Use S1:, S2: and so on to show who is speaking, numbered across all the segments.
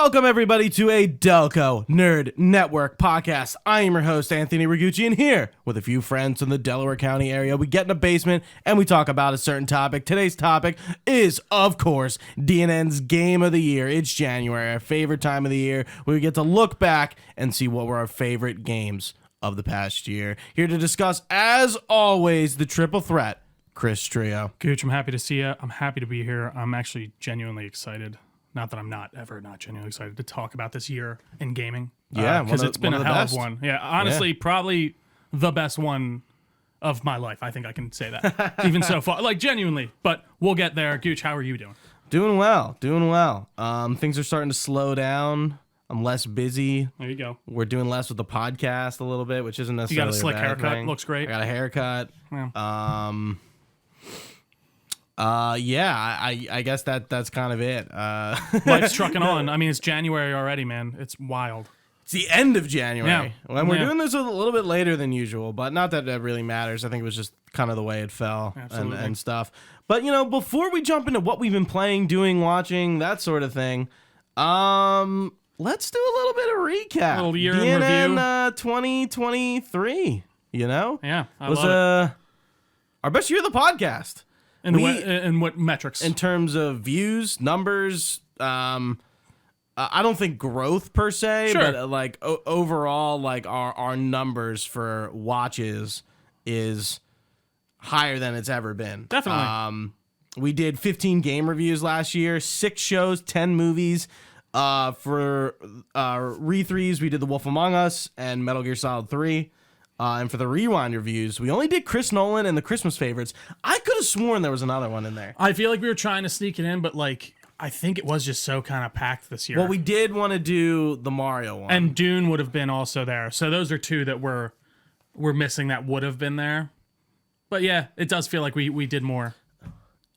S1: Welcome, everybody, to a Delco Nerd Network podcast. I am your host, Anthony Ragucci, and here with a few friends in the Delaware County area, we get in a basement and we talk about a certain topic. Today's topic is, of course, DNN's Game of the Year. It's January, our favorite time of the year, where we get to look back and see what were our favorite games of the past year. Here to discuss, as always, the triple threat, Chris Trio.
S2: Gooch, I'm happy to see you. I'm happy to be here. I'm actually genuinely excited. Not that I'm not genuinely excited to talk about this year in gaming.
S1: Yeah,
S2: because it's been a hell
S1: best.
S2: of one. Yeah, honestly, probably the best one of my life. I think I can say that. Even so far. Like, genuinely. But we'll get there. Gooch, how are you doing?
S1: Doing well. Things are starting to slow down. I'm less busy.
S2: There you go.
S1: We're doing less with the podcast a little bit, which isn't necessarily
S2: You got a slick
S1: bad
S2: haircut.
S1: thing.
S2: Looks great.
S1: I got a haircut.
S2: Yeah.
S1: I guess that's kind of it.
S2: Life's trucking on. I mean, it's January already, man. It's wild.
S1: It's the end of January.
S2: Yeah.
S1: And we're doing this a little bit later than usual, but not that that really matters. I think it was just kind of the way it fell and stuff. But, before we jump into what we've been playing, doing, watching, that sort of thing, let's do a little bit of recap.
S2: A little year in
S1: DNN,
S2: review.
S1: 2023,
S2: Yeah, I
S1: was
S2: love it.
S1: Our best year of the podcast.
S2: In what metrics?
S1: In terms of views, numbers, I don't think growth per se,
S2: Sure.
S1: but overall, like our numbers for watches is higher than it's ever been.
S2: Definitely.
S1: We did 15 game reviews last year, 6 shows, 10 movies. For re-threes, we did The Wolf Among Us and Metal Gear Solid 3. And for the rewind reviews, we only did Chris Nolan and the Christmas favorites. I could have sworn there was another one in there.
S2: I feel like we were trying to sneak it in, but I think it was just so kind of packed this year.
S1: Well, we did want to do the Mario one.
S2: And Dune would have been also there. So those are two that we're missing that would have been there. But yeah, it does feel like we did more.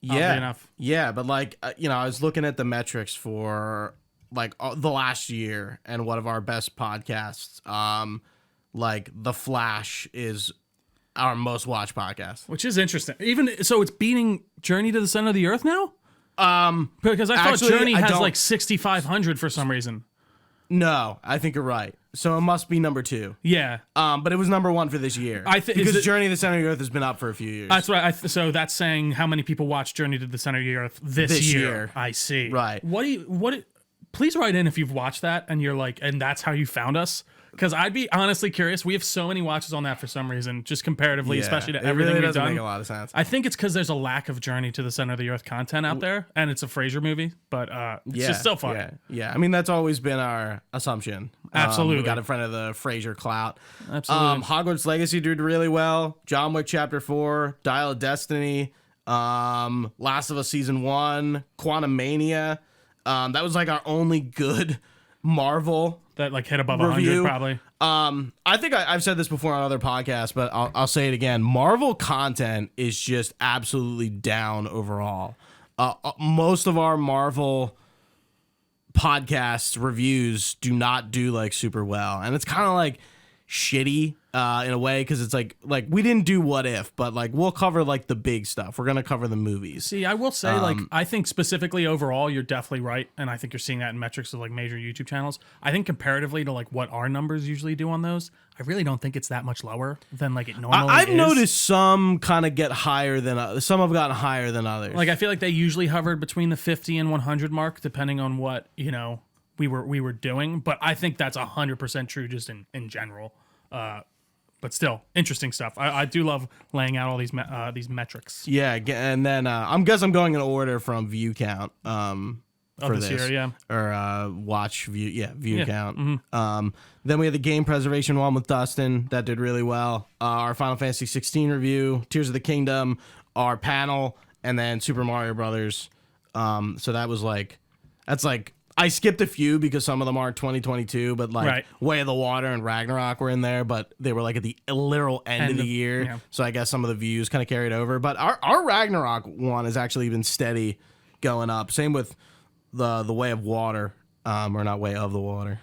S1: Yeah.
S2: Enough.
S1: Yeah, but I was looking at the metrics for the last year and one of our best podcasts. The Flash is our most watched podcast,
S2: Which is interesting. Even so, it's beating Journey to the Center of the Earth now? Because I thought
S1: actually,
S2: Journey has 6,500 for some reason.
S1: No, I think you're right. So it must be number 2.
S2: Yeah.
S1: But it was number 1 for this year. Because Journey to the Center of the Earth has been up for a few years.
S2: That's right. So that's saying how many people watched Journey to the Center of the Earth this year. I see.
S1: Right.
S2: Please write in if you've watched that and you're and that's how you found us. Because I'd be honestly curious. We have so many watches on that for some reason, just comparatively, especially to everything
S1: really
S2: we've done.
S1: Make a lot of sense.
S2: I think it's because there's a lack of Journey to the Center of the Earth content out there, and it's a Frasier movie, but it's just still fun.
S1: Yeah. I mean, that's always been our assumption.
S2: Absolutely.
S1: We got in front of the Frasier clout.
S2: Absolutely.
S1: Hogwarts Legacy did really well. John Wick Chapter 4, Dial of Destiny, Last of Us Season 1, Quantumania. That was our only good Marvel
S2: that hit above
S1: review.
S2: 100 probably.
S1: I think I've said this before on other podcasts, but I'll say it again. Marvel content is just absolutely down overall. Most of our Marvel podcasts reviews do not do super well, and it's kind of shitty in a way because it's we didn't do What If, but we'll cover the big stuff. We're gonna cover the movies.
S2: See, I will say I think specifically overall you're definitely right, and I think you're seeing that in metrics of major YouTube channels. I think comparatively to what our numbers usually do on those, I really don't think it's that much lower than it normally
S1: I've
S2: is.
S1: noticed some kind of get higher than some have gotten higher than others.
S2: I feel like they usually hovered between the 50 and 100 mark depending on what we were doing, but I think that's 100% true just in general. But still, interesting stuff. I do love laying out all these metrics.
S1: Yeah, and then I'm going in order from view count for this
S2: year, yeah,
S1: or watch view, view count.
S2: Mm-hmm.
S1: Then we had the game preservation one with Dustin that did really well. Our Final Fantasy 16 review, Tears of the Kingdom, our panel, and then Super Mario Brothers. So that was that's I skipped a few because some of them aren't 2022, but Way of the Water and Ragnarok were in there, but they were at the literal end of the year. Yeah. So I guess some of the views kind of carried over. But our Ragnarok one has actually been steady going up. Same with the Way of Water, or not Way of the Water.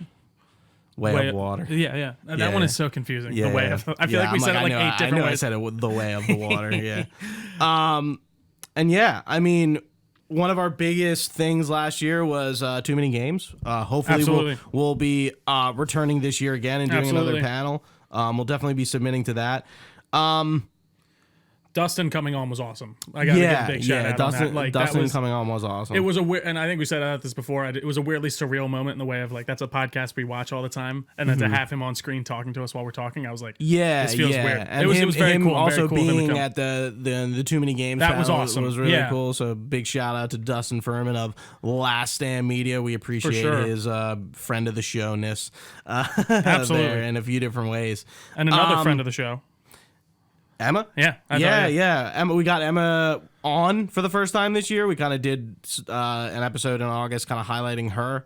S1: Way of Water.
S2: Yeah. That one is so confusing.
S1: Yeah,
S2: the way of, I feel like we said it 8 different ways.
S1: I said it with the Way of the Water. Yeah. And yeah, I mean, one of our biggest things last year was too many games. Hopefully
S2: Absolutely.
S1: we'll be returning this year again and doing
S2: Absolutely.
S1: another panel. We'll definitely be submitting to that.
S2: Dustin coming on was awesome. I got to give a big shout out
S1: Dustin,
S2: on that. Like,
S1: Dustin
S2: that was,
S1: coming on was awesome.
S2: it was a weird, and I think we said this before. It was a weirdly surreal moment in the way of like that's a podcast we watch all the time, and then to have him on screen talking to us while we're talking, I was like, this feels weird.
S1: And
S2: it was very cool.
S1: Also
S2: very cool of him to
S1: being
S2: come.
S1: at the Too Many Games
S2: That was
S1: panel
S2: awesome.
S1: was really
S2: Yeah.
S1: cool. So big shout out to Dustin Furman of Last Stand Media. We appreciate
S2: sure.
S1: his friend of the showness
S2: Absolutely.
S1: there in a few different ways.
S2: And another friend of the show.
S1: Emma?
S2: Yeah.
S1: Emma. We got Emma on for the first time this year. We kind of did an episode in August, kind of highlighting her.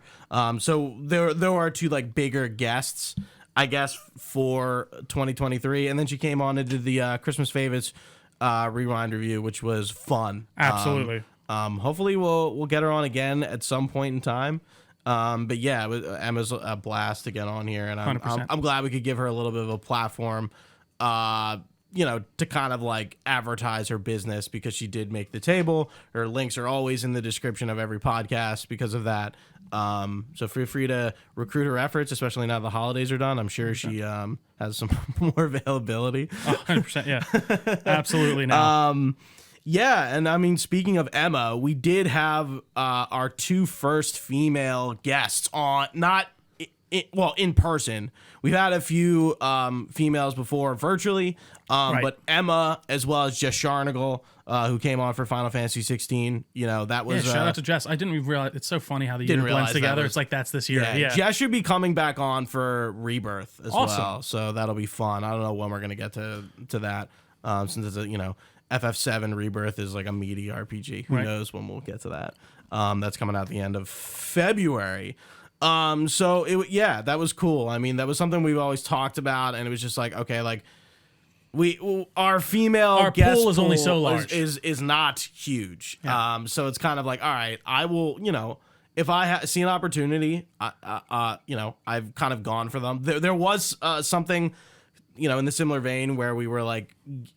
S1: So there are two like bigger guests, I guess, for 2023, and then she came on and did the Christmas favorites rewind review, which was fun.
S2: Absolutely.
S1: Hopefully we'll get her on again at some point in time. But yeah, Emma's a blast to get on here, and I'm glad we could give her a little bit of a platform. To kind of like advertise her business because she did make the table. Her links are always in the description of every podcast because of that. So feel free to recruit her efforts, especially now the holidays are done. I'm sure 100%. She has some more availability.
S2: 100%, yeah. Absolutely now.
S1: Yeah, and I mean, speaking of Emma, we did have our two first female guests on, in person. We've had a few females before virtually,
S2: Right.
S1: but Emma, as well as Jess Sharnagle, who came on for Final Fantasy 16, that was...
S2: shout out to Jess. I didn't even realize. It's so funny how the year
S1: Didn't
S2: blends
S1: realize that
S2: together.
S1: was-
S2: It's like that's this year. Yeah.
S1: Jess should be coming back on for Rebirth as
S2: Awesome.
S1: well, so that'll be fun. I don't know when we're going to get to that, since it's a, FF7 Rebirth is like a meaty RPG. Who
S2: Right.
S1: knows when we'll get to that. That's coming out at the end of February. That was cool. I mean, that was something we've always talked about, and it was just like, okay, like our female guest
S2: pool is only so large.
S1: is not huge.
S2: Yeah.
S1: So it's kind of like, all right, I will, if I see an opportunity, I've kind of gone for them. There was something, in the similar vein where we were like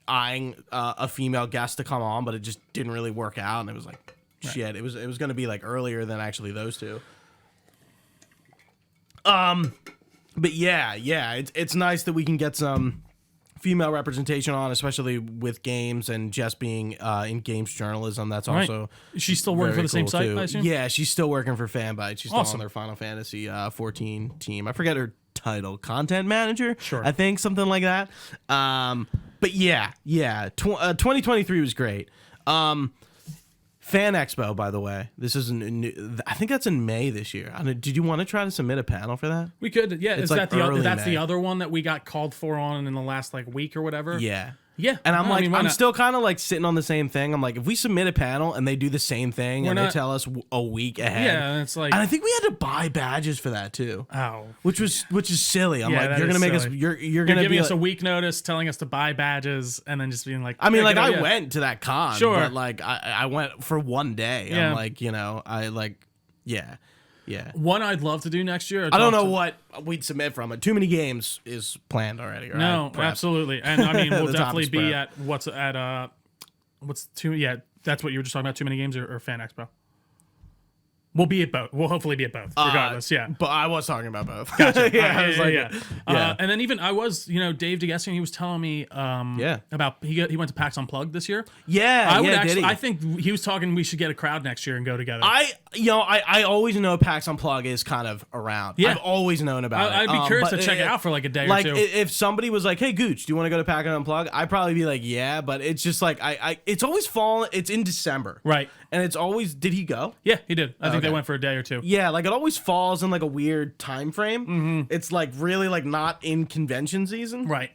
S1: eyeing a female guest to come on, but it just didn't really work out, and it was like, shit, it was going to be like earlier than actually those two. But yeah, it's nice that we can get some female representation on, especially with games and just being in games journalism. That's also
S2: She's still working for the same
S1: cool
S2: site,
S1: too.
S2: I assume?
S1: Yeah, she's still working for Fanbyte. She's still
S2: Awesome.
S1: on their Final Fantasy 14 team. I forget her title, content manager.
S2: Sure.
S1: I think something like that. But yeah. 2023 was great. Fan Expo, by the way. This is I think that's in May this year. Did you want to try to submit a panel for that?
S2: We could, yeah. Is
S1: like
S2: that
S1: early
S2: that's
S1: May.
S2: the other one that we got called for on in the last like week or whatever?
S1: Yeah.
S2: Yeah.
S1: And I'm
S2: No, I mean, why
S1: I'm
S2: not?
S1: still kind of like sitting on the same thing. I'm like, if we submit a panel and they do the same thing and they
S2: not-
S1: tell us a week ahead.
S2: Yeah, and it's like,
S1: And I think we had to buy badges for that too.
S2: oh.
S1: Which is silly. I'm
S2: Yeah,
S1: like,
S2: that
S1: you're
S2: is
S1: gonna make us.
S2: silly.
S1: You're
S2: You're
S1: gonna
S2: giving
S1: be
S2: us
S1: like,
S2: a week notice, telling us to buy badges, and then just being like,
S1: I mean,
S2: yeah,
S1: like
S2: good
S1: I
S2: idea.
S1: went to that con,
S2: Sure.
S1: but like I went for one day.
S2: Yeah.
S1: I'm like, I like, yeah.
S2: One I'd love to do next year.
S1: I don't know what we'd submit from it. Too Many Games is planned already. Right?
S2: No,
S1: Prep.
S2: absolutely, and I mean, we'll
S1: The
S2: definitely
S1: top is
S2: be
S1: prep.
S2: at Yeah, that's what you were just talking about. Too Many Games or Fan Expo. We'll be at both. We'll hopefully be at both, regardless. Yeah.
S1: But I was talking about both.
S2: Gotcha.
S1: I was like,
S2: yeah. And then even I was, Dave DeGessian, he was telling me about he went to PAX Unplugged this year.
S1: Yeah,
S2: I would
S1: did
S2: actually
S1: he?
S2: I think he was talking we should get a crowd next year and go together.
S1: I always know PAX Unplug is kind of around.
S2: Yeah.
S1: I've always known about it.
S2: I'd be curious
S1: but
S2: to check it out for like a day
S1: like
S2: or two.
S1: if somebody was like, "Hey, Gooch, do you want to go to PAX Unplug?" I'd probably be like, "Yeah," but it's just like it's always fallen. It's in December,
S2: Right.
S1: And it's always. Did he go?
S2: Yeah, he did. I think they
S1: Okay.
S2: went for a day or two.
S1: Yeah, like it always falls in like a weird time frame. Mm-hmm. It's like really like not in convention season.
S2: Right.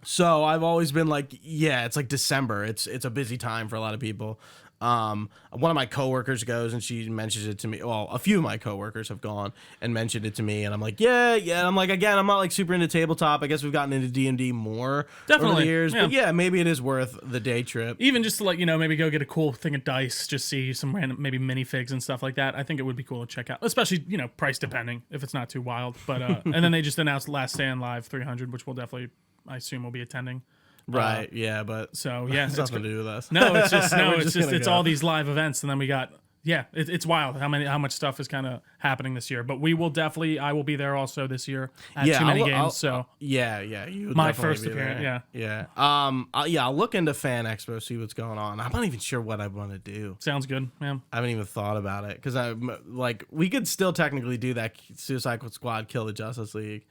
S1: So I've always been like, yeah, it's like December. It's a busy time for a lot of people. One of my coworkers goes and she mentions it to me. Well, a few of my coworkers have gone and mentioned it to me, and I'm like, yeah. And I'm like, again, I'm not like super into tabletop. I guess we've gotten into D&D more over
S2: Definitely,
S1: the years,
S2: yeah.
S1: but yeah, maybe it is worth the day trip.
S2: Even just to like, maybe go get a cool thing of dice, just see some random maybe minifigs and stuff like that. I think it would be cool to check out, especially, price depending if it's not too wild. But and then they just announced Last Stand Live 300, which we'll definitely, I assume, will be attending.
S1: Right. Yeah, but
S2: So yeah,
S1: it's nothing to do with us.
S2: no, it's just
S1: We're just gonna
S2: it's
S1: go.
S2: all these live events, and then we got it's wild how much stuff is kind of happening this year. But I will be there also this year at too many games. So
S1: yeah, you would
S2: my
S1: definitely
S2: first
S1: be
S2: appearance,
S1: there.
S2: yeah.
S1: I'll look into Fan Expo, see what's going on. I'm not even sure what I want to do.
S2: Sounds good, man.
S1: I haven't even thought about it because we could still technically do that Suicide Squad Kill the Justice League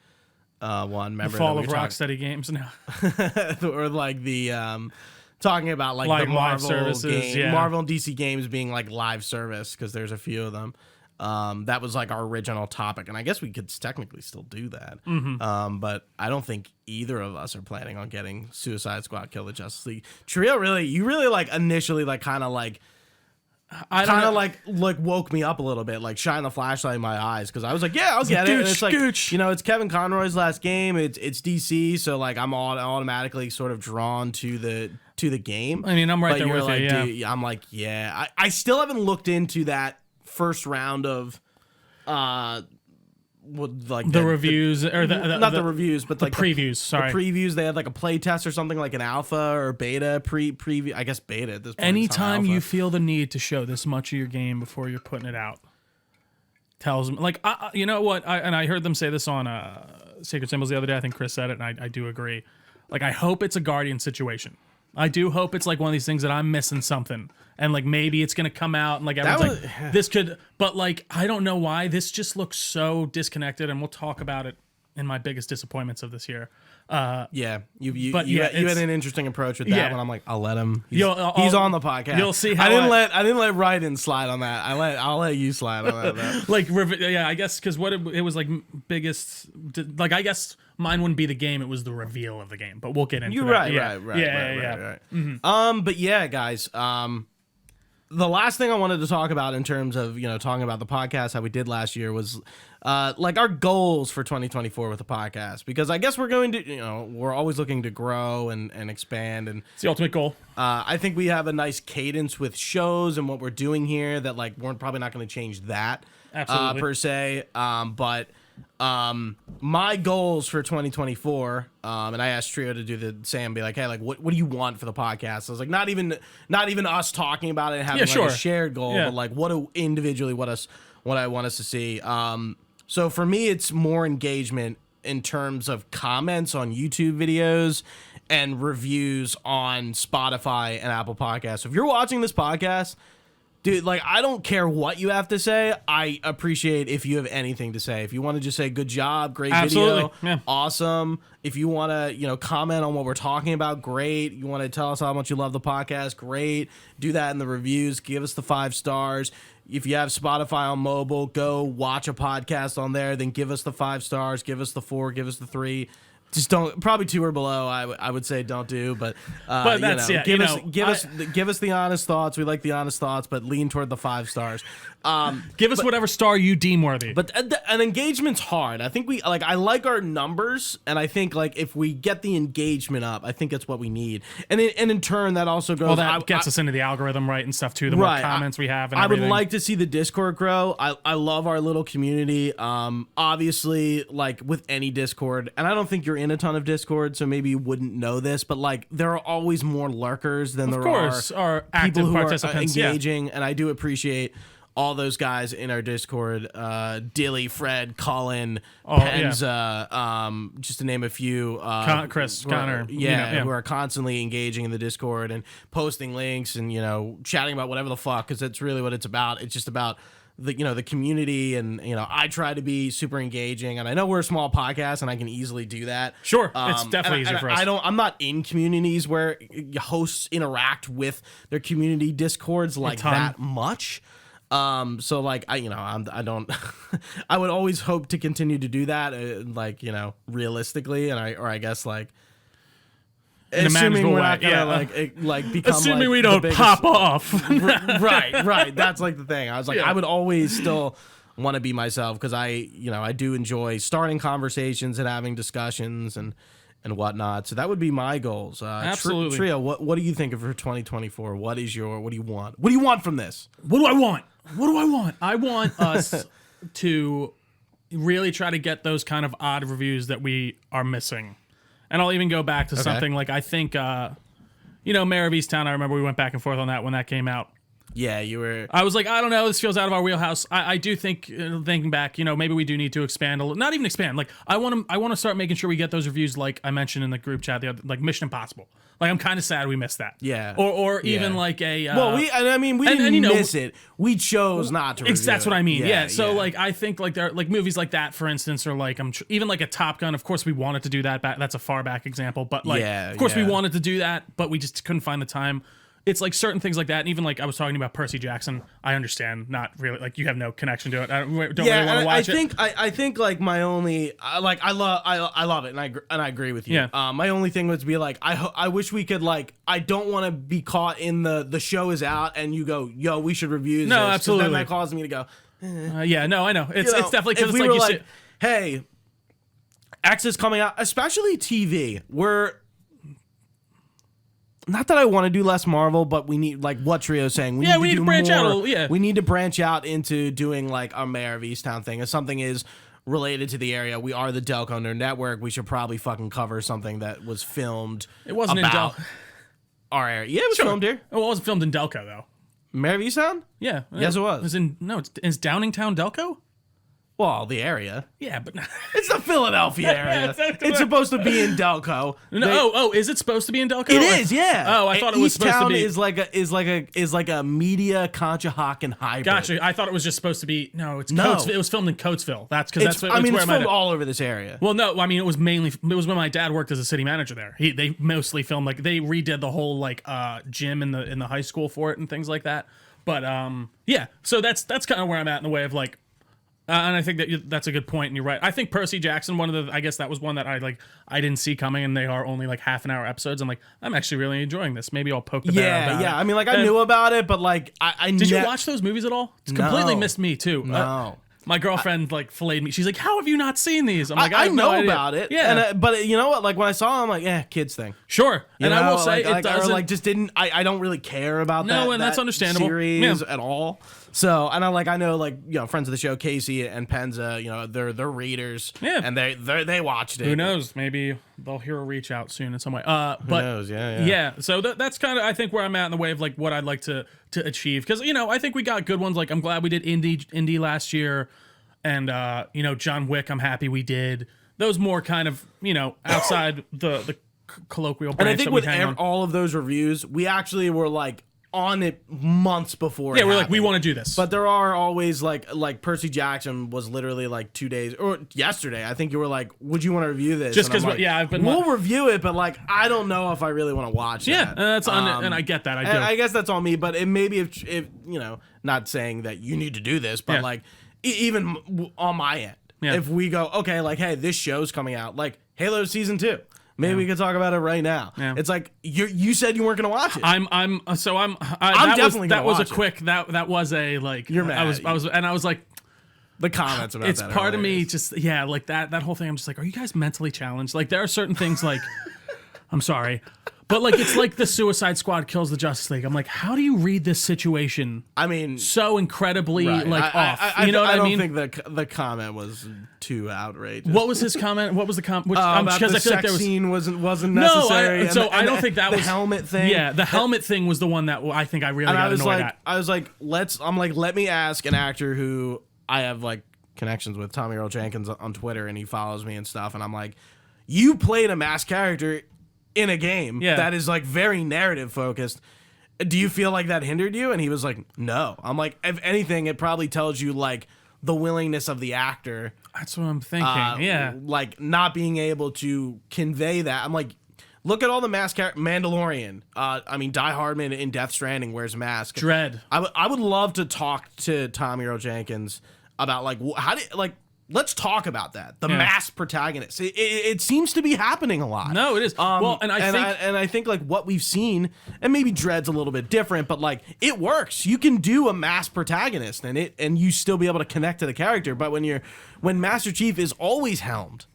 S1: one. Remember
S2: The fall
S1: that
S2: of
S1: we
S2: Rocksteady Games now.
S1: or like the talking about like the
S2: live
S1: Marvel
S2: services,
S1: game,
S2: yeah.
S1: Marvel and DC games being like live service because there's a few of them. That was like our original topic, and I guess we could technically still do that. But I don't think either of us are planning on getting Suicide Squad Kill the Justice League. Trio, you really like initially like kind of like woke me up a little bit, like shine the flashlight in my eyes because I was like, yeah, I'll get it. And it's like,
S2: Gooch.
S1: it's Kevin Conroy's last game. It's DC, so like I'm automatically sort of drawn to the game.
S2: I mean, I'm right there with
S1: like,
S2: you. Yeah.
S1: dude, I'm like, yeah. I still haven't looked into that first round of
S2: the reviews or
S1: not the reviews, but like
S2: previews. Sorry,
S1: the previews. They had like a play test or something, like an alpha or beta preview. I guess beta at this point.
S2: Anytime you feel the need to show this much of your game before you're putting it out, tells me like you know what? I heard them say this on Sacred Symbols the other day. I think Chris said it, and I do agree. Like I hope it's a Guardian situation. I do hope it's like one of these things that I'm missing something, and like maybe it's gonna come out and like everyone's like this could, but like I don't know why this just looks so disconnected, and we'll talk about it in my biggest disappointments of this year.
S1: You had an interesting approach with that
S2: Yeah.
S1: one. I'm like, I'll let him. He's
S2: I'll-
S1: on the podcast.
S2: you'll see how
S1: I didn't let Ryden slide on that. I'll let you slide on that. Though.
S2: Like I guess because what it was like biggest like I guess mine wouldn't be the game, it was the reveal of the game, but we'll get into that.
S1: Right.
S2: Mm-hmm.
S1: But yeah, guys. The last thing I wanted to talk about in terms of talking about the podcast, how we did last year, was like our goals for 2024 with the podcast, because I guess we're going to we're always looking to grow and expand, and
S2: It's the ultimate goal.
S1: I think we have a nice cadence with shows and what we're doing here that like we're probably not going to change that
S2: Absolutely.
S1: per se, but my goals for 2024, and I asked Trio to do the same, be like, hey, like what do you want for the podcast? I was like, not even us talking about it and having like a shared goal, but like what I want us to see. So for me, it's more engagement in terms of comments on YouTube videos and reviews on Spotify and Apple Podcasts. So if you're watching this podcast, dude, like, I don't care what you have to say. I appreciate if you have anything to say. If you want to just say, good job, great video, awesome. If you want to, comment on what we're talking about, great. You want to tell us how much you love the podcast, great. Do that in the reviews. Give us the 5 stars. If you have Spotify on mobile, go watch a podcast on there. Then give us the 5 stars. Give us the 4. Give us the 3. Just don't, probably 2 or below. I would say don't do, but
S2: that's
S1: give us the honest thoughts. We like the honest thoughts, but lean toward the 5 stars.
S2: Give us whatever star you deem worthy.
S1: But an engagement's hard. I think I like our numbers, and I think like if we get the engagement up, I think that's what we need. And in turn, that also goes.
S2: Well, that gets us into the algorithm, right, and stuff too. The more comments we have, and everything.
S1: I would like to see the Discord grow. I love our little community. Obviously, like with any Discord, and I don't think you're in a ton of Discord, so maybe you wouldn't know this, but like there are always more lurkers than there
S2: are active
S1: people who
S2: participants
S1: are engaging, and I do appreciate all those guys in our Discord, Dilly, Fred, Colin, Penza, just to name a few.
S2: Chris, Connor.
S1: Who are constantly engaging in the Discord and posting links and, chatting about whatever the fuck, because that's really what it's about. It's just about the community, and, I try to be super engaging, and I know we're a small podcast and I can easily do that.
S2: Sure. It's definitely easier for us.
S1: I'm not in communities where hosts interact with their community Discords like that much. So like I don't I would always hope to continue to do that, realistically, and I guess like assuming we're not gonna like become
S2: assuming
S1: like
S2: we don't pop off.
S1: right, that's like the thing. I was like I would always still want to be myself, because I do enjoy starting conversations and having discussions and whatnot. So that would be my goals.
S2: Absolutely.
S1: Trio, what do you think of for 2024? What do you want? What do you want from this?
S2: What do I want? I want us to really try to get those kind of odd reviews that we are missing. And I'll even go back to something like, I think, you know, Mayor of Easttown, I remember we went back and forth on that when that came out.
S1: Yeah, you were.
S2: I was like, I don't know, this feels out of our wheelhouse. I do think, thinking back, you know, maybe we do need to expand a little. Not even expand. Like, I want to start making sure we get those reviews, like I mentioned in the group chat, the other, like Mission Impossible. Like, I'm kind of sad we missed that.
S1: Yeah.
S2: Or even like a.
S1: Well, we didn't
S2: you know,
S1: miss it. We chose not to. Review
S2: that's what I mean. Yeah. So
S1: yeah.
S2: like, I think like there like movies like that, for instance, or like even like a Top Gun. Of course, we wanted to do that. That's a far back example, but like, of course, we wanted to do that, but we just couldn't find the time. It's like certain things like that, and even like I was talking about Percy Jackson. I understand, not really, like you have no connection to it. I don't really want to watch it.
S1: I think like my only like I love it, and I agree with you.
S2: Yeah.
S1: My only thing would be like I wish we could like I don't want to be caught in the show is out and you go, yo, we should review this.
S2: No, absolutely.
S1: Then that causes me to go.
S2: Yeah, no, I know. It's definitely because
S1: if
S2: it's
S1: we
S2: like
S1: were
S2: you
S1: like,
S2: said.
S1: hey, X is coming out, especially TV. Not that I want to do less Marvel, but we need, like what Trio's saying. We need to branch out a little. Yeah. We need to branch out into doing like a Mayor of Easttown thing. If something is related to the area, we are the Delco Network. We should probably fucking cover something that was filmed.
S2: It wasn't
S1: about
S2: in Delco.
S1: Our area. Yeah, it was filmed here.
S2: Oh, it wasn't filmed in Delco though.
S1: Mayor of Easttown?
S2: Yeah.
S1: Yes, it was.
S2: Is Downingtown Delco?
S1: Well, the area.
S2: Yeah, but
S1: it's the Philadelphia area. It's supposed to be in Delco.
S2: No, is it supposed to be in Delco?
S1: It is, yeah.
S2: Oh, I thought it was supposed to be.
S1: Easttown is like a media Conshohocken hybrid.
S2: Gotcha. I thought it was just supposed to be. No, it's Coatesville. It was filmed in Coatesville. That's because that's.
S1: It's filmed all over this area.
S2: Well, no, I mean it was when my dad worked as a city manager there. They mostly filmed like they redid the whole like gym in the high school for it and things like that. But yeah. So that's kind of where I'm at in the way of like. And I think that's a good point, and you're right. I think Percy Jackson, I guess that was one that I didn't see coming, and they are only like half an hour episodes. I'm like, I'm actually really enjoying this. Maybe I'll poke the bear about it.
S1: Yeah. I mean, like I knew about it, but like
S2: did you watch those movies at all? It's completely missed me too.
S1: No.
S2: My girlfriend like filleted me. She's like, "How have you not seen these?" I'm like,
S1: I know
S2: no
S1: about it.
S2: Yeah,
S1: but you know what? Like when I saw them, I'm like, kids thing.
S2: Sure. And I will say it doesn't.
S1: Like just didn't. I don't really care about that.
S2: No, and that's understandable.
S1: Series at all. So and I know like friends of the show, Casey and Penza, they're readers. Yeah. And they watched it.
S2: Who knows? Maybe they'll hear a reach out soon in some way.
S1: Who knows? Yeah.
S2: Yeah. So that's kind of I think where I'm at in the way of like what I'd like to achieve because I think we got good ones. Like I'm glad we did Indie last year. And, John Wick, I'm happy we did. Those more kind of, outside the colloquial branch.
S1: And I think with all of those reviews, we actually were, like, on it months before
S2: we're like, we want to do this.
S1: But there are always, like Percy Jackson was literally, like, 2 days, or yesterday, I think you were like, would you want to review this?
S2: Just because,
S1: we'll review it, but, like, I don't know if I really want to watch that.
S2: Yeah, and I get that, I do.
S1: I guess that's on me, but it maybe if not saying that you need to do this, but, like, even on my end, if we go, okay, like, hey, this show's coming out, like Halo season 2, maybe we could talk about it right now. Yeah. It's like you said you weren't gonna watch it.
S2: I'm
S1: definitely gonna watch it.
S2: That was a like
S1: you're mad.
S2: I was like
S1: the comments about
S2: it's
S1: that.
S2: It's part of me just like that whole thing. I'm just like, are you guys mentally challenged? Like there are certain things like I'm sorry. But like it's like the Suicide Squad kills the Justice League. I'm like, how do you read this situation?
S1: I mean,
S2: so incredibly off.
S1: I don't think the comment was too outrageous.
S2: What was his comment? What was the comment?
S1: About the sex scene wasn't necessary.
S2: No, I don't think that was
S1: the helmet thing.
S2: Yeah, the helmet thing was the one that I think I really got annoyed at.
S1: I was like, let me ask an actor who I have like connections with, Tommy Earl Jenkins on Twitter, and he follows me and stuff. And I'm like, you played a masked character in a game that is like very narrative focused. Do you feel like that hindered you? And he was like, no. I'm like, if anything, it probably tells you like the willingness of the actor.
S2: That's what I'm thinking.
S1: Like not being able to convey that. I'm like, look at all the mask Mandalorian. Die Hardman in Death Stranding wears a mask.
S2: Dread.
S1: I would love to talk to Tommy Earl Jenkins about like let's talk about that. The masked protagonist. It seems to be happening a lot.
S2: No, it is.
S1: I think like what we've seen, and maybe Dread's a little bit different, but like it works. You can do a masked protagonist and you still be able to connect to the character. But when Master Chief is always helmed,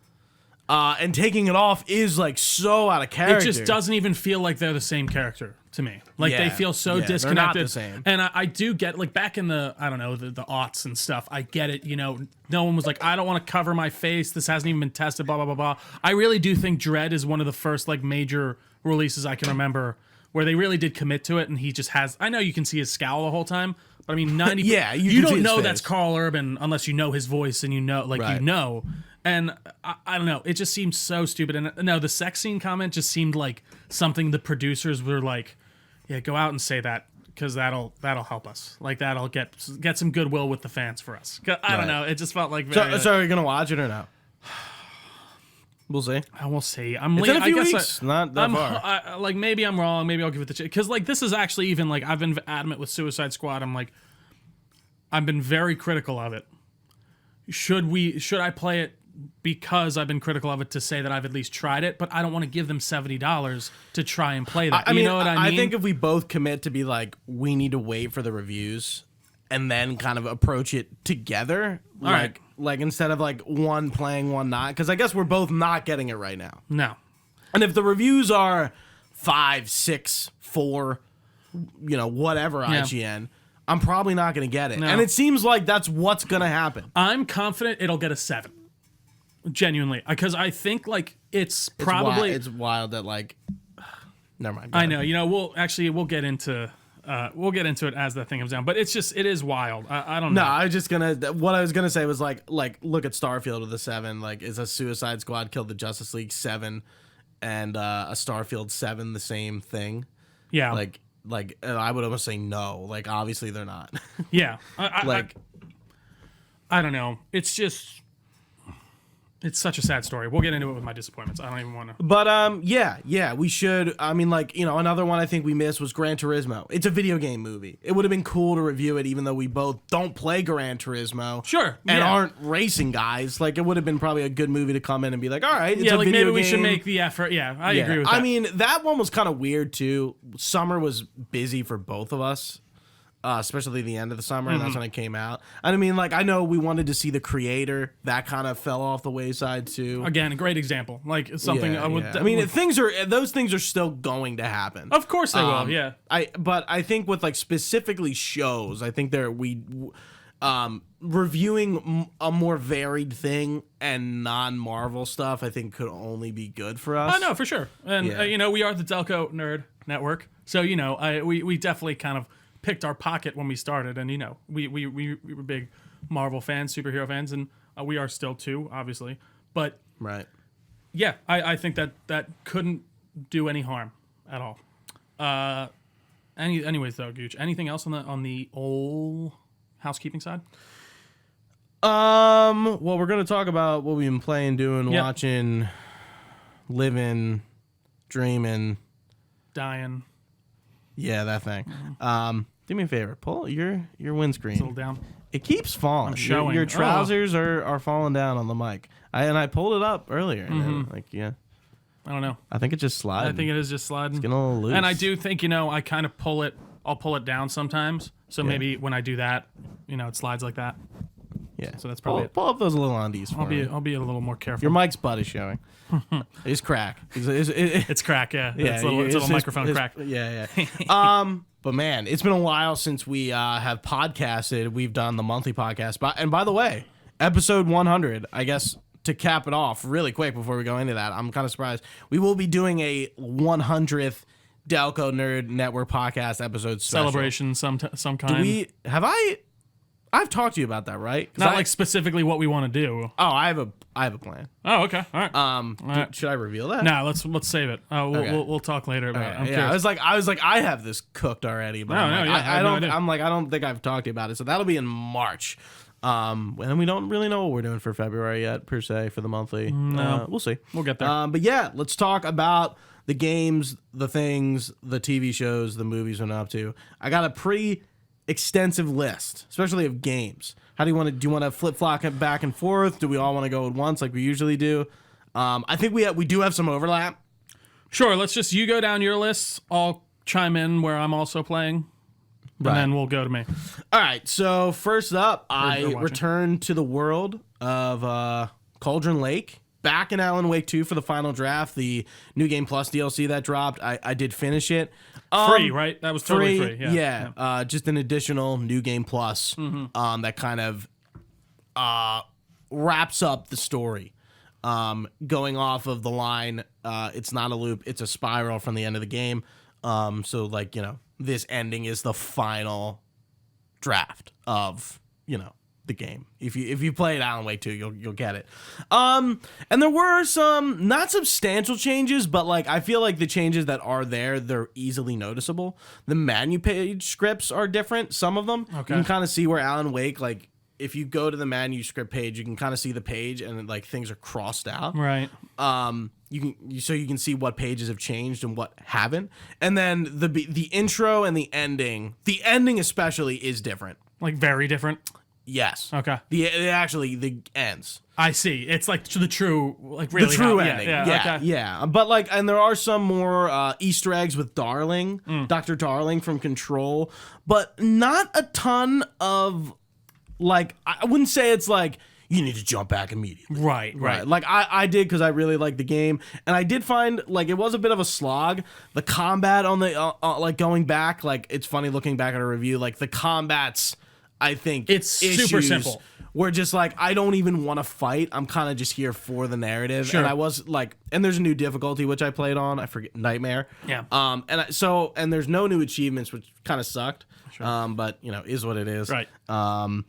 S1: And taking it off is like so out of character.
S2: It just doesn't even feel like they're the same character to me. Like they feel so disconnected.
S1: They're not the same.
S2: And I do get like back in the I don't know the aughts and stuff. I get it. You know, no one was like, I don't want to cover my face. This hasn't even been tested. Blah blah blah blah. I really do think Dredd is one of the first like major releases I can remember where they really did commit to it. And he just has. I know you can see his scowl the whole time, but I mean 90.
S1: Yeah,
S2: you don't know that's Carl Urban unless you know his voice and you know
S1: Right.
S2: you know. And I don't know. It just seems so stupid. And no, the sex scene comment just seemed like something the producers were like, "Yeah, go out and say that because that'll help us. Like that'll get some goodwill with the fans for us." I don't know. It just felt like very,
S1: So are you gonna watch it or no? We'll see.
S2: We'll see.
S1: It's in a few weeks. Not that far.
S2: Like maybe I'm wrong. Maybe I'll give it the chance because like this is actually even like I've been adamant with Suicide Squad. I'm like, I've been very critical of it. Should I play it? Because I've been critical of it to say that I've at least tried it, but I don't want to give them $70 to try and play that. You know what I mean?
S1: I think if we both commit to be like, we need to wait for the reviews and then kind of approach it together, like instead of like one playing, one not, because I guess we're both not getting it right now.
S2: No.
S1: And if the reviews are 5, 6, 4, whatever IGN, I'm probably not going to get it.
S2: No.
S1: And it seems like that's what's going to happen.
S2: I'm confident it'll get a 7. Genuinely, because I think like it's probably
S1: it's wild that like never mind.
S2: I know, we'll get into it as the thing comes down, but it is wild. I don't know.
S1: No, I was just what I was gonna say was like look at Starfield with a 7. Like, is a Suicide Squad killed the Justice League 7 and a Starfield 7 the same thing?
S2: Yeah,
S1: like I would almost say no. Like, obviously they're not.
S2: Yeah, I don't know. It's such a sad story. We'll get into it with my disappointments. I don't even want to.
S1: But yeah, we should. I mean, like, another one I think we missed was Gran Turismo. It's a video game movie. It would have been cool to review it, even though we both don't play Gran Turismo.
S2: Sure.
S1: And aren't racing guys. Like, it would have been probably a good movie to come in and be like, all right, it's a
S2: like
S1: video
S2: maybe we
S1: game.
S2: should make the effort. Yeah, I agree with that.
S1: I mean, that one was kind of weird too. Summer was busy for both of us. Especially the end of the summer, and that's when it came out. And I mean, like, I know we wanted to see the creator. That kind of fell off the wayside too.
S2: Again, a great example. Like something I would.
S1: I mean, those things are still going to happen.
S2: Of course they will. Yeah.
S1: But I think with like specifically shows, I think reviewing a more varied thing and non-Marvel stuff, I think could only be good for us.
S2: Oh no, for sure. And we are the Delco Nerd Network, so we definitely kind of picked our pocket when we started, and we were big Marvel fans, superhero fans, and we are still too, obviously. But
S1: right,
S2: yeah, I think that couldn't do any harm at all. Anyways, though, Gooch, anything else on the old housekeeping side?
S1: Well, we're gonna talk about what we've been playing, doing, watching, living, dreaming,
S2: dying.
S1: Yeah, that thing. Do me a favor, pull your windscreen.
S2: It's a little down.
S1: It keeps falling.
S2: I'm showing.
S1: Your trousers are falling down on the mic. I pulled it up earlier. And
S2: I don't know.
S1: I think it just sliding.
S2: I think it is just sliding.
S1: It's getting a little loose.
S2: And I do think I kind of pull it. I'll pull it down sometimes. So maybe when I do that, it slides like that.
S1: Yeah.
S2: So that's probably it.
S1: Pull up those little undies for me.
S2: I'll be a little more careful.
S1: Your mic's butt is showing. It's crack.
S2: It's crack. Yeah. It's a little microphone crack.
S1: Yeah. But man, it's been a while since we have podcasted. We've done the monthly podcast. And by the way, episode 100, I guess to cap it off really quick before we go into that, I'm kind of surprised. We will be doing a 100th Delco Nerd Network podcast episode special.
S2: Celebration some kind.
S1: I've talked to you about that, right?
S2: Not like specifically what we want to do.
S1: Oh, I have a plan.
S2: Oh, okay. All right.
S1: Should I reveal that?
S2: No, let's save it. We'll talk later about it.
S1: Yeah, I was like, I have this cooked already, but I don't think I've talked to you about it. So that'll be in March. And we don't really know what we're doing for February yet, per se, for the monthly.
S2: No.
S1: We'll see.
S2: We'll get there.
S1: But yeah, let's talk about the games, the things, the TV shows, the movies we're up to. I got a pretty extensive list, especially of games. How do you want to flip-flop it back and forth? Do we all want to go at once like we usually do? I think we do have some overlap.
S2: Sure, you go down your lists. I'll chime in where I'm also playing. And then we'll go to me.
S1: All right, so first up, I returned to the world of Cauldron Lake. back in Alan Wake 2 for the final draft, the New Game Plus DLC that dropped. I did finish it.
S2: Free, right? That was totally free.
S1: Yeah. Just an additional New Game Plus that kind of wraps up the story. Going off of the line, it's not a loop, it's a spiral from the end of the game. So, like, this ending is the final draft of, the game. If you played Alan Wake 2, you'll get it. And there were some not substantial changes, but like I feel like the changes that are there, they're easily noticeable. The menu page scripts are different, some of them. Okay. You can kind of see where Alan Wake, like if you go to the manuscript page, you can kind of see the page and like things are crossed out.
S2: Right.
S1: You can see what pages have changed and what haven't. And then the intro and the ending especially is different.
S2: Like very different.
S1: Yes.
S2: Okay.
S1: The ends.
S2: I see. It's like the true, like really
S1: the true ending.
S2: Yeah.
S1: Yeah. But like, and there are some more Easter eggs with Darling, Dr. Darling from Control, but not a ton of like. I wouldn't say it's like you need to jump back immediately.
S2: Right.
S1: Like I did because I really liked the game, and I did find like it was a bit of a slog. The combat on the like going back, like it's funny looking back at a review, like the combats. I think
S2: it's super simple.
S1: We're just like, I don't even want to fight. I'm kind of just here for the narrative.
S2: Sure.
S1: And I was like, and there's a new difficulty which I played on. I forget, Nightmare.
S2: Yeah.
S1: And there's no new achievements, which kind of sucked. Sure. But is what it is.
S2: Right. I'm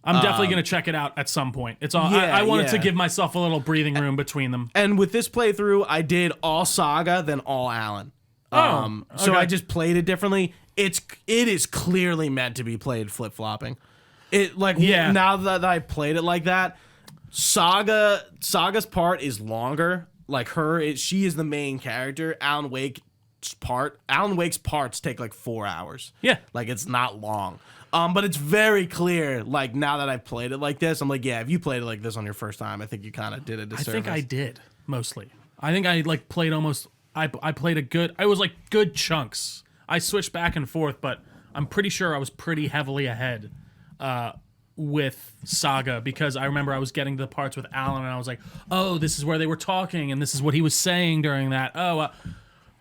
S2: definitely gonna check it out at some point. It's all I wanted to give myself a little breathing room between them.
S1: And with this playthrough, I did all Saga, then all Alan. So I just played it differently. It is clearly meant to be played flip-flopping. Now that I played it like that, Saga's part is longer. Like she is the main character. Alan Wake's parts take like 4 hours.
S2: Yeah.
S1: Like it's not long. But it's very clear, like now that I've played it like this, I'm like, yeah, if you played it like this on your first time, I think you kind of did a disservice.
S2: I think I did, mostly. I think I like played almost I played I was like good chunks. I switched back and forth, but I'm pretty sure I was pretty heavily ahead with Saga because I remember I was getting to the parts with Alan and I was like, oh, this is where they were talking and this is what he was saying during that.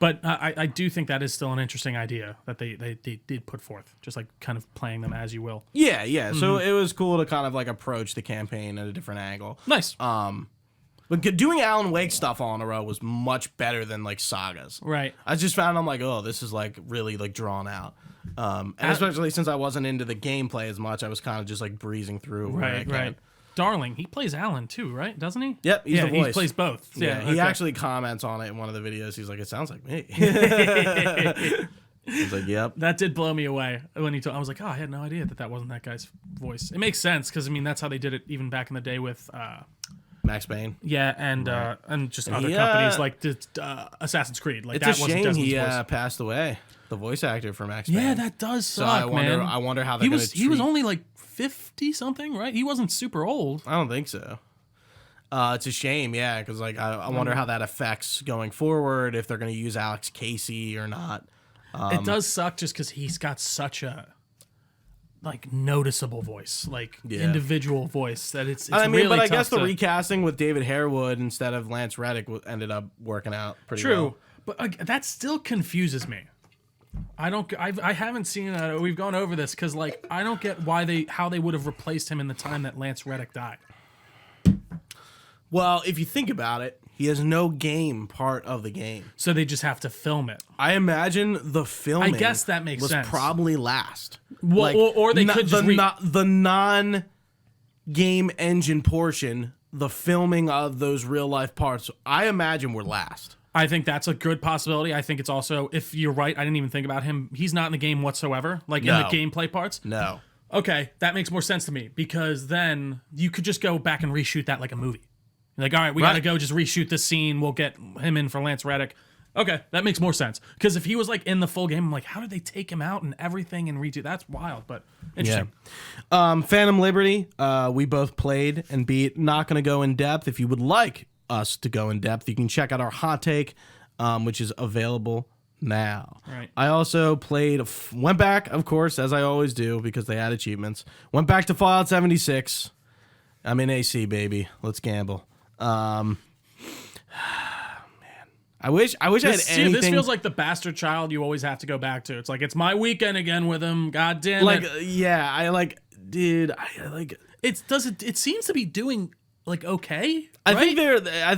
S2: But I do think that is still an interesting idea that they did put forth, just like kind of playing them as you will.
S1: Yeah. Mm-hmm. So it was cool to kind of like approach the campaign at a different angle.
S2: Nice.
S1: But doing Alan Wake stuff all in a row was much better than like Sagas.
S2: Right.
S1: I just found I'm like, oh, this is like really like drawn out. And especially since I wasn't into the gameplay as much, I was kind of just like breezing through.
S2: Right. Darling, he plays Alan too, right? Doesn't he?
S1: Yep, he's the voice.
S2: He plays both.
S1: Yeah, he actually comments on it in one of the videos. He's like, it sounds like me. I was like, yep.
S2: That did blow me away when he told. I was like, oh, I had no idea that wasn't that guy's voice. It makes sense because I mean that's how they did it even back in the day with.
S1: Max Payne.
S2: Yeah, and just other companies like Assassin's Creed. Like
S1: it's a shame he passed away. The voice actor for Max Payne.
S2: Yeah, that does suck,
S1: man. I wonder how they're going to treat...
S2: He was only like 50 something, right? He wasn't super old.
S1: I don't think so. It's a shame, yeah, because like I wonder how that affects going forward, if they're going to use Alex Casey or not.
S2: It does suck just because he's got such a like noticeable voice, like individual voice that it's I mean, really
S1: but I guess the recasting with David Harewood instead of Lance Reddick ended up working out pretty well.
S2: But that still confuses me. I haven't seen we've gone over this because like I don't get how they would have replaced him in the time that Lance Reddick died.
S1: Well, if you think about it, he has no game part of the game, so
S2: they just have to film it.
S1: I imagine the filming.
S2: I guess that makes sense.
S1: Probably last.
S2: Well, like, or they could just
S1: the non-game engine portion, the filming of those real life parts. I imagine were last.
S2: I think that's a good possibility. I think it's also, if you're right, I didn't even think about him. He's not in the game whatsoever, like in the gameplay parts.
S1: No.
S2: Okay, that makes more sense to me because then you could just go back and reshoot that like a movie. Like, all right, we got to go just reshoot this scene. We'll get him in for Lance Reddick. Okay, that makes more sense. Because if he was like in the full game, I'm like, how did they take him out and everything and redo? That's wild, but interesting.
S1: Yeah. Phantom Liberty, we both played and beat. Not going to go in depth. If you would like us to go in depth, you can check out our hot take, which is available now.
S2: Right.
S1: I also went back, of course, as I always do, because they had achievements. Went back to Fallout 76. I'm in AC, baby. Let's gamble. I wish I had anything.
S2: This feels like the bastard child you always have to go back to. It's like, it's my weekend again with him. God damn it.
S1: Yeah, I like, dude, I like.
S2: It seems to be doing like okay.
S1: I
S2: right?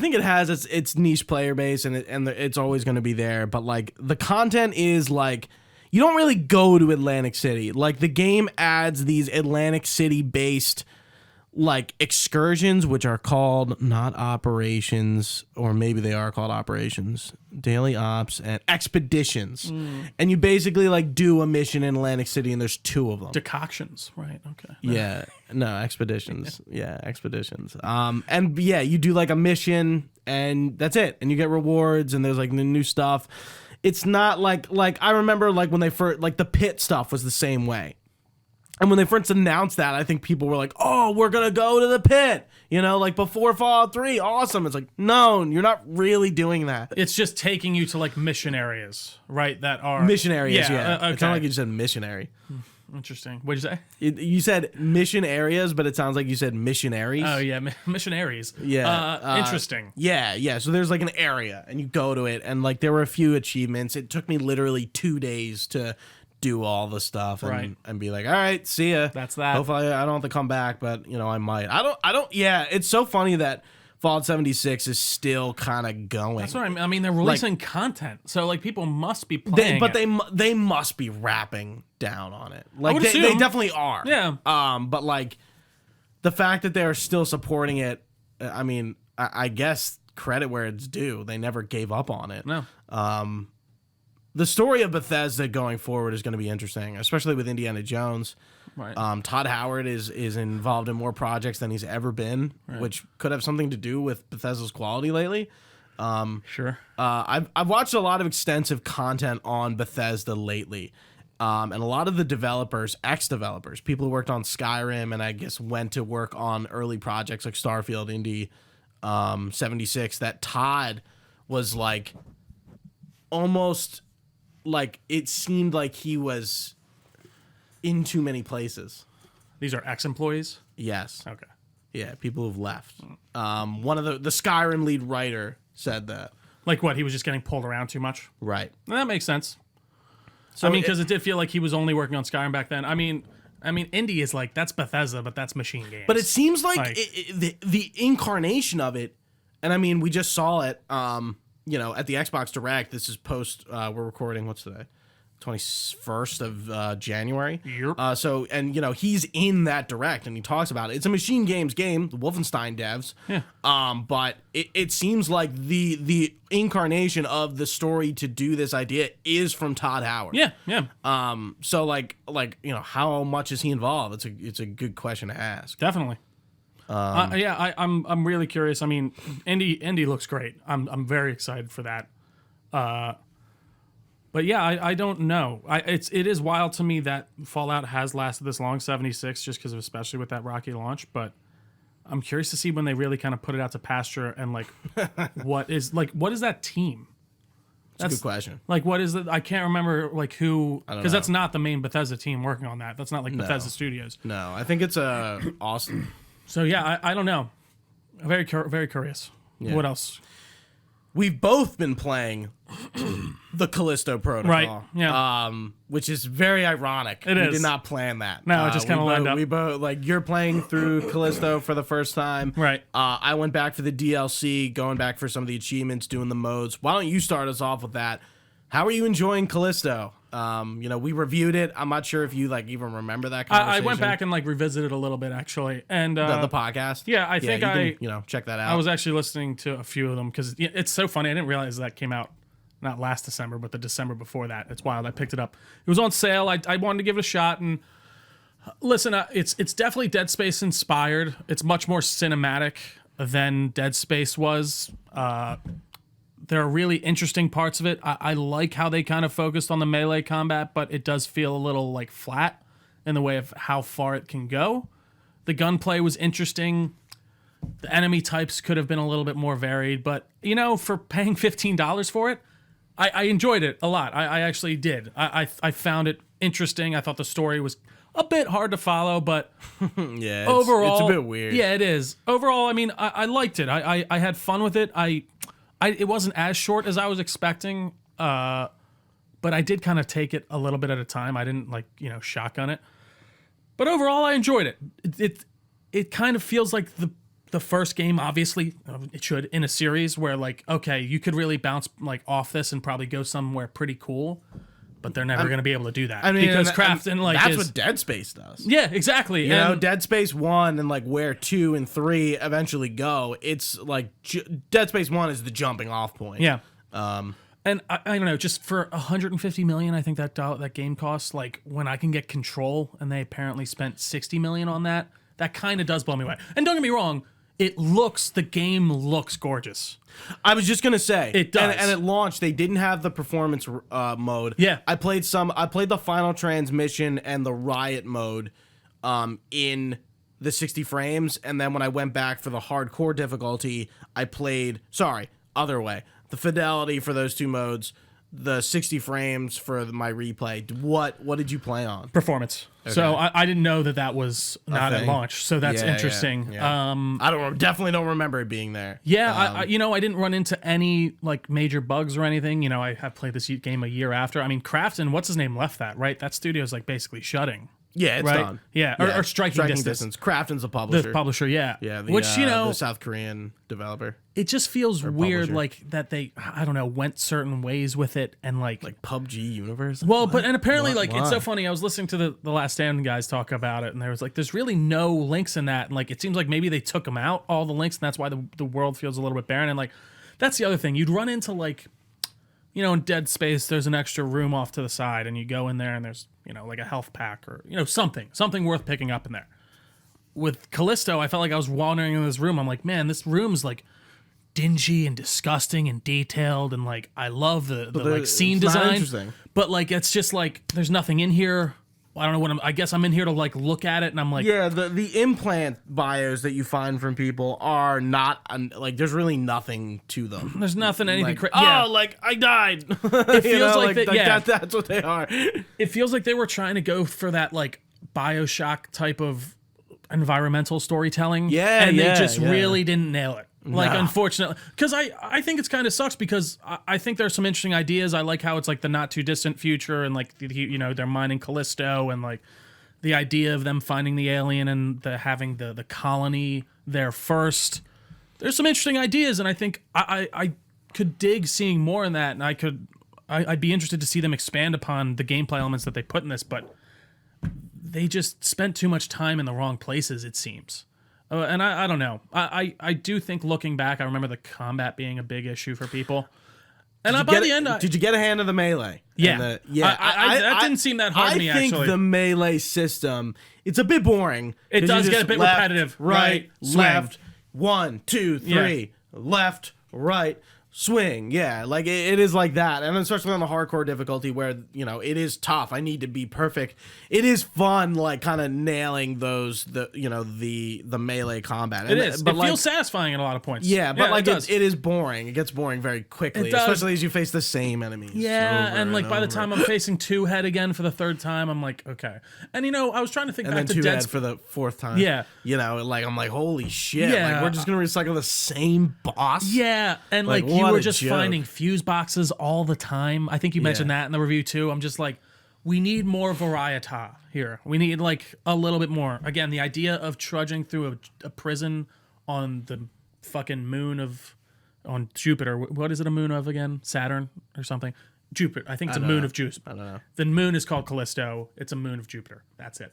S1: think it has its niche player base, and it's always going to be there. But like the content is like, you don't really go to Atlantic City. Like the game adds these Atlantic City based like excursions, which are called not operations, or maybe they are called operations, daily ops, and expeditions. And you basically like do a mission in Atlantic City, and there's 2 of them.
S2: Decoctions, right? Okay.
S1: Yeah, no, expeditions. Yeah, expeditions. And yeah, you do like a mission, and that's it, and you get rewards, and there's like new stuff. It's not like I remember like when they first, like the pit stuff was the same way. And when they first announced that, I think people were like, oh, we're going to go to the pit. You know, like before Fallout 3. Awesome. It's like, no, you're not really doing that.
S2: It's just taking you to like mission areas, right? That are...
S1: Mission areas, yeah.
S2: Okay.
S1: It's not like you just said missionary.
S2: Interesting. What'd you say?
S1: You said mission areas, but it sounds like you said missionaries.
S2: Oh, yeah. Missionaries.
S1: Yeah.
S2: Interesting.
S1: Yeah. So there's like an area, and you go to it, and like there were a few achievements. It took me literally 2 days to do all the stuff and be like, all right, see ya.
S2: That's that.
S1: Hopefully I don't have to come back, but you know, I might. I don't. Yeah, it's so funny that Fallout 76 is still kind of going.
S2: That's what I mean. They're releasing content, so like people must be playing.
S1: They must be wrapping down on it. Like
S2: they
S1: definitely are.
S2: Yeah.
S1: But like the fact that they're still supporting it, I mean, I guess credit where it's due. They never gave up on it.
S2: No.
S1: The story of Bethesda going forward is going to be interesting, especially with Indiana Jones.
S2: Right.
S1: Todd Howard is involved in more projects than he's ever been, which could have something to do with Bethesda's quality lately.
S2: Sure.
S1: I've watched a lot of extensive content on Bethesda lately, and a lot of the developers, ex-developers, people who worked on Skyrim and I guess went to work on early projects like Starfield, Indy 76, that Todd was like almost... like it seemed like he was in too many places.
S2: These are ex-employees?
S1: Yes.
S2: Okay.
S1: Yeah, people who've left. One of the Skyrim lead writer said that.
S2: Like what? He was just getting pulled around too much?
S1: Right.
S2: That makes sense.
S1: So
S2: I mean, because it did feel like he was only working on Skyrim back then. I mean, Indy is like, that's Bethesda, but that's Machine Games.
S1: But it seems like the incarnation of it, and I mean, we just saw it, you know, at the Xbox Direct. This is post, we're recording, what's today? 21st of January.
S2: Yep.
S1: So, and you know, he's in that Direct and he talks about it. It's a Machine Games game, the Wolfenstein devs.
S2: Yeah.
S1: But it seems like the incarnation of the story to do this idea is from Todd Howard.
S2: Yeah.
S1: So like, you know, how much is he involved? It's a good question to ask.
S2: Definitely. I'm really curious. I mean, Indy looks great. I'm very excited for that. But yeah, I don't know. It is wild to me that Fallout has lasted this long, 76, just because of, especially with that rocky launch. But I'm curious to see when they really kind of put it out to pasture and like what is that team?
S1: That's a good question.
S2: Like, what is it? I can't remember like who, because that's not the main Bethesda team working on that. That's not like Bethesda Studios.
S1: No, I think it's Austin.
S2: So yeah, I don't know. Very curious. Yeah. What else?
S1: We've both been playing the Callisto Protocol,
S2: right? Yeah.
S1: Which is very ironic.
S2: We
S1: did not plan that.
S2: No, it just kind of lined up.
S1: We both, like, you're playing through Callisto for the first time,
S2: right?
S1: I went back for the DLC, going back for some of the achievements, doing the modes. Why don't you start us off with that? How are you enjoying Callisto? You know, we reviewed it. I'm not sure if you like even remember that conversation.
S2: I went back and like revisited a little bit actually, and
S1: the podcast.
S2: Yeah, I think
S1: you can, check that out.
S2: I was actually listening to a few of them because it's so funny. I didn't realize that came out not last December, but the December before that. It's wild. I picked it up. It was on sale. I wanted to give it a shot and listen. It's definitely Dead Space inspired. It's much more cinematic than Dead Space was. There are really interesting parts of it. I like how they kind of focused on the melee combat, but it does feel a little like flat in the way of how far it can go. The gunplay was interesting. The enemy types could have been a little bit more varied, but you know, for paying $15 for it, I enjoyed it a lot. I actually did. I found it interesting. I thought the story was a bit hard to follow, but
S1: Yeah,
S2: overall,
S1: it's a bit weird.
S2: Yeah, it is. Overall, I mean, I liked it. I had fun with it. It wasn't as short as I was expecting, but I did kind of take it a little bit at a time. I didn't shotgun it. But overall, I enjoyed it. It kind of feels like the first game, obviously, it should, in a series where, like, okay, you could really bounce, like, off this and probably go somewhere pretty cool, but they're never going to be able to do that.
S1: I mean,
S2: because Crafton, like,
S1: that's what Dead Space does.
S2: Yeah, exactly.
S1: You know, Dead Space 1 and, like, where 2 and 3 eventually go, it's, like, Dead Space 1 is the jumping off point.
S2: Yeah. And I don't know, just for $150 million, I think that game costs. Like, when I can get Control, and they apparently spent $60 million on that kind of does blow me away. And don't get me wrong, the game looks gorgeous.
S1: I was just gonna say
S2: it does.
S1: And at launch they didn't have the performance mode.
S2: Yeah,
S1: I played the Final Transmission and the Riot mode in the 60 frames, and then when I went back for the hardcore difficulty, I played other way. The fidelity for those two modes, the 60 frames for my replay. What did you play on?
S2: Performance. Okay. So I didn't know that was not at launch. So that's interesting.
S1: Yeah. I definitely don't remember it being there.
S2: Yeah, I didn't run into any like major bugs or anything. You know, I have played this game a year after. I mean, Crafton, what's his name, left that, right? That studio's like basically shutting.
S1: Yeah, it's done.
S2: Yeah, or striking distance.
S1: Crafton's the publisher.
S2: The publisher, yeah.
S1: Yeah,
S2: the
S1: South Korean developer.
S2: It just feels weird, like that they, I don't know, went certain ways with it, and like
S1: PUBG Universe.
S2: Well, and apparently, it's so funny. I was listening to the Last Stand guys talk about it, and there was like, there's really no links in that, and like it seems like maybe they took them out, all the links, and that's why the world feels a little bit barren. And like that's the other thing, you'd run into like, you know, in Dead Space, there's an extra room off to the side, and you go in there, and there's, you know, like a health pack or, you know, something worth picking up in there. With Callisto, I felt like I was wandering in this room. I'm like, man, this room's like dingy and disgusting and detailed, and like I love the like scene design. But like it's just like there's nothing in here. I don't know I guess I'm in here to like look at it, and I'm like,
S1: yeah, the implant bios that you find from people are not like there's really nothing to them.
S2: There's nothing anything.
S1: Like I died.
S2: It feels
S1: that's what they are.
S2: It feels like they were trying to go for that like BioShock type of environmental storytelling.
S1: Yeah,
S2: and they just really didn't nail it. Like, unfortunately, because I think it's kind of sucks, because I think there's some interesting ideas. I like how it's like the not too distant future, and like you know, they're mining Callisto, and like the idea of them finding the alien and having the colony there first. There's some interesting ideas, and I think I could dig seeing more in that, and I'd be interested to see them expand upon the gameplay elements that they put in this, but they just spent too much time in the wrong places, it seems. And I don't know. I do think, looking back, I remember the combat being a big issue for people. And by the end,
S1: did you get a hand of the melee?
S2: Yeah, that didn't seem that hard to me. Actually, I think
S1: the melee system, it's a bit boring.
S2: It does get a bit repetitive.
S1: Right, left, 1, 2, 3, left, right. Swing, yeah, like it is like that, and especially on the hardcore difficulty where, you know, it is tough. I need to be perfect. It is fun, like kind of nailing the melee combat.
S2: It is, but it feels satisfying at a lot of points.
S1: Yeah, but like it is boring. It gets boring very quickly, especially as you face the same enemies.
S2: Yeah, and like by the time I'm facing Two Head again for the third time, I'm like, okay. And you know, I was trying to think back to
S1: Two Head for the fourth time.
S2: Yeah,
S1: you know, like I'm like, holy shit! Yeah, like we're just gonna recycle the same boss.
S2: Yeah, and like you were just finding fuse boxes all the time. I think you mentioned that in the review too. I'm just like, we need more variety here. We need like a little bit more. Again, the idea of trudging through a prison on the fucking moon on Jupiter. What is it a moon of again? Saturn or something? Jupiter. I think it's a moon of Jupiter.
S1: I don't know.
S2: The moon is called Callisto. It's a moon of Jupiter. That's it.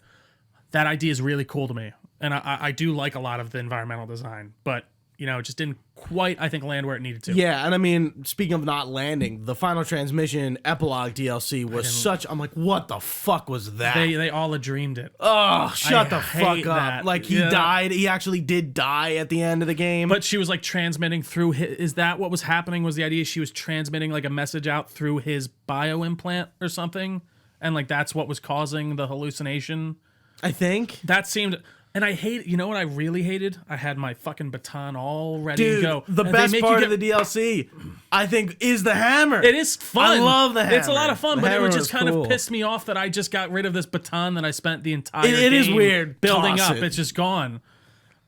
S2: That idea is really cool to me. And I do like a lot of the environmental design, but you know, it just didn't quite, I think, land where it needed to.
S1: Yeah, and I mean, speaking of not landing, the Final Transmission Epilogue DLC was I'm like, what the fuck was that?
S2: They all dreamed it.
S1: Oh, shut the fuck up.
S2: That.
S1: Like, he died. He actually did die at the end of the game.
S2: But she was, like, transmitting through is that what was happening? Was the idea she was transmitting, like, a message out through his bio implant or something? And, like, that's what was causing the hallucination?
S1: I think.
S2: That seemed... And I hate, you know what I really hated? I had my fucking baton all ready to go.
S1: The
S2: And
S1: best
S2: they make
S1: part
S2: you
S1: of the DLC, I think, is the hammer.
S2: It is fun.
S1: I love the hammer.
S2: It's a lot of fun,
S1: The
S2: but it
S1: hammer
S2: would just
S1: was
S2: kind
S1: cool.
S2: of piss me off that I just got rid of this baton that I spent the entire
S1: It is
S2: game
S1: weird.
S2: building
S1: Toss
S2: up.
S1: it.
S2: It's just gone.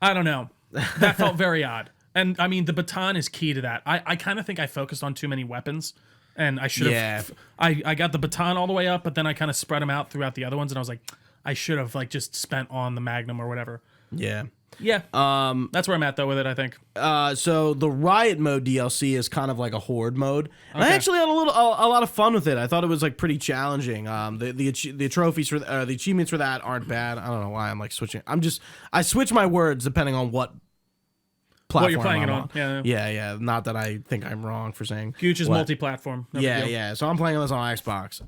S2: I don't know. That felt very odd. And I mean, the baton is key to that. I kind of think I focused on too many weapons. And I should have.
S1: Yeah.
S2: I got the baton all the way up, but then I kind of spread them out throughout the other ones, and I was like, I should have like just spent on the Magnum or whatever.
S1: Yeah.
S2: Yeah. That's where I'm at though with it. I think.
S1: So the Riot Mode DLC is kind of like a Horde mode. And I
S2: Okay.
S1: actually had a lot of fun with it. I thought it was like pretty challenging. The trophies for the achievements for that aren't bad. I don't know why I'm like switching. I switch my words depending on what platform
S2: What you're playing
S1: I'm
S2: it on. Yeah.
S1: Yeah. Not that I think I'm wrong for saying.
S2: Gooch is
S1: what.
S2: multi-platform. No big deal.
S1: Yeah. So I'm playing this on Xbox.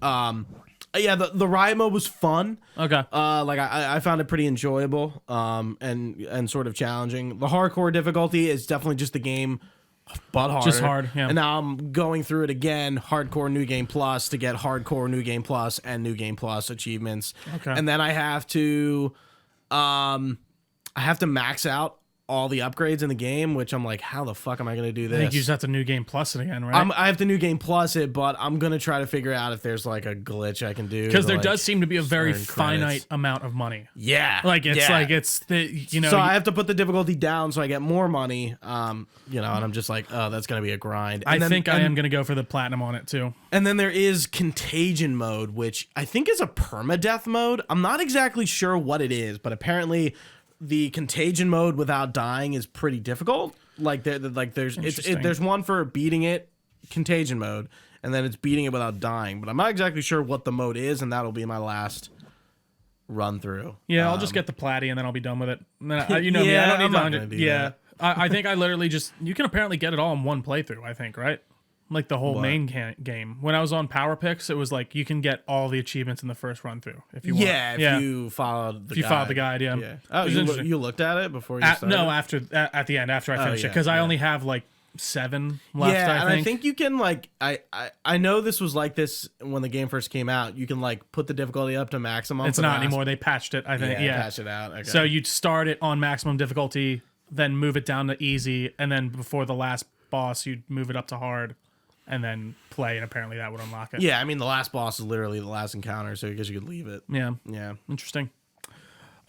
S1: Yeah, the Riot Mode was fun.
S2: Okay.
S1: Like I found it pretty enjoyable. And sort of challenging. The hardcore difficulty is definitely just the game, but harder.
S2: Just hard, yeah.
S1: And now I'm going through it again, hardcore new game plus to get hardcore new game plus and new game plus achievements.
S2: Okay.
S1: And then I have to max out all the upgrades in the game, which I'm like, how the fuck am I gonna do this?
S2: I think you just have to new game plus it again, right?
S1: I have to new game plus it, but I'm gonna try to figure out if there's like a glitch I can do.
S2: Because there
S1: like,
S2: does seem to be a very
S1: certain
S2: finite
S1: credits.
S2: amount of money.
S1: Yeah,
S2: Like it's
S1: yeah.
S2: like it's the
S1: So I have to put the difficulty down so I get more money. And I'm just like, oh, that's gonna be a grind.
S2: I
S1: And then-
S2: think I
S1: and-
S2: am gonna go for the platinum on it too.
S1: And then there is contagion mode, which I think is a permadeath mode. I'm not exactly sure what it is, but apparently the contagion mode without dying is pretty difficult. Like there's one for beating it, contagion mode, and then it's beating it without dying. But I'm not exactly sure what the mode is, and that'll be my last run through.
S2: Yeah, I'll just get the platy and then I'll be done with it. And then, you know me, I
S1: Yeah,
S2: don't need
S1: I'm
S2: the
S1: not
S2: 100.
S1: gonna do
S2: Yeah,
S1: that.
S2: I think I literally just you can apparently get it all in one playthrough. I think right. Like the whole
S1: What?
S2: main game. When I was on Power Picks, it was like you can get all the achievements in the first run through if you want.
S1: Yeah, if you followed the
S2: followed the guide, yeah.
S1: Oh,
S2: It was interesting.
S1: you looked at it before you started?
S2: No, at the end after I finished it
S1: yeah,
S2: because I
S1: yeah.
S2: only have like 7 left.
S1: Yeah, and
S2: I
S1: I think you can like I know this was like this when the game first came out. You can like put the difficulty up to maximum.
S2: it's
S1: for the
S2: not
S1: last-
S2: anymore. They patched it. I think. Yeah.
S1: patch it out. Okay.
S2: So you'd start it on maximum difficulty, then move it down to easy, and then before the last boss, you'd move it up to hard, and then play, and apparently that would unlock it.
S1: yeah, I mean the last boss is literally the last encounter, so I guess you could leave it.
S2: Yeah.
S1: Yeah.
S2: Interesting.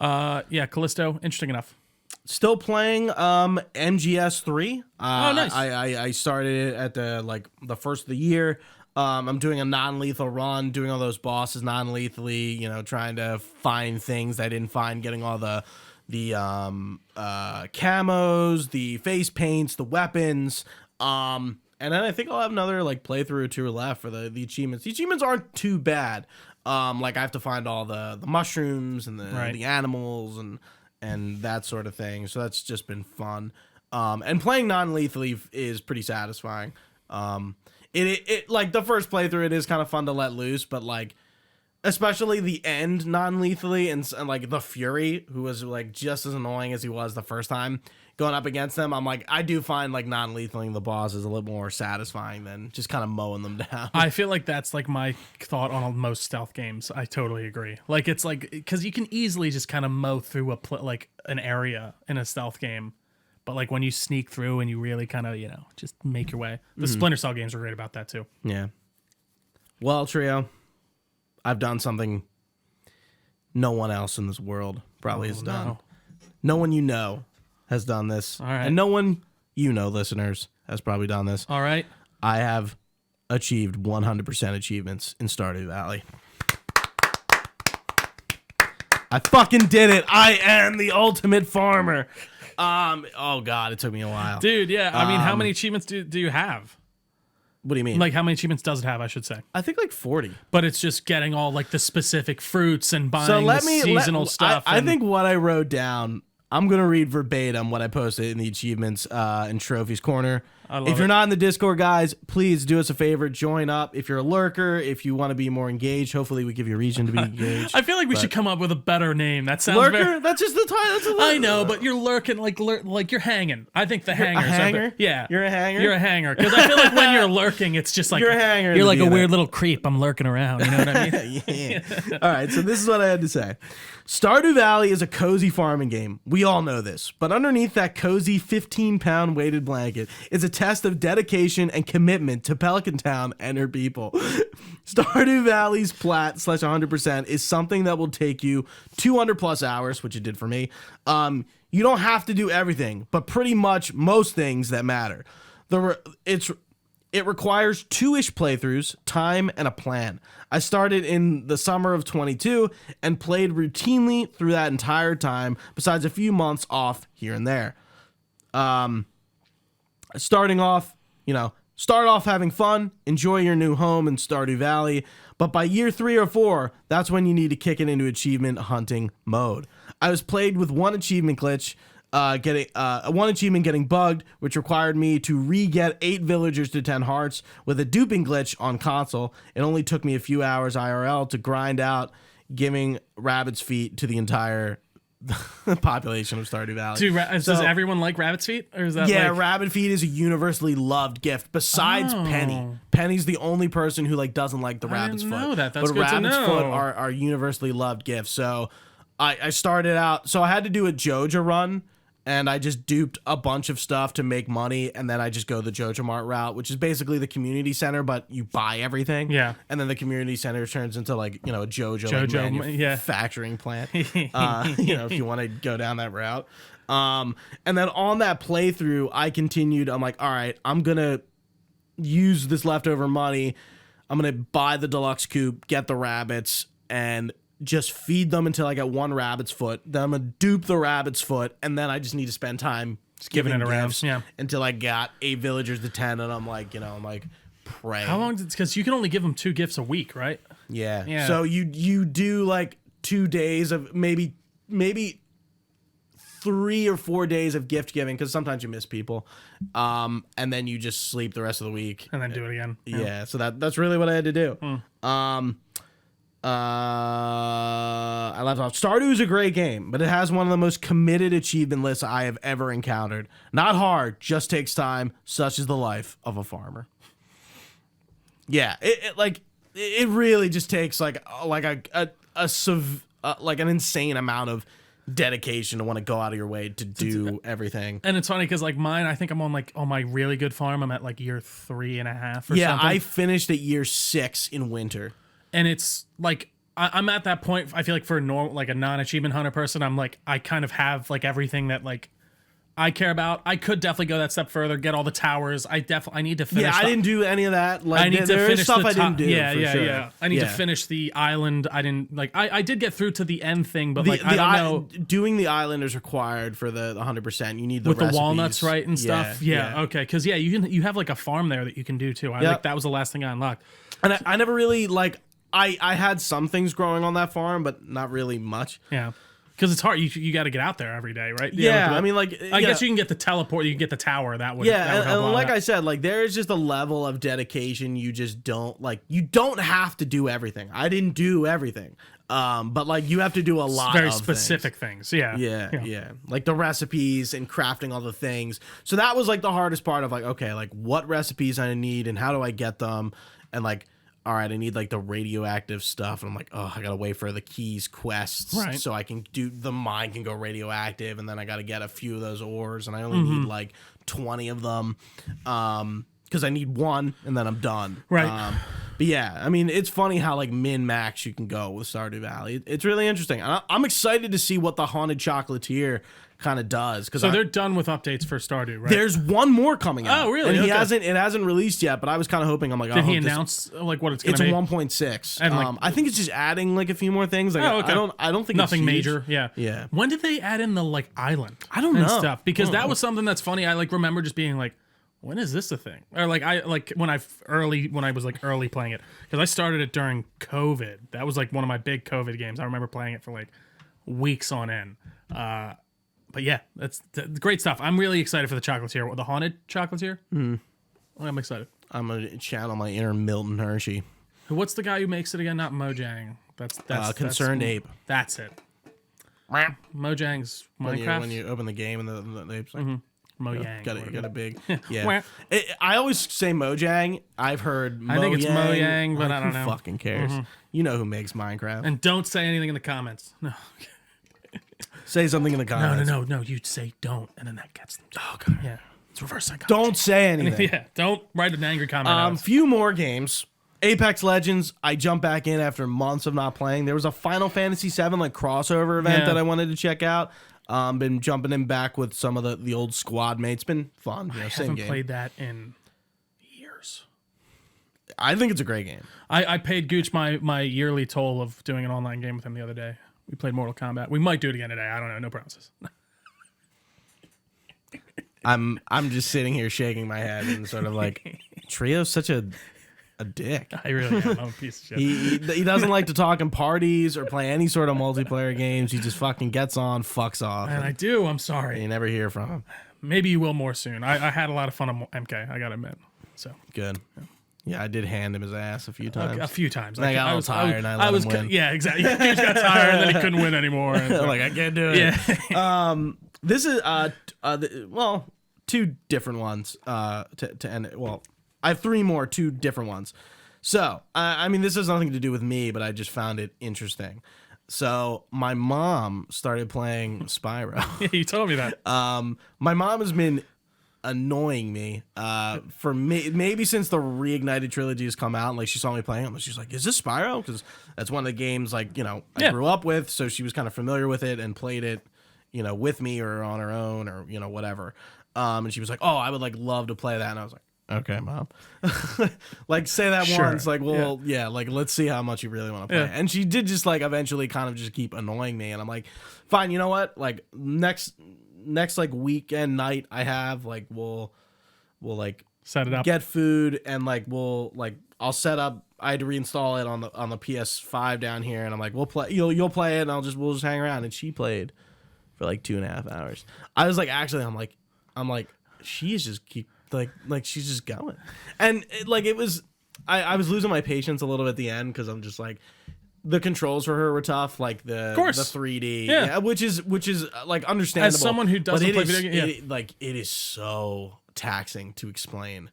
S2: Yeah, Callisto, interesting enough.
S1: Still playing MGS3.
S2: Oh, nice.
S1: I started it at the first of the year. I'm doing a non-lethal run, doing all those bosses non-lethally, trying to find things I didn't find, getting all the camos, the face paints, the weapons. And then I think I'll have another like playthrough or two left for the achievements. The achievements aren't too bad. Like I have to find all the mushrooms and the animals and that sort of thing. So that's just been fun. And playing non-lethally is pretty satisfying. It like the first playthrough, it is kind of fun to let loose, but like especially the end non-lethally and like the Fury, who was like just as annoying as he was the first time going up against them. I'm like, I do find like non-lethaling the boss is a little more satisfying than just kind of mowing them down.
S2: I feel like that's like my thought on most stealth games. I totally agree. Like it's like because you can easily just kind of mow through like an area in a stealth game, but like when you sneak through and you really kind of just make your way. The Splinter Cell games are great about that too.
S1: Yeah. Well, Trio, I've done something no one else in this world probably has done.
S2: No.
S1: No one you know has done this.
S2: All right.
S1: And no one you know, listeners, has probably done this.
S2: All right.
S1: I have achieved 100% achievements in Stardew Valley. I fucking did it. I am the ultimate farmer. Oh God, it took me a while.
S2: Dude, yeah. I mean, how many achievements do you have?
S1: What do you mean?
S2: Like, how many achievements does it have, I should say?
S1: I think like 40.
S2: But it's just getting all, like, the specific fruits and buying
S1: So
S2: the seasonal stuff.
S1: I
S2: and-
S1: think what I wrote down, I'm going to read verbatim what I posted in the achievements and trophies corner.
S2: love
S1: If you're
S2: it.
S1: not in the Discord, guys, please do us a favor. Join up. If you're a lurker, if you want to be more engaged, hopefully we give you a reason to be engaged.
S2: I feel like we should come up with a better name. That sounds
S1: Lurker?
S2: very...
S1: That's just the title.
S2: I know, but you're lurking, like you're hanging. I think the hangers.
S1: a hanger?
S2: Yeah.
S1: You're a hanger?
S2: You're a hanger. Because I feel like when you're lurking, it's just like...
S1: You're a hanger in
S2: You're
S1: the
S2: like a
S1: DNA.
S2: weird little creep. I'm lurking around. You know what I mean?
S1: Yeah. All right, so this is what I had to say. Stardew Valley is a cozy farming game. We all know this. But underneath that cozy 15-pound weighted blanket is a test of dedication and commitment to Pelican Town and her people. Stardew Valley's plat /100% is something that will take you 200 plus hours, which it did for me. You don't have to do everything, but pretty much most things that matter. It requires 2-ish playthroughs, time, and a plan. I started in the summer of 22 and played routinely through that entire time, besides a few months off here and there. Start off having fun, enjoy your new home in Stardew Valley, but by year 3 or 4, that's when you need to kick it into achievement hunting mode. I was plagued with one achievement glitch, getting bugged, which required me to re-get 8 villagers to 10 hearts with a duping glitch on console. It only took me a few hours IRL to grind out giving rabbit's feet to the entire population of Stardew Valley.
S2: Does everyone like rabbit's feet? Or is that
S1: rabbit feet is a universally loved gift besides Penny. Penny's the only person who doesn't like the rabbit's foot.
S2: Know that. That's
S1: but
S2: good
S1: rabbit's
S2: to know.
S1: foot are universally loved gifts. So I started out, so I had to do a Joja run. And I just duped a bunch of stuff to make money, and then I just go the Joja Mart route, which is basically the community center, but you buy everything.
S2: Yeah.
S1: And then the community center turns into a Joja manufacturing plant. If you want to go down that route. And then on that playthrough, I continued. I'm like, all right, I'm gonna use this leftover money. I'm gonna buy the deluxe coop, get the rabbits, and just feed them until I get one rabbit's foot. Then I'm gonna dupe the rabbit's foot, and then I just need to spend time giving it around until I got 8 villagers to 10, and I'm like praying.
S2: How long? Because you can only give them 2 gifts a week, right?
S1: Yeah. So you do 2 days of maybe 3 or 4 days of gift giving, because sometimes you miss people, and then you just sleep the rest of the week
S2: and then do it again.
S1: Yeah. So that's really what I had to do. I left off. Stardew is a great game, but it has one of the most committed achievement lists I have ever encountered. Not hard, just takes time, such is the life of a farmer. Yeah, it really just takes an insane amount of dedication to want to go out of your way to do everything.
S2: And it's funny because mine, I think I'm on my really good farm. I'm at year 3.5 or something.
S1: Yeah, I finished at year 6 in winter.
S2: And it's I'm at that point. I feel for a non-achievement hunter person, I kind of have everything that I care about. I could definitely go that step further, get all the towers. I need to finish.
S1: Yeah, I didn't do any of that.
S2: I need to finish
S1: stuff I
S2: didn't
S1: do.
S2: Yeah. I need to finish the island. I didn't I did get through to the end thing, but I don't know.
S1: Doing the island is required for the 100%. You need the
S2: with
S1: recipes.
S2: The walnuts, right, and stuff. Yeah. Okay, because you have a farm there that you can do too. That was the last thing I unlocked.
S1: And I never really I had some things growing on that farm, but not really much.
S2: Yeah. Because it's hard. You got to get out there every day, right?
S1: Yeah, I mean,
S2: I guess you can get the teleport. You can get the tower. That would
S1: and like I said, there is just a level of dedication you just don't You don't have to do everything. I didn't do everything, but you have to do a lot.
S2: Very
S1: of
S2: specific things. Yeah,
S1: like the recipes and crafting all the things. So that was the hardest part of what recipes I need and how do I get them, and all right, I need the radioactive stuff, and I'm I gotta wait for the keys quests,
S2: right,
S1: so I can do the mine can go radioactive, and then I gotta get a few of those ores, and I only need 20 of them, because I need 1, and then I'm done.
S2: Right.
S1: But yeah, I mean, it's funny how min max you can go with Stardew Valley. It's really interesting. I'm excited to see what the Haunted Chocolatier kind of does, because
S2: they're done with updates for Stardew, right?
S1: There's one more coming out.
S2: Oh, really?
S1: And it hasn't released yet, but I was kind of hoping. I'm
S2: did he announce what it's going to
S1: be?
S2: It's
S1: 1.6. And I think it's just adding a few more things.
S2: Okay.
S1: I don't think
S2: nothing
S1: it's
S2: major.
S1: Yeah.
S2: When did they add in the island?
S1: I don't know
S2: stuff, because that was something that's funny. I remember just being when is this a thing? Or when I was early playing it, because I started it during COVID. That was one of my big COVID games. I remember playing it for weeks on end. But yeah, that's great stuff. I'm really excited for the chocolatier, the Haunted Chocolatier. I'm excited.
S1: I'm gonna channel my inner Milton Hershey.
S2: What's the guy who makes it again? Not Mojang. That's
S1: Concerned Ape.
S2: That's it. Mojang's Minecraft.
S1: When you open the game and the apes
S2: Mojang.
S1: Got a big. Yeah. I always say Mojang. I've heard Mojang.
S2: I think it's Mojang, but I don't know.
S1: Who fucking cares? You know who makes Minecraft.
S2: And don't say anything in the comments. No.
S1: Say something in the comments.
S2: No. You'd say don't, and then that gets them. Oh, God. Yeah. It's reverse psychology.
S1: Don't say anything.
S2: Yeah. Don't write an angry comment.
S1: Few more games. Apex Legends, I jumped back in after months of not playing. There was a Final Fantasy VII like crossover event that I wanted to check out. Been jumping in back with some of the old squad mates. Been fun.
S2: I
S1: same
S2: haven't
S1: game.
S2: played that in years.
S1: I think it's a great game.
S2: I paid Gooch my yearly toll of doing an online game with him the other day. We played Mortal Kombat. We might do it again today. I don't know. No promises.
S1: I'm just sitting here shaking my head and sort of like, Trio's such a dick.
S2: I really am. I'm a piece of shit.
S1: He doesn't like to talk in parties or play any sort of multiplayer games. He just fucking gets on, fucks off.
S2: And I do. I'm sorry.
S1: You never hear from him.
S2: Maybe you will more soon. I had a lot of fun on MK. I gotta admit. So
S1: good. Yeah, I did hand him his ass a few times.
S2: A few times.
S1: I got a little tired and I let him win.
S2: Yeah, exactly. He just got tired and then he couldn't win anymore.
S1: Like, I can't do it.
S2: Yeah.
S1: This is two different ones to end it. Well, I have three more, two different ones. So, I mean, this has nothing to do with me, but I just found it interesting. So, my mom started playing Spyro.
S2: Yeah, you told me that.
S1: My mom has been annoying me for maybe since the Reignited trilogy has come out, and like she saw me playing them, she's like, is this Spyro? Because that's one of the games like I grew up with, so she was kind of familiar with it and played it with me or on her own or whatever, and she was like, oh, I would like love to play that, and I was like, okay, Mom. Like, say that once, like, well, yeah, like, let's see how much you really want to play. And she did just like eventually kind of just keep annoying me, and I'm like, fine, you know what, like next like weekend night I have, like we'll like
S2: set it up,
S1: get food, and like I'll set up. I had to reinstall it on the PS5 down here, and I'm like, we'll play. You'll play it, and we'll just hang around. And she played for like 2.5 hours. I was like, actually, I'm like, she is just keep like she's just going, and it was. I was losing my patience a little bit at the end because I'm just like. The controls for her were tough, like the 3D, which is like understandable.
S2: As someone who doesn't play video games,
S1: it is so taxing to explain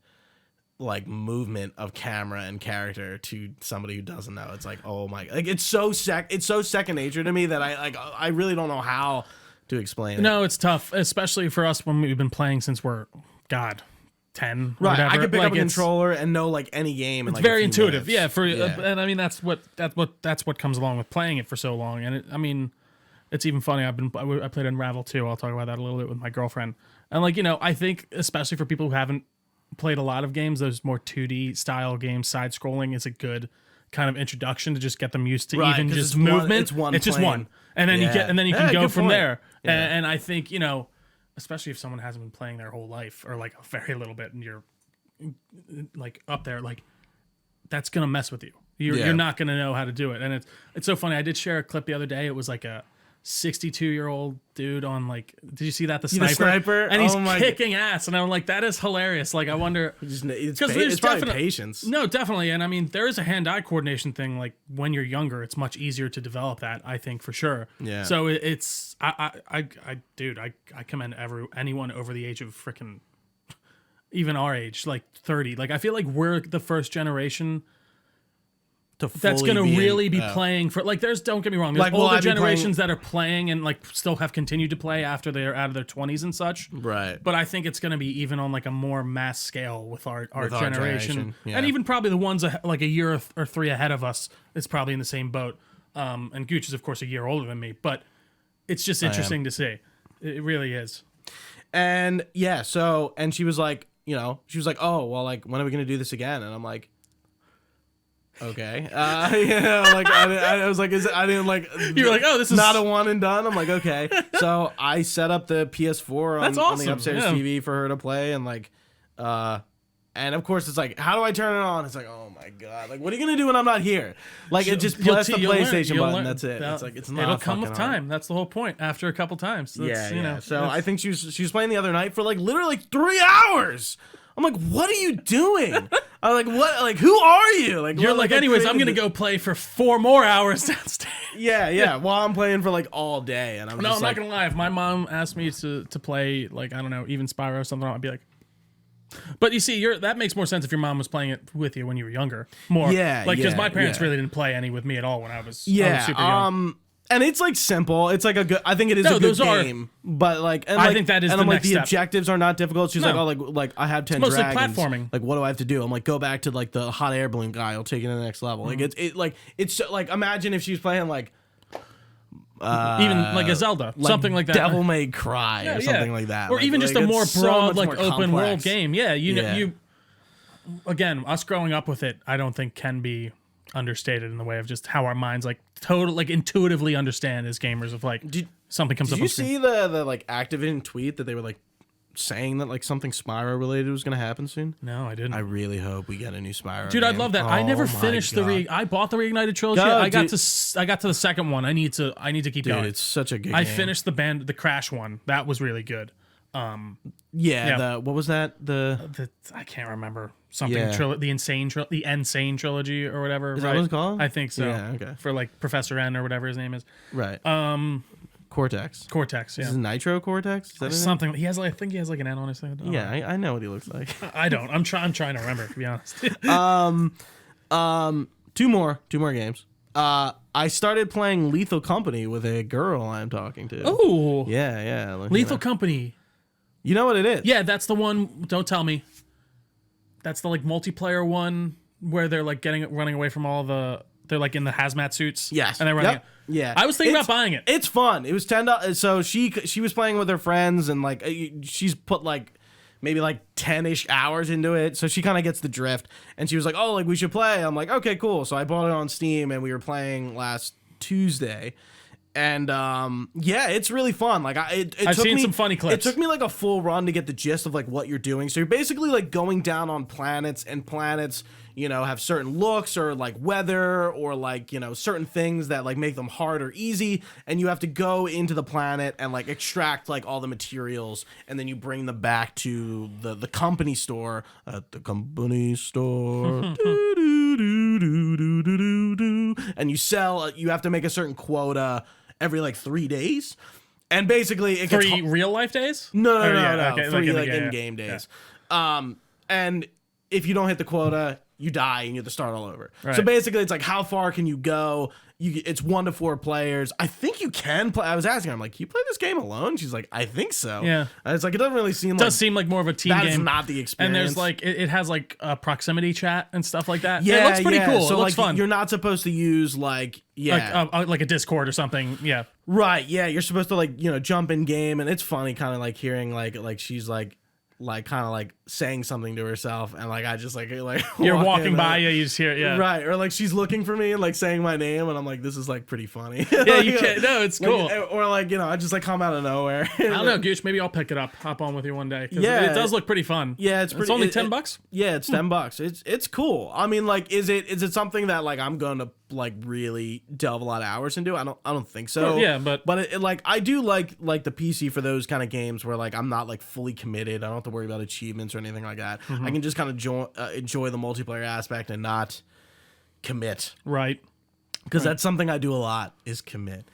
S1: like movement of camera and character to somebody who doesn't know. It's like, oh my, like it's so second nature to me that I really don't know how to explain it.
S2: No, it's tough, especially for us when we've been playing since we're 10,
S1: right?
S2: Whatever.
S1: I could pick up a controller and know like any game.
S2: It's like very intuitive, and I mean that's what comes along with playing it for so long. And it's even funny. I played Unravel 2. I'll talk about that a little bit with my girlfriend. And I think especially for people who haven't played a lot of games, those more 2D style games, side scrolling is a good kind of introduction to just get them used to even just movement. It's just one, and then you can go from there. Yeah. And I think especially if someone hasn't been playing their whole life or like a very little bit and you're like up there, like that's going to mess with you. You're not going to know how to do it. And it's so funny. I did share a clip the other day. It was like a 62-year-old dude on like, did you see that? The sniper? And he's kicking ass. And I'm like, that is hilarious. Like, I wonder.
S1: It's probably patience.
S2: No, definitely. And I mean, there is a hand-eye coordination thing. Like when you're younger, it's much easier to develop that, I think, for sure.
S1: Yeah.
S2: So it's, I commend anyone over the age of freaking, even our age, like 30. Like, I feel like we're the first generation that's going to really be playing for, like, don't get me wrong, there's like, older generations that are playing and like still have continued to play after they're out of their 20s and such.
S1: Right.
S2: But I think it's going to be even on like a more mass scale with our generation.
S1: Yeah.
S2: And even probably the ones like a year or three ahead of us is probably in the same boat. And Gooch is of course a year older than me, but it's just interesting to see. It really is. And
S1: yeah, so, and she was like, oh, well, like, when are we going to do this again? And I'm like, okay. I was like, I didn't like.
S2: You were like, oh, this is
S1: not a one and done. I'm like, okay. So I set up the PS4 on the upstairs TV for her to play, and like, and of course it's like, how do I turn it on? It's like, oh my god, like, what are you gonna do when I'm not here? Like, it just press the PlayStation button. That's it. It's like, it's not.
S2: It'll come with time.
S1: Hard.
S2: That's the whole point. After a couple times.
S1: So I think she was playing the other night for like literally 3 hours. I'm like, what are you doing? I'm like, what? Like, who are you? Like,
S2: you're like, anyways, I'm gonna go play for 4 more hours downstairs.
S1: Yeah. While I'm playing for like all day, and I'm
S2: not gonna lie. If my mom asked me to play, like, I don't know, even Spyro or something, I'd be like. But you see, that makes more sense if your mom was playing it with you when you were younger. More, because my parents really didn't play any with me at all when I was super young.
S1: And it's like simple. It's like a good. I think it is a good game. But like, and
S2: I think that is
S1: and
S2: the
S1: I'm like
S2: next
S1: the
S2: step.
S1: objectives are not difficult. She's like, oh, like I have 10
S2: mostly
S1: dragons.
S2: platforming.
S1: Like, what do I have to do? I'm like, go back to like the hot air balloon guy. I'll take it to the next level. Like it's like imagine if she's playing like.
S2: Even like a Zelda, something like that.
S1: Devil May Cry or something like that.
S2: Or even just a more broad, like open world game. Yeah,
S1: Yeah.
S2: you. Again, us growing up with it, I don't think can be understated in the way of just how our minds like intuitively understand as gamers of like something comes up.
S1: Did you see the like Activision tweet that they were like saying that like something Spyro related was going to happen soon?
S2: No, I didn't.
S1: I really hope we get a new Spyro.
S2: Dude,
S1: game.
S2: I'd love that. I never finished I bought the Reignited trilogy. I got to the second one. I need to keep going.
S1: It's such a good.
S2: I finished the Crash one. That was really good.
S1: What was that?
S2: I can't remember something. The Insane trilogy or whatever.
S1: Is that what it's called?
S2: I think so.
S1: Yeah. Okay.
S2: For like Professor N or whatever his name is.
S1: Right. Cortex.
S2: Cortex. Yeah.
S1: This is Nitro Cortex. Is that
S2: something. He has. I think he has like an N on his thing.
S1: Yeah, I know what he looks like.
S2: I don't. I'm trying to remember, to be honest.
S1: Two more games. I started playing Lethal Company with a girl I'm talking to.
S2: Oh.
S1: Yeah.
S2: Lethal Company.
S1: You know what it is?
S2: Yeah, that's the one. Don't tell me. That's the like multiplayer one where they're like running away from all the. They're like in the hazmat suits.
S1: Yes.
S2: And they're running.
S1: Yep. Yeah.
S2: I was thinking about buying it.
S1: It's fun. It was $10. So she was playing with her friends and like she's put like maybe like 10-ish hours into it. So she kind of gets the drift. And she was like, oh, like we should play. I'm like, okay, cool. So I bought it on Steam and we were playing last Tuesday. And it's really fun. Like
S2: I've seen some funny clips.
S1: It took me like a full run to get the gist of like what you're doing. So you're basically like going down on planets, and planets, you know, have certain looks or like weather or like, you know, certain things that like make them hard or easy, and you have to go into the planet and like extract like all the materials, and then you bring them back to the company store at the company store. And you sell. You have to make a certain quota every like 3 days, and basically it gets
S2: 3 real life days.
S1: No.
S2: Okay,
S1: 3 like in-game days.
S2: Yeah.
S1: And if you don't hit the quota, you die and you have to start all over.
S2: Right.
S1: So basically, it's like how far can you go? It's 1 to 4 players. I think you can play. I was asking her, I'm like, can you play this game alone? She's like, I think so.
S2: Yeah.
S1: And it's like it doesn't really seem.
S2: It does seem like more of a team game.
S1: That is not the experience.
S2: And there's like it has like proximity chat and stuff like that.
S1: Yeah,
S2: it looks pretty cool.
S1: So
S2: it looks
S1: like
S2: fun.
S1: you're not supposed to use like
S2: like a Discord or something. Yeah.
S1: Right. Yeah. You're supposed to like, you know, jump in game, and it's funny kind of like hearing like she's like kind of like saying something to herself, and like I just like
S2: you're walking by, you just hear it. Yeah.
S1: Right. Or like she's looking for me and like saying my name, and I'm like, this is like pretty funny.
S2: Yeah,
S1: like,
S2: you can't. No, it's cool.
S1: Like, or like, you know, I just like come out of nowhere.
S2: I don't know, Gooch. Maybe I'll pick it up, hop on with you one day.
S1: Yeah,
S2: it does look pretty fun.
S1: Yeah, it's
S2: only $10.
S1: Yeah, it's $10. It's cool. I mean, like, is it something that like I'm going to like really delve a lot of hours into? I don't think so.
S2: Well, yeah, but
S1: it, like I do like the PC for those kind of games where like I'm not like fully committed. I don't have to worry about achievements or anything like that.
S2: Mm-hmm.
S1: I can just kind of enjoy the multiplayer aspect and not commit.
S2: Right.
S1: Because that's something I do a lot, is commit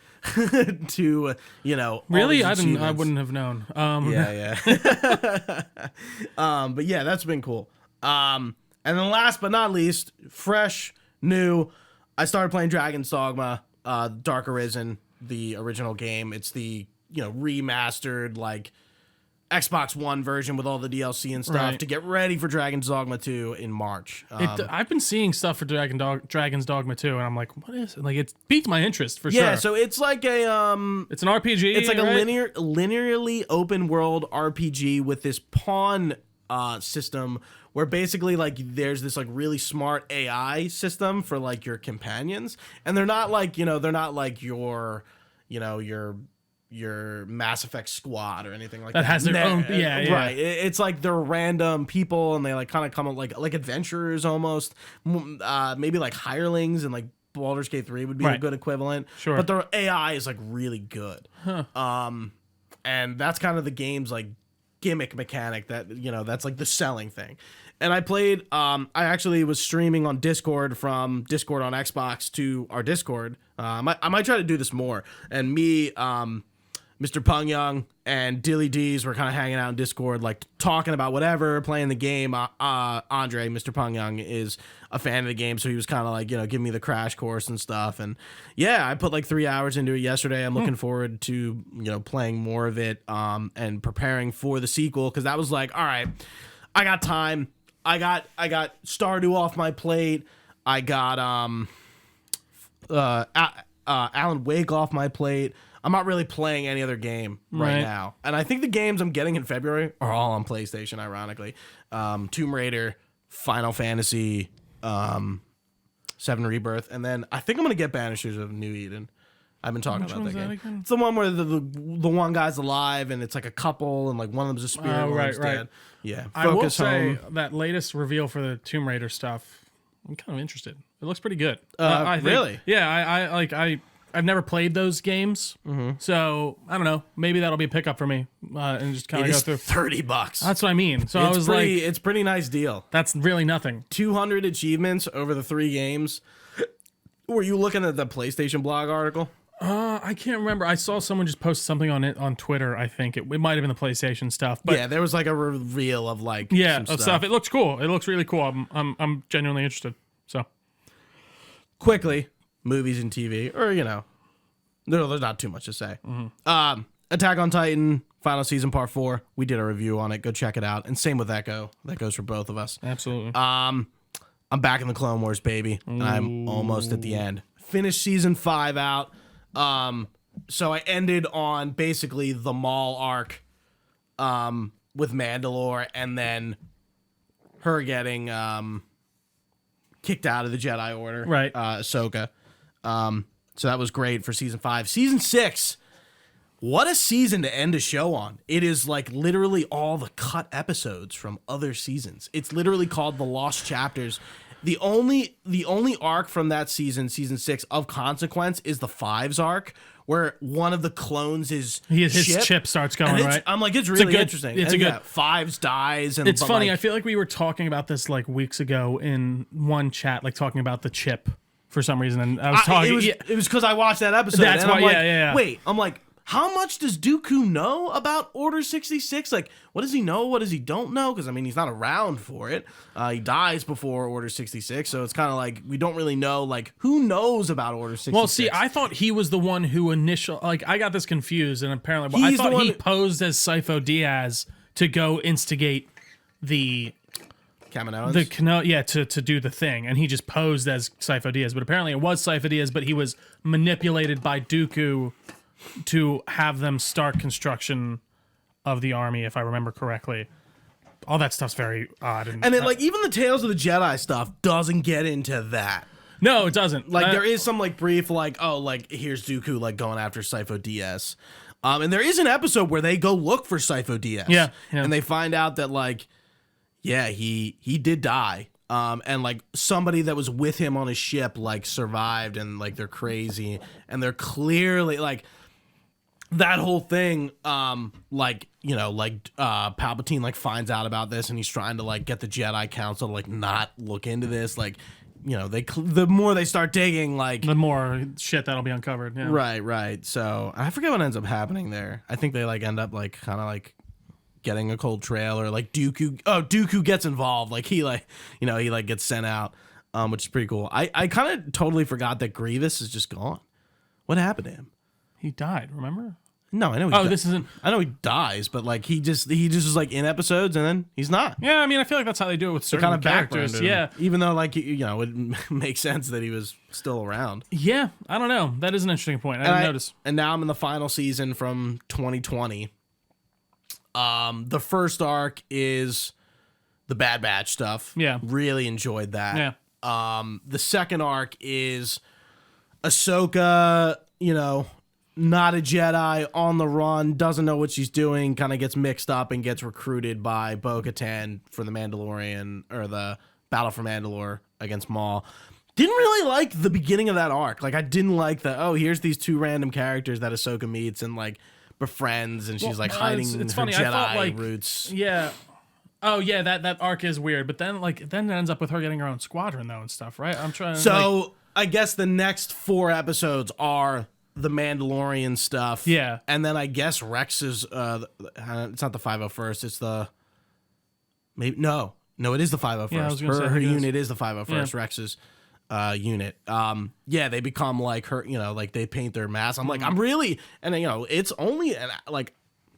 S1: to, you know.
S2: Really, I wouldn't have known.
S1: Yeah. But yeah, that's been cool. And then last but not least, fresh, new, I started playing Dragon's Dogma, Dark Arisen, the original game. It's the, you know, remastered like Xbox One version with all the DLC and stuff to get ready for Dragon's Dogma 2 in March.
S2: I've been seeing stuff for Dragon's Dogma 2, and I'm like, what is it? Like, it's piqued my interest for sure.
S1: Yeah, so it's like a
S2: it's an RPG.
S1: It's like a linearly open world RPG with this pawn system where basically like there's this like really smart AI system for like your companions, and they're not like, you know, they're not like your Mass Effect squad or anything like that.
S2: That has their own,
S1: right. It's like they're random people, and they like kind of come up like adventurers almost, maybe like hirelings, and like Baldur's Gate 3 would be a good equivalent.
S2: Sure,
S1: but their AI is like really good. And that's kind of the game's like gimmick mechanic that, you know, that's like the selling thing. And I played, I actually was streaming on Discord from Discord on Xbox to our Discord. I might try to do this more. And me, Mr. Pungyung and Dilly D's were kind of hanging out in Discord, like talking about whatever, playing the game. Andre, Mr. Pungyung, is a fan of the game, so he was kind of like, giving me the crash course and stuff. And yeah, I put like 3 hours into it yesterday. I'm looking forward to, playing more of it and preparing for the sequel, because that was like, all right, I got time. I got Stardew off my plate. I got Alan Wake off my plate. I'm not really playing any other game right now. And I think the games I'm getting in February are all on PlayStation, ironically. Tomb Raider, Final Fantasy, 7 Rebirth, and then I think I'm going to get Banishers of New Eden. I've been talking about that game. Again? It's the one where the one guy's alive, and it's like a couple, and like one of them's a spirit, one's dead. Yeah.
S2: I will say that latest reveal for the Tomb Raider stuff, I'm kind of interested. It looks pretty good. I think,
S1: really?
S2: Yeah, I've never played those games, so I don't know. Maybe that'll be a pickup for me, and just kind of go through.
S1: $30.
S2: That's what I mean. So
S1: it's pretty nice deal.
S2: That's really nothing.
S1: 200 achievements over the 3 games. Were you looking at the PlayStation blog article?
S2: I can't remember. I saw someone just post something on it on Twitter. I think it might have been the PlayStation stuff. But
S1: yeah, there was like a reveal of like
S2: some stuff. It looks cool. It looks really cool. I'm genuinely interested. So
S1: quickly. Movies and TV, or there's not too much to say. Attack on Titan, final season, part 4. We did a review on it. Go check it out. And same with Echo. That goes for both of us.
S2: Absolutely.
S1: I'm back in the Clone Wars, baby. And I'm almost at the end. Finished season 5 out. So I ended on basically the Maul arc, with Mandalore, and then her getting kicked out of the Jedi Order.
S2: Right.
S1: Ahsoka. So that was great for season 5. Season 6, what a season to end a show on. It is like literally all the cut episodes from other seasons. It's literally called The Lost Chapters. The only arc from that season 6 of consequence is the Fives arc, where one of the clones is
S2: his chip starts going, right?
S1: I'm like, it's really interesting.
S2: It's a good
S1: Fives dies, and
S2: it's funny. I feel like we were talking about this like weeks ago in one chat, like talking about the chip for some reason, and I was talking.
S1: It was because I watched that episode.
S2: That's
S1: and
S2: why.
S1: I'm like,
S2: yeah.
S1: Wait, I'm like, how much does Dooku know about Order 66? Like, what does he know? What does he don't know? Because I mean, he's not around for it. He dies before Order 66, so it's kind of like we don't really know. Like, who knows about Order 66?
S2: Well, see, I thought he was the one who I got this confused, and apparently, I thought he posed as Sifo Dyas to go instigate the.
S1: Kaminoans?
S2: To do the thing, and he just posed as Sifo Dyas, but apparently it was Sifo Dyas, but he was manipulated by Dooku to have them start construction of the army, if I remember correctly. All that stuff's very odd.
S1: And then, like, even the Tales of the Jedi stuff doesn't get into that.
S2: No, it doesn't.
S1: Like, there is some, like, brief, like, oh, like, here's Dooku, like, going after Sifo Dyas. And there is an episode where they go look for Sifo Dyas.
S2: Yeah.
S1: And they find out that, like, yeah, he did die. And like somebody that was with him on his ship like survived, and like they're crazy, and they're clearly like that whole thing. Palpatine like finds out about this, and he's trying to like get the Jedi Council to like not look into this. Like, the more they start digging, like
S2: the more shit that'll be uncovered. Yeah.
S1: Right. So I forget what ends up happening there. I think they like end up like kind of like getting a cold trail, or like Dooku gets involved, like he gets sent out, which is pretty cool. I kind of totally forgot that Grievous is just gone. What happened to him?
S2: He died, remember?
S1: No, I know.
S2: This isn't.
S1: I know he dies, but like he just is like in episodes, and then he's not.
S2: Yeah, I mean, I feel like that's how they do it with certain
S1: kind of
S2: characters. Yeah,
S1: even though like it makes sense that he was still around.
S2: Yeah, I don't know. That is an interesting point. I didn't notice.
S1: And now I'm in the final season from 2020. The first arc is the Bad Batch stuff.
S2: Yeah.
S1: Really enjoyed that.
S2: Yeah.
S1: The second arc is Ahsoka, not a Jedi, on the run, doesn't know what she's doing, kind of gets mixed up and gets recruited by Bo-Katan for the Mandalorian, or the Battle for Mandalore against Maul. Didn't really like the beginning of that arc. Like, I didn't like here's these 2 random characters that Ahsoka meets and like befriends, and she's like hiding
S2: it's
S1: her
S2: funny.
S1: Jedi
S2: I thought, like,
S1: roots.
S2: Yeah. Oh yeah, that arc is weird, but then it ends up with her getting her own squadron though and stuff, right? I'm trying.
S1: So I guess the next 4 episodes are the Mandalorian stuff.
S2: Yeah.
S1: And then I guess Rex is it's not the 501st, it's the maybe no, it is the 501st.
S2: Yeah, I was gonna say,
S1: her
S2: it is.
S1: unit is the 501st,
S2: Yeah.
S1: Rex's unit. Yeah, they become like her, like they paint their mask. I'm like,
S2: Mm-hmm.
S1: I'm really, and it's only like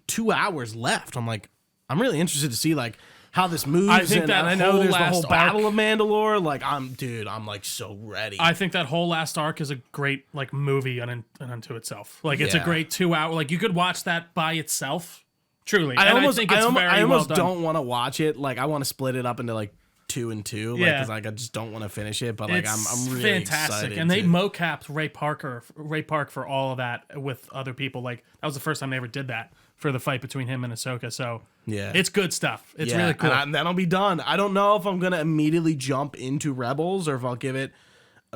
S1: 2 hours left. I'm like, I'm really interested to see like how this moves.
S2: I think
S1: and
S2: that
S1: I know
S2: whole
S1: there's the
S2: last
S1: whole
S2: arc-
S1: Battle of Mandalore. Like, I'm like so ready.
S2: I think that whole last arc is a great like movie unto itself. Like it's a
S1: Yeah.
S2: great 2 hour. Like you could watch that by itself. Truly,
S1: I
S2: and
S1: almost,
S2: I think it's very
S1: I almost
S2: well done.
S1: don't want to watch it. Like, I want to split it up into like 2 and 2. Like,
S2: Yeah.
S1: because like I just don't want to finish it. But like,
S2: It's
S1: I'm really
S2: fantastic,
S1: excited.
S2: and they
S1: to-
S2: mocapped Ray Park for all of that with other people. Like that was the first time they ever did that for the fight between him and Ahsoka. So
S1: Yeah.
S2: it's good stuff. It's
S1: Yeah,
S2: really cool.
S1: and then I'll be done. I don't know if I'm gonna immediately jump into Rebels or if I'll give it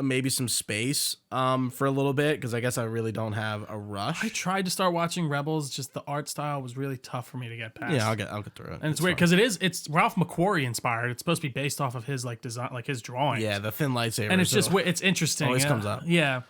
S1: maybe some space for a little bit, because I guess I really don't have a rush.
S2: I tried to start watching Rebels, just the art style was really tough for me to get past.
S1: Yeah, I'll get through it.
S2: and it's weird because it's Ralph McQuarrie inspired. It's supposed to be based off of his like design, like his drawing.
S1: Yeah, the thin lightsaber.
S2: and it's just it's interesting.
S1: always
S2: yeah.
S1: comes up.
S2: Yeah.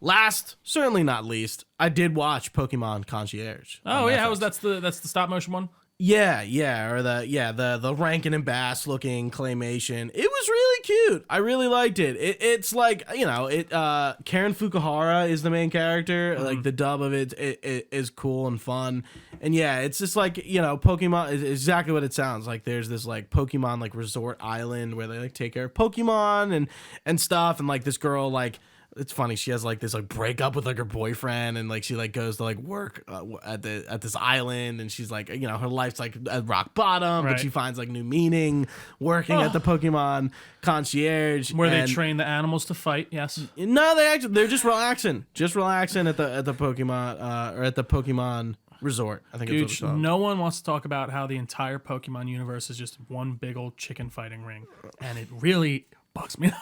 S1: Last, certainly not least, I did watch Pokemon Concierge.
S2: Oh
S1: on
S2: yeah,
S1: Netflix.
S2: that's the stop motion one.
S1: Yeah, or the Rankin and Bass looking claymation. It was really cute. I really liked it. It's like, Karen Fukuhara is the main character. Like the dub of it is cool and fun. And yeah, it's just like, Pokemon is exactly what it sounds like. There's this like Pokemon like resort island where they like take care of Pokemon and stuff, and like this girl like, it's funny, she has like this like breakup with like her boyfriend, and like she like goes to like work at this island, and she's like, her life's like at rock bottom,
S2: Right.
S1: but she finds like new meaning working at the Pokemon Concierge,
S2: Where
S1: and
S2: they train the animals to fight. Yes.
S1: no, they're just relaxing at the Pokemon or at the Pokemon resort. I think it's what it's
S2: Gooch,
S1: called.
S2: no one wants to talk about how the entire Pokemon universe is just one big old chicken fighting ring, and it really bugs me.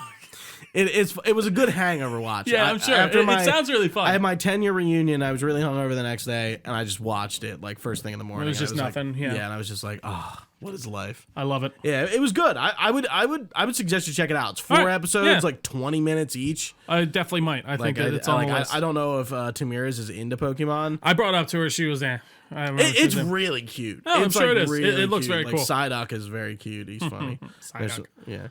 S1: It was a good hangover watch.
S2: Yeah, I'm sure. It sounds really fun.
S1: I had my 10-year reunion. I was really hungover the next day, and I just watched it like first thing in the morning.
S2: It was
S1: and
S2: just
S1: like-
S2: nothing, yeah.
S1: and I was just like, what is life?
S2: I love it.
S1: Yeah, it was good. I would suggest you check it out. It's 4
S2: All right,
S1: episodes,
S2: yeah.
S1: like 20 minutes each.
S2: I definitely might. I think it's on the list.
S1: I don't know if Tamira's is into Pokemon.
S2: I brought it up to her. She was
S1: It's really cute.
S2: Oh, I'm
S1: It's,
S2: sure
S1: like,
S2: it is.
S1: really
S2: It looks
S1: cute.
S2: very
S1: like,
S2: cool.
S1: Psyduck is very cute. He's funny. There's-
S2: Psyduck.
S1: Yeah.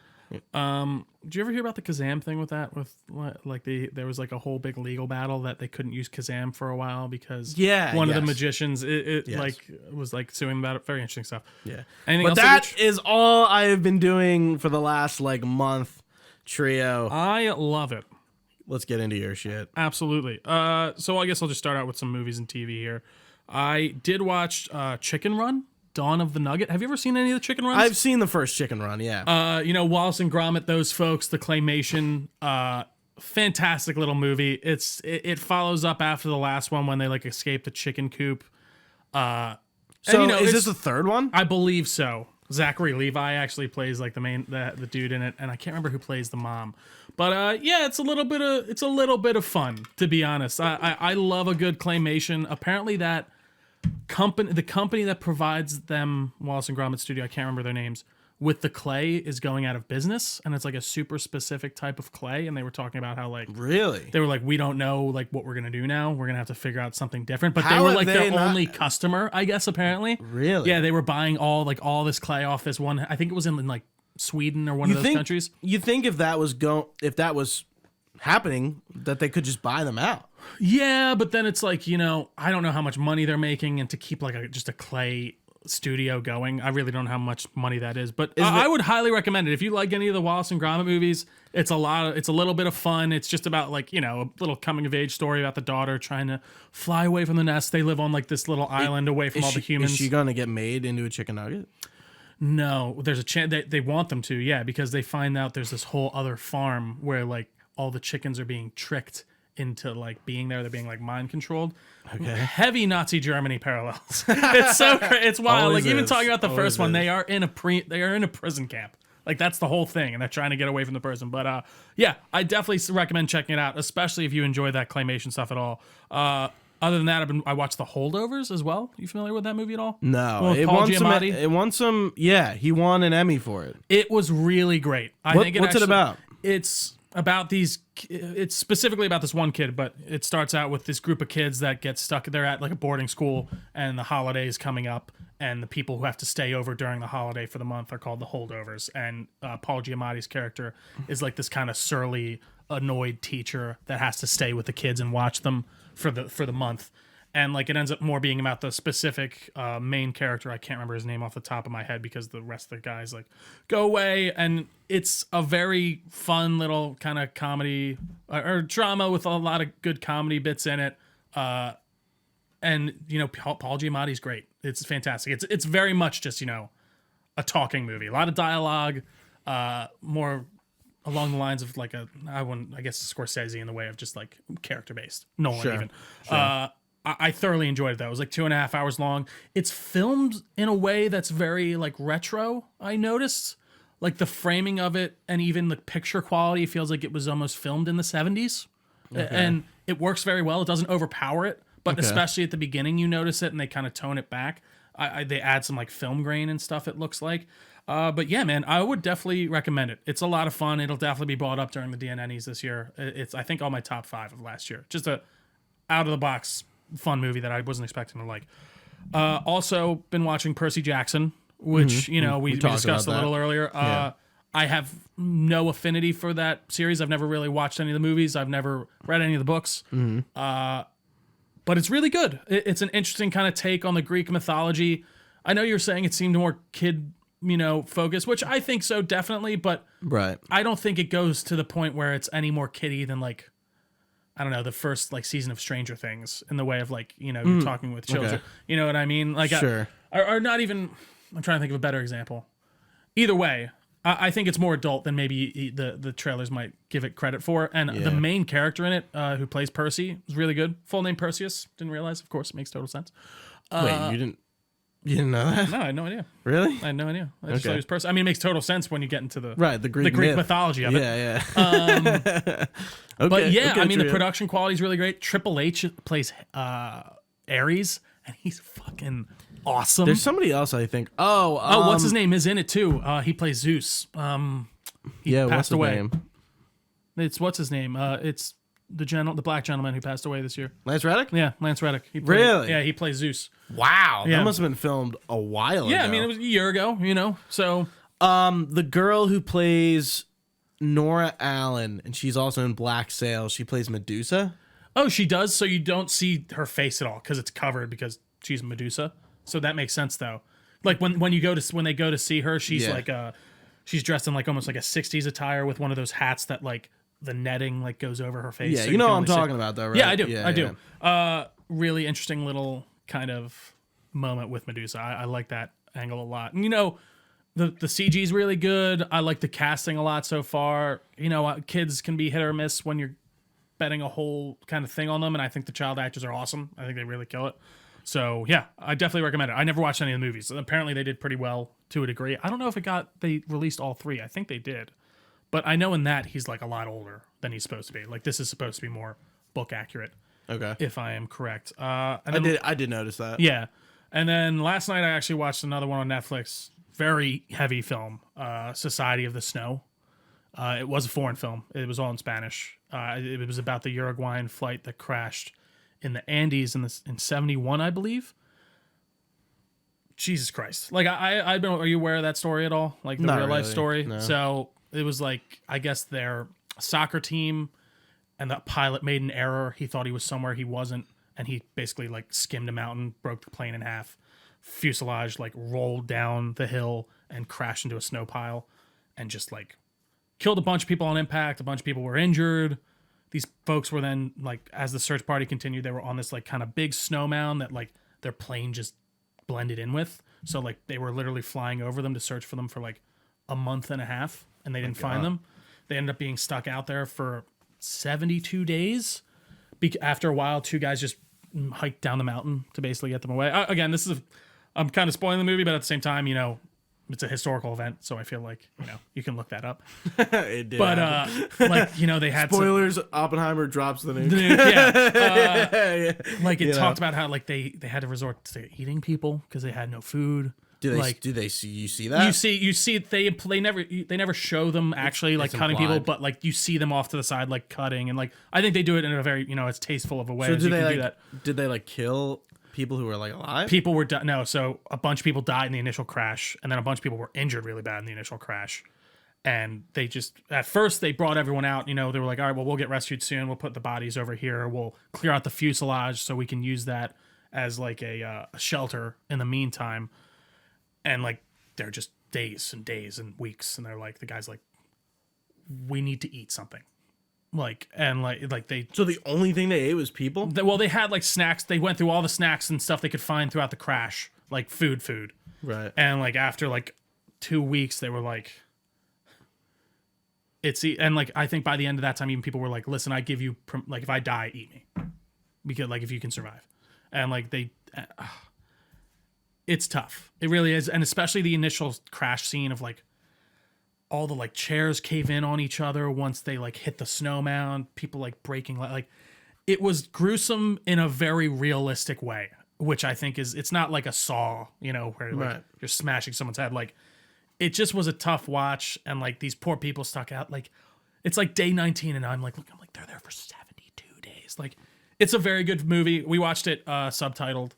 S2: Did you ever hear about the Kazam thing with that? With like there was like a whole big legal battle that they couldn't use Kazam for a while because one of the
S1: yes.
S2: magicians
S1: Yes.
S2: like was like suing about it. Very interesting stuff.
S1: Yeah.
S2: Anything
S1: But
S2: else,
S1: that
S2: Gooch?
S1: is all I have been doing for the last like month, Trio.
S2: I love it.
S1: Let's get into your shit.
S2: Absolutely. So I guess I'll just start out with some movies and TV here. I did watch Chicken Run, Dawn of the Nugget. Have you ever seen any of the Chicken Runs?
S1: I've seen the first Chicken Run, yeah.
S2: Wallace and Gromit, those folks, the claymation, fantastic little movie. It follows up after the last one when they like escape the chicken coop.
S1: So
S2: and,
S1: is this the third one?
S2: I believe so. Zachary Levi actually plays like the dude in it, and I can't remember who plays the mom. But yeah, it's a little bit of fun, to be honest. I love a good claymation. Apparently the company that provides them, Wallace and Gromit Studio, I can't remember their names, with the clay is going out of business, and it's like a super specific type of clay. And they were talking about how like
S1: Really?
S2: they were like, we don't know like what we're gonna do now. We're gonna have to figure out something different. But
S1: How
S2: they were
S1: have
S2: like
S1: they
S2: their
S1: not-
S2: only customer, I guess. Apparently,
S1: Really?
S2: yeah, they were buying all this clay off this one. I think it was in like Sweden or one of those countries.
S1: You think if that was happening, that they could just buy them out?
S2: Yeah, but then it's like, I don't know how much money they're making, and to keep like just a clay studio going, I really don't know how much money that is. But I would highly recommend it if you like any of the Wallace and Gromit movies. It's a little bit of fun. It's just about like a little coming of age story about the daughter trying to fly away from the nest. They live on like this little island away from all the humans.
S1: Is she gonna get made into a chicken nugget?
S2: No, there's a chance they want them to, yeah, because they find out there's this whole other farm where like all the chickens are being tricked into like being there. They're being like mind controlled.
S1: Okay.
S2: Heavy Nazi Germany parallels. It's so it's wild.
S1: Always
S2: Like even
S1: is.
S2: talking about the
S1: Always
S2: first one,
S1: is.
S2: they are in a prison camp. Like that's the whole thing, and they're trying to get away from the person. But yeah, I definitely recommend checking it out, especially if you enjoy that claymation stuff at all. Other than that, I watched The Holdovers as well. You familiar with that movie at all?
S1: No.
S2: Well,
S1: It
S2: Paul
S1: won
S2: Giamatti?
S1: it won some. Yeah, he won an Emmy for it.
S2: It was really great. What's
S1: it about?
S2: It's about these. It's specifically about this one kid, but it starts out with this group of kids that get stuck. They're at like a boarding school, and the holidays coming up, and the people who have to stay over during the holiday for the month are called the holdovers. And Paul Giamatti's character is like this kind of surly, annoyed teacher that has to stay with the kids and watch them for the month. And like it ends up more being about the specific main character. I can't remember his name off the top of my head because the rest of the guys like go away. And it's a very fun little kind of comedy or drama with a lot of good comedy bits in it. And you know, Paul Giamatti's great. It's fantastic. It's very much just, you know, a talking movie. A lot of dialogue, more along the lines of like I guess Scorsese in the way of just like character based. Nolan
S1: Sure.
S2: even.
S1: Sure.
S2: I thoroughly enjoyed it though. It was like 2.5 hours long. It's filmed in a way that's very like retro, I noticed. Like the framing of it and even the picture quality feels like it was almost filmed in the 70s. Okay. And it works very well. It doesn't overpower it, but especially at the beginning you notice it and they kind of tone it back. They add some like film grain and stuff, it looks like. But yeah, man, I would definitely recommend it. It's a lot of fun. It'll definitely be brought up during the DNNs this year. It's I think on my top 5 of last year. Just a out of the box fun movie that I wasn't expecting to like. Also been watching Percy Jackson, which you know we discussed a little earlier. I have no affinity for that series. I've never really watched any of the movies. I've never read any of the books. But it's really good. It's an interesting kind of take on the Greek mythology. I know you're saying it seemed more kid, you know, focused, which I think so definitely, but
S1: Right.
S2: I don't think it goes to the point where it's any more kiddie than like, I don't know, the first like season of Stranger Things in the way of like, you know, you're talking with children.
S1: Okay.
S2: You know what I mean? Like,
S1: Sure.
S2: or not even, I'm trying to think of a better example. Either way, I think it's more adult than maybe the trailers might give it credit for. And the main character in it, who plays Percy, is really good. Full name Perseus. Didn't realize. Of course, it makes total sense.
S1: Wait, you didn't know that?
S2: No, I had no idea.
S1: Really?
S2: I had no idea. I just thought he was Percy. I mean, it makes total sense when you get into the
S1: Greek
S2: mythology of it.
S1: Yeah, yeah.
S2: But yeah, I mean, the
S1: Trio.
S2: production quality is really great. Triple H plays Ares, and he's fucking awesome.
S1: There's somebody else I think.
S2: What's his name is in it too. He plays Zeus. He
S1: what's
S2: passed
S1: his
S2: away.
S1: name?
S2: It's what's his name? It's the black gentleman who passed away this year.
S1: Lance Reddick?
S2: Yeah, Lance Reddick.
S1: Really?
S2: Yeah, he plays Zeus.
S1: Wow.
S2: Yeah.
S1: That must have been filmed a while ago.
S2: Yeah, I mean, it was a year ago, you know, so.
S1: The girl who plays Nora Allen, and she's also in Black Sails, she plays Medusa.
S2: Oh, she does, so you don't see her face at all because it's covered because she's Medusa. So that makes sense, though. Like, when they go to see her, she's like she's dressed in like almost like a 60s attire with one of those hats that like the netting like goes over her face.
S1: Yeah,
S2: so
S1: you know
S2: can
S1: what I'm
S2: only see-
S1: talking about, though, right?
S2: Yeah, I do.
S1: Yeah,
S2: I do. Really interesting little kind of moment with Medusa. I like that angle a lot. And you know, the CG is really good. I like the casting a lot so far. You know, kids can be hit or miss when you're betting a whole kind of thing on them, and I think the child actors are awesome. I think they really kill it. So yeah, I definitely recommend it. I never watched any of the movies. Apparently they did pretty well to a degree. I don't know if they released all 3. I think they did. But I know in that he's like a lot older than he's supposed to be. Like this is supposed to be more book accurate.
S1: Okay.
S2: If I am correct. And then,
S1: I did notice that.
S2: yeah. And then last night I actually watched another one on Netflix. Very heavy film. Society of the Snow. It was a foreign film. It was all in Spanish. It was about the Uruguayan flight that crashed in the Andes in 71, I believe. Jesus Christ. Like I've been, are you aware of that story at all? Like the
S1: Not
S2: real life
S1: really,
S2: story?
S1: no.
S2: So it was like, I guess their soccer team and the pilot made an error. He thought he was somewhere he wasn't. And he basically like skimmed a mountain, broke the plane in half. Fuselage like rolled down the hill and crashed into a snow pile and just like killed a bunch of people on impact. A bunch of people were injured. These folks were then like, as the search party continued, they were on this like kind of big snow mound that like their plane just blended in with. So like they were literally flying over them to search for them for like a month and a half and they didn't find them. They ended up being stuck out there for 72 days. After a while, 2 guys just hiked down the mountain to basically get them away. Again, I'm kind of spoiling the movie, but at the same time, you know, it's a historical event, so I feel like, you know, you can look that up.
S1: It did.
S2: But like, you know, they had
S1: spoilers. Oppenheimer drops the nuke.
S2: yeah. Like it talked about how like they had to resort to eating people because they had no food.
S1: Do they see you see that?
S2: You see they never show them actually like cutting
S1: implied.
S2: people, but like you see them off to the side like cutting, and like I think they do it in a very it's tasteful of a way.
S1: So
S2: as you can
S1: like,
S2: do that.
S1: did they like kill people who were like alive?
S2: People were no, so a bunch of people died in the initial crash, and then a bunch of people were injured really bad in the initial crash. And they just at first they brought everyone out. They were like, all right, well we'll get rescued soon. We'll put the bodies over here. We'll clear out the fuselage so we can use that as like a shelter in the meantime. And like they're just days and days and weeks, and they're like the guy's like, we need to eat something, like they.
S1: So the only thing they ate was people.
S2: Well, they had like snacks. They went through all the snacks and stuff they could find throughout the crash, like food,
S1: Right.
S2: and like after like 2 weeks, they were like, and like I think by the end of that time, even people were like, listen, I give you like if I die, eat me, because like if you can survive, and like they. It's tough. It really is. And especially the initial crash scene of like all the like chairs cave in on each other once they like hit the snow mound, people like breaking like it was gruesome in a very realistic way, which I think it's not like a Saw, where like you're smashing someone's head. Like it just was a tough watch, and like these poor people stuck out. Like it's like day 19 and I'm like they're there for 72 days. Like it's a very good movie. We watched it subtitled.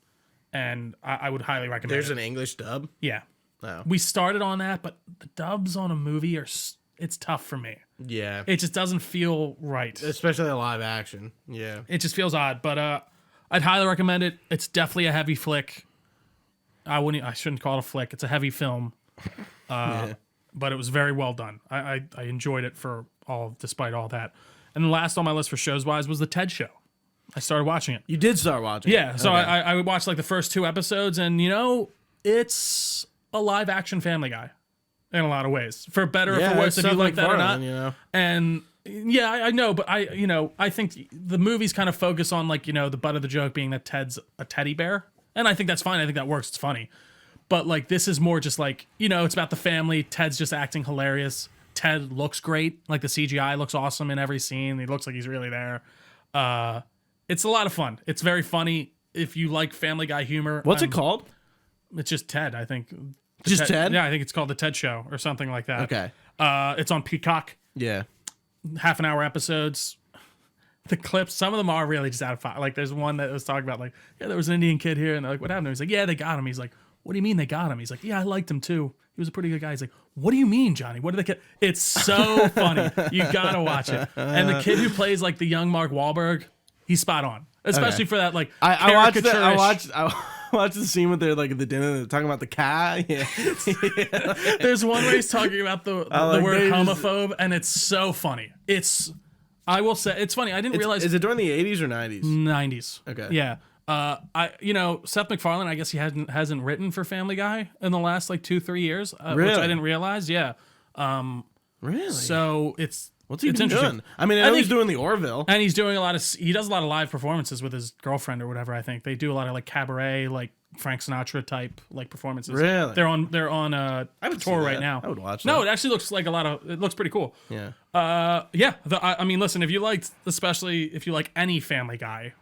S2: And I would highly recommend
S1: There's
S2: it.
S1: an English dub?
S2: Yeah.
S1: Oh.
S2: We started on that, but the dubs on a movie it's tough for me.
S1: Yeah.
S2: It just doesn't feel right.
S1: Especially a live action. Yeah.
S2: It just feels odd, but I'd highly recommend it. It's definitely a heavy flick. I shouldn't call it a flick. It's a heavy film. But it was very well done. I enjoyed it despite all that. And the last on my list for shows wise was the TED Show. I started watching it.
S1: You did start watching it?
S2: Yeah, so
S1: Okay.
S2: I would watch like the first 2 episodes, and it's a live action Family Guy in a lot of ways, for better or for worse, if you like that or not. And yeah, I know, but I think the movies kind of focus on like the butt of the joke being that Ted's a teddy bear, and I think that's fine. I think that works. It's funny, but like this is more just like it's about the family. Ted's just acting hilarious. Ted looks great. Like the CGI looks awesome in every scene. He looks like he's really there. It's a lot of fun. It's very funny. If you like Family Guy humor.
S1: What's it called?
S2: It's just Ted, I think.
S1: Just Ted?
S2: Yeah, I think it's called The Ted Show or something like that.
S1: Okay.
S2: It's on Peacock.
S1: Yeah.
S2: Half an hour episodes. The clips, some of them are really just out of fire. Like there's one that was talking about like, yeah, there was an Indian kid here, and they're like, what happened? He's like, yeah, they got him. He's like, what do you mean they got him? He's like, yeah, I liked him too. He was a pretty good guy. He's like, what do you mean, Johnny? What did they get? It's so funny. You gotta watch it. And the kid who plays like the young Mark Wahlberg, he's spot on. Especially for that, like,
S1: I watched the scene with their like at the dinner. They're talking about the cat. Yeah.
S2: There's one where he's talking about the word homophobe, and it's so funny. I will say it's funny. I didn't realize.
S1: Is it during the 80s or 90s?
S2: 90s.
S1: Okay.
S2: Yeah. Seth MacFarlane, I guess he hasn't written for Family Guy in the last like 2-3 years,
S1: really?
S2: which I didn't realize. Yeah.
S1: Really?
S2: So
S1: What's he
S2: it's
S1: been
S2: interesting.
S1: doing? I mean, I know he's doing the Orville.
S2: And he does a lot of live performances with his girlfriend or whatever. I think they do a lot of like cabaret, like Frank Sinatra type like performances.
S1: Really?
S2: They're on tour right now.
S1: I would watch that.
S2: No, it actually looks like it looks pretty cool.
S1: Yeah.
S2: I mean, listen, if you liked, especially if you like any Family Guy,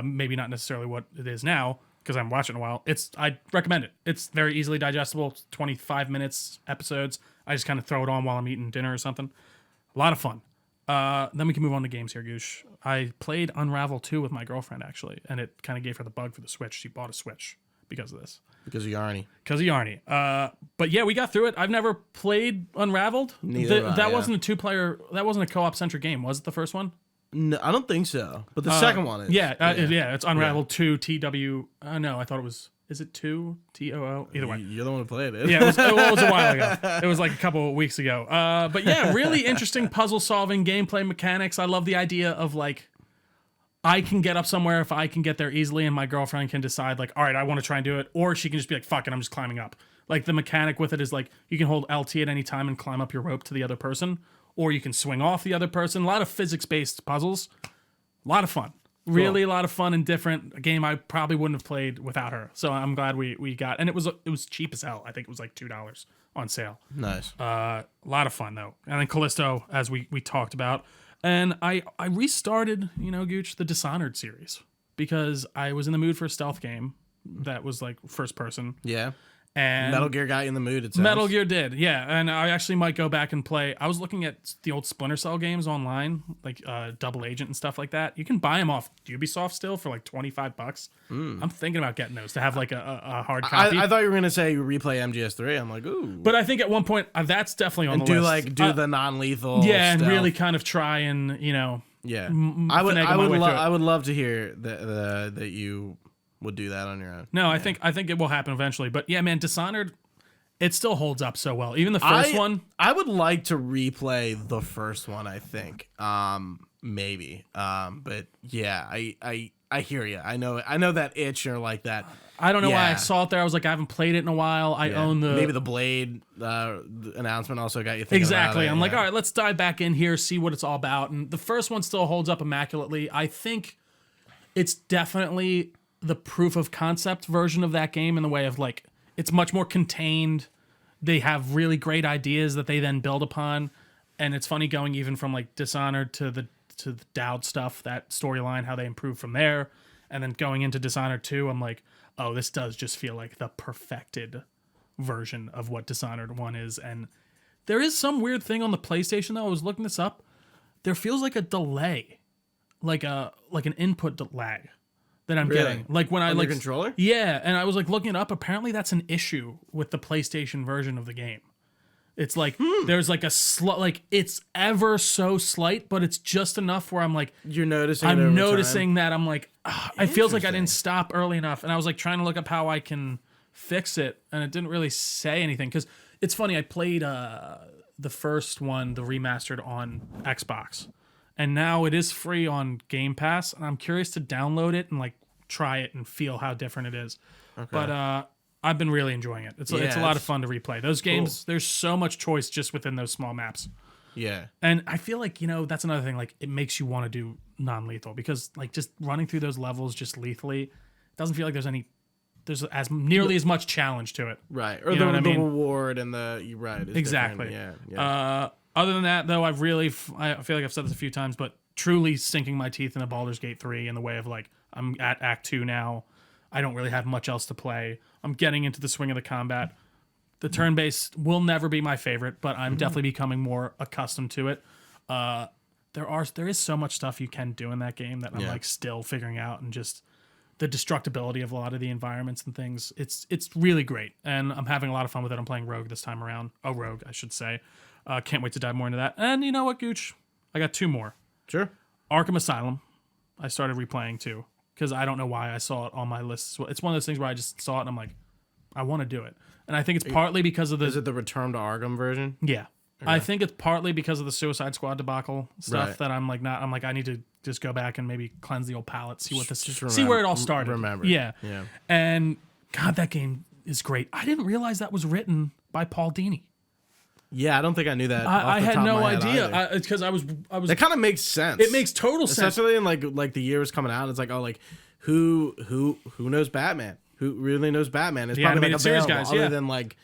S2: maybe not necessarily what it is now, because I haven't watched it in a while. I'd recommend it. It's very easily digestible. 25 minutes episodes. I just kind of throw it on while I'm eating dinner or something. A lot of fun. Then we can move on to games here, Gooch. I played Unravel 2 with my girlfriend, actually, and it kind of gave her the bug for the Switch. She bought a Switch because of this.
S1: Because of Yarny.
S2: But yeah, we got through it. I've never played Unraveled. That wasn't a two-player, that wasn't a co-op-centric game, was it the first one?
S1: No, I don't think so. But the second one is.
S2: Yeah, it's Unraveled 2 TW. No, I thought it was. Is it 2 TOO? Either way.
S1: You're the one who played it.
S2: Yeah, it was a while ago. It was like a couple of weeks ago. But yeah, really interesting puzzle-solving gameplay mechanics. I love the idea of like, I can get up somewhere if I can get there easily, and my girlfriend can decide like, all right, I want to try and do it, or she can just be like, fuck it, I'm just climbing up. Like the mechanic with it is like you can hold LT at any time and climb up your rope to the other person, or you can swing off the other person. A lot of physics-based puzzles. A lot of fun. Really, a lot of fun and different. A game I probably wouldn't have played without her. So I'm glad we got. And it was cheap as hell. I think it was like $2 on sale.
S1: Nice.
S2: A lot of fun though. And then Callisto, as we talked about. And I restarted, Gooch, the Dishonored series because I was in the mood for a stealth game that was like first person.
S1: Yeah.
S2: And
S1: Metal Gear got you in the mood. It sounds.
S2: Metal Gear did, yeah. And I actually might go back and play. I was looking at the old Splinter Cell games online, like Double Agent and stuff like that. You can buy them off Ubisoft still for like $25. I'm thinking about getting those to have like a hard copy.
S1: I thought you were gonna say replay MGS3. I'm like, ooh.
S2: But I think at one point that's definitely on
S1: And
S2: the list.
S1: do the non-lethal.
S2: Yeah, and
S1: stealth.
S2: really kind of try and
S1: Yeah,
S2: finagle
S1: I
S2: my way through it.
S1: I would love to hear that you would do that on your own.
S2: No, I think it will happen eventually. But yeah, man, Dishonored, it still holds up so well. Even the first one.
S1: I would like to replay the first one. I think, maybe. But yeah, I hear you. I know that itch or like that.
S2: I don't know why I saw it there. I was like, I haven't played it in a while. I own the
S1: maybe the Blade announcement also got you thinking
S2: exactly.
S1: about it.
S2: I'm like, all right, let's dive back in here, see what it's all about. And the first one still holds up immaculately. I think it's definitely the proof of concept version of that game in the way of like it's much more contained. They have really great ideas that they then build upon, and it's funny going even from like Dishonored to the Dowd stuff, that storyline, how they improve from there, and then going into Dishonored 2, I'm like, oh, this does just feel like the perfected version of what Dishonored 1 is. And there is some weird thing on the PlayStation though. I was looking this up. There feels like a delay, like an input lag that I'm getting. Like when I like
S1: controller?
S2: Yeah, and I was like looking it up. Apparently that's an issue with the PlayStation version of the game. It's like there's like a like it's ever so slight, but it's just enough where I'm like
S1: you're noticing.
S2: I'm noticing that I'm like it feels like I didn't stop early enough, and I was like trying to look up how I can fix it, and it didn't really say anything. Because it's funny, I played the first one, the remastered on Xbox, and now it is free on Game Pass, and I'm curious to download it and like try it and feel how different it is. Okay. But I've been really enjoying it. It's a lot of fun to replay. Those games, there's so much choice just within those small maps.
S1: Yeah.
S2: And I feel like, that's another thing. Like, it makes you want to do non-lethal because, like, just running through those levels just lethally, it doesn't feel like there's as nearly as much challenge to it.
S1: Right. Or the reward and right.
S2: Exactly.
S1: Yeah.
S2: Other than that, though, I feel like I've said this a few times, but truly sinking my teeth in a Baldur's Gate 3 in the way of, like, I'm at Act 2 now. I don't really have much else to play. I'm getting into the swing of the combat. The turn-based will never be my favorite, but I'm definitely becoming more accustomed to it. There is so much stuff you can do in that game that I'm like still figuring out, and just the destructibility of a lot of the environments and things. It's really great, and I'm having a lot of fun with it. I'm playing Rogue this time around. Oh, Rogue, I should say. Can't wait to dive more into that. And you know what, Gooch? I got 2 more.
S1: Sure.
S2: Arkham Asylum. I started replaying too, because I don't know why I saw it on my list. It's one of those things where I just saw it and I'm like, I want to do it. And I think it's partly because of the...
S1: Is it the Return to Arkham version?
S2: Yeah. Okay. I think it's partly because of the Suicide Squad debacle stuff that I'm like, I need to just go back and maybe cleanse the old palette, see where it all started.
S1: Remember.
S2: Yeah. And God, that game is great. I didn't realize that was written by Paul Dini.
S1: Yeah, I don't think I knew that.
S2: I had no idea because I was.
S1: That kind of makes sense.
S2: It makes total sense,
S1: especially in like the year was coming out. It's like, oh, like who knows Batman? Who really knows Batman? It's
S2: the
S1: probably
S2: animated series guys,
S1: other than like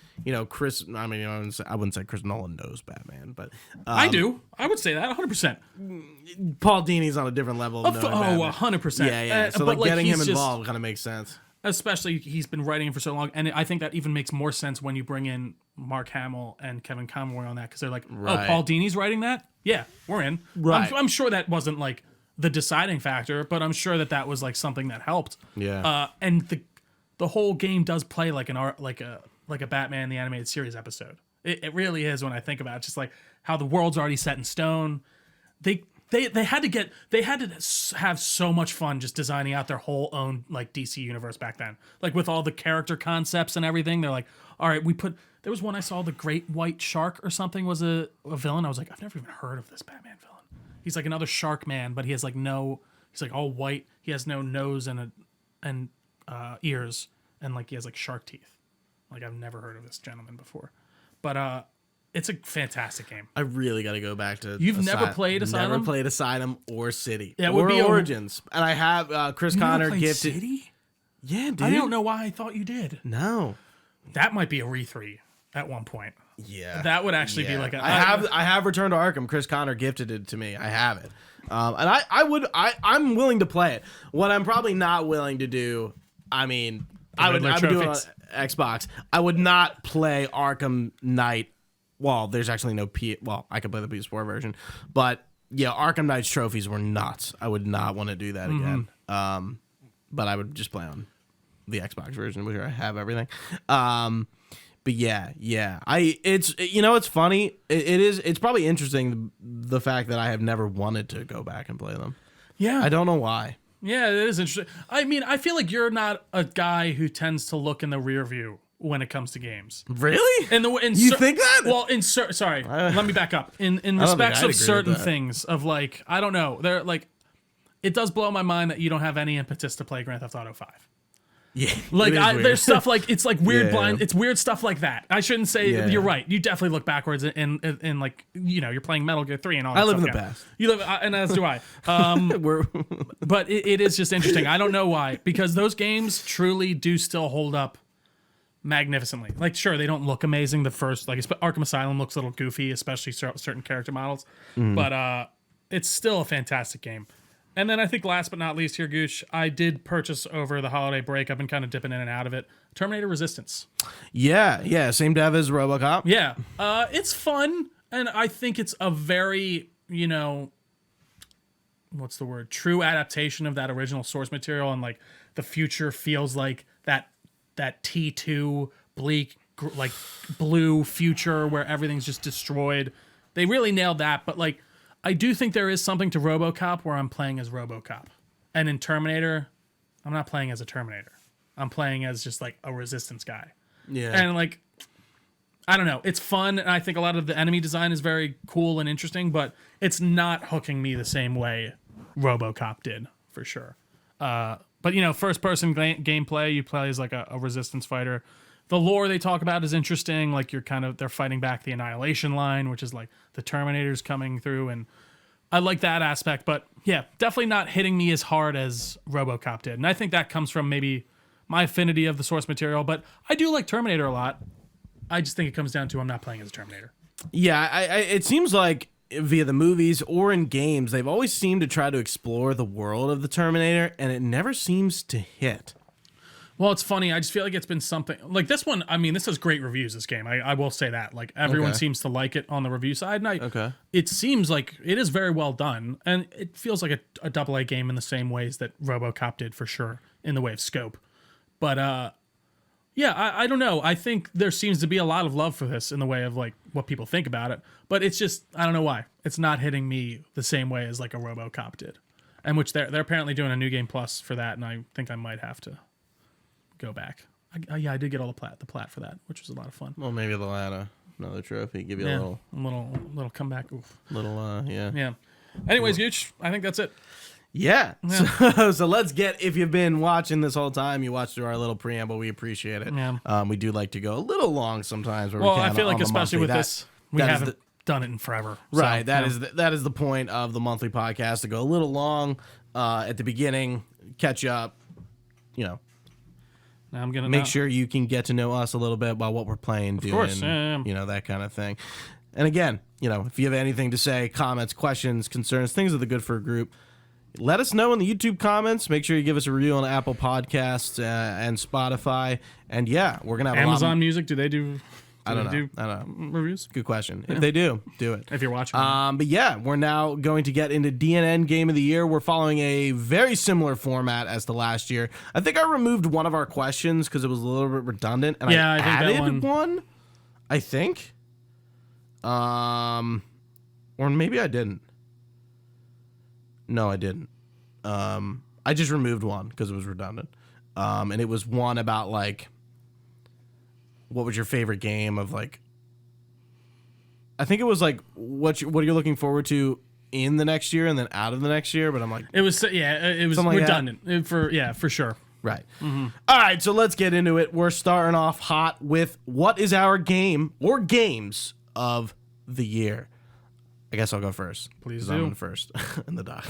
S1: Chris. I mean, I wouldn't say Chris Nolan knows Batman, but
S2: I do. I would say that 100%.
S1: Paul Dini's on a different level. Of
S2: 100%.
S1: Yeah. So like getting him involved kind of makes sense.
S2: Especially he's been writing for so long, and I think that even makes more sense when you bring in Mark Hamill and Kevin Conroy on that, because they're like, oh, Paul Dini's writing that? Yeah, we're in.
S1: Right.
S2: I'm sure that wasn't like the deciding factor, but I'm sure that was like something that helped.
S1: Yeah.
S2: And the whole game does play like a Batman the Animated Series episode. It really is when I think about it. Just like how the world's already set in stone. They had to have so much fun just designing out their whole own like DC universe back then. Like with all the character concepts and everything. They're like, all right, there was one I saw, the Great White Shark or something was a villain. I was like, I've never even heard of this Batman villain. He's like another shark man, but he has like he's like all white. He has no nose and ears, and like he has like shark teeth. Like I've never heard of this gentleman before. But it's a fantastic game.
S1: I really got to go back to.
S2: You've never played Asylum?
S1: Never played Asylum or City.
S2: Yeah,
S1: or Origins. And I have Chris Connor gifted.
S2: City?
S1: Yeah, dude.
S2: I don't know why I thought you did.
S1: No.
S2: That might be a re3 at one point.
S1: Yeah.
S2: That would actually be like a.
S1: I have Return to Arkham. Chris Connor gifted it to me. I have it. And I'm willing to play it. What I'm probably not willing to do, I mean, I would do it on
S2: trophies.
S1: Xbox. I would not play Arkham Knight. Well, there's actually no Well, I could play the PS4 version, but yeah, Arkham Knight's trophies were nuts. I would not want to do that again. But I would just play on the Xbox version, where I have everything. But yeah. It's funny. It's probably interesting the fact that I have never wanted to go back and play them.
S2: Yeah.
S1: I don't know why.
S2: Yeah, it is interesting. I mean, I feel like you're not a guy who tends to look in the rear view when it comes to games.
S1: Really?
S2: You
S1: think that?
S2: Well, sorry, let me back up. In respects of certain
S1: that.
S2: things, of like, I don't know, they're like, it does blow my mind that you don't have any impetus to play Grand Theft Auto 5.
S1: Yeah,
S2: like there's stuff like it's like weird
S1: Yeah.
S2: it's weird stuff like that. I shouldn't say you're right. You definitely look backwards and like you're playing Metal Gear 3 and all. That
S1: I live
S2: stuff.
S1: in the past.
S2: You live, and as do I. But it is just interesting. I don't know why, because those games truly do still hold up magnificently. Like, sure, they don't look amazing. The first, like, Arkham Asylum looks a little goofy, especially certain character models, but it's still a fantastic game. And then I think last but not least here, Gooch, I did purchase over the holiday break. I've been kind of dipping in and out of it. Terminator Resistance.
S1: Yeah. Same dev as RoboCop.
S2: Yeah. It's fun, and I think it's a very, what's the word? True adaptation of that original source material, and like the future feels like that T2 bleak, like blue future where everything's just destroyed. They really nailed that, but like, I do think there is something to RoboCop where I'm playing as RoboCop. And in Terminator, I'm not playing as a Terminator. I'm playing as just like a Resistance guy.
S1: Yeah.
S2: And like, I don't know. It's fun. And I think a lot of the enemy design is very cool and interesting, but it's not hooking me the same way RoboCop did, for sure. But first person gameplay, you play as like a Resistance fighter. The lore they talk about is interesting. Like they're fighting back the Annihilation Line, which is like the Terminators coming through. And I like that aspect, but yeah, definitely not hitting me as hard as RoboCop did. And I think that comes from maybe my affinity of the source material, but I do like Terminator a lot. I just think it comes down to I'm not playing as a Terminator.
S1: Yeah, it seems like via the movies or in games, they've always seemed to try to explore the world of the Terminator, and it never seems to hit.
S2: Well, it's funny. I just feel like it's been something like this one. I mean, this has great reviews, this game. I will say that. Like, everyone seems to like it on the review side. And it seems like it is very well done. And it feels like a AA game in the same ways that RoboCop did, for sure, in the way of scope. But, yeah, I don't know. I think there seems to be a lot of love for this in the way of, like, what people think about it. But it's just, I don't know why. It's not hitting me the same way as, like, a RoboCop did. And which they're apparently doing a New Game Plus for that, and I think I might have to go back. I did get all the plat for that, which was a lot of fun.
S1: Well, maybe they'll add another trophy, give you a
S2: little comeback. Oof.
S1: Yeah.
S2: Anyways, Gooch, I think that's it.
S1: Yeah. So let's get, if you've been watching this whole time, you watched through our little preamble, we appreciate it.
S2: Yeah.
S1: We do like to go a little long sometimes.
S2: Well, I feel like especially with this, we haven't done it in forever.
S1: Right. So, that is the point of the monthly podcast, to go a little long at the beginning, catch up,
S2: Now I'm gonna
S1: make sure you can get to know us a little bit about what we're playing, doing,
S2: course, yeah.
S1: That kind of thing. And again, if you have anything to say, comments, questions, concerns, things that are good for a group, let us know in the YouTube comments. Make sure you give us a review on Apple Podcasts and Spotify. And yeah, we're gonna have
S2: Amazon Music. Do they do?
S1: I don't know.
S2: Reviews.
S1: Good question. Yeah. If they do it.
S2: If you're watching.
S1: But yeah, we're now going to get into DNN Game of the Year. We're following a very similar format as to last year. I think I removed one of our questions because it was a little bit redundant, and I think added one. I think. Or maybe I didn't. No, I didn't. I just removed one because it was redundant. And it was one about like, what was your favorite game of like, I think it was like what you're looking forward to in the next year and then out of the next year, but I'm like,
S2: it was redundant for sure.
S1: Right. Mm-hmm. All right, so let's get into it. We're starting off hot with what is our game or games of the year. I guess I'll go first.
S2: Please do.
S1: I'm first in the doc.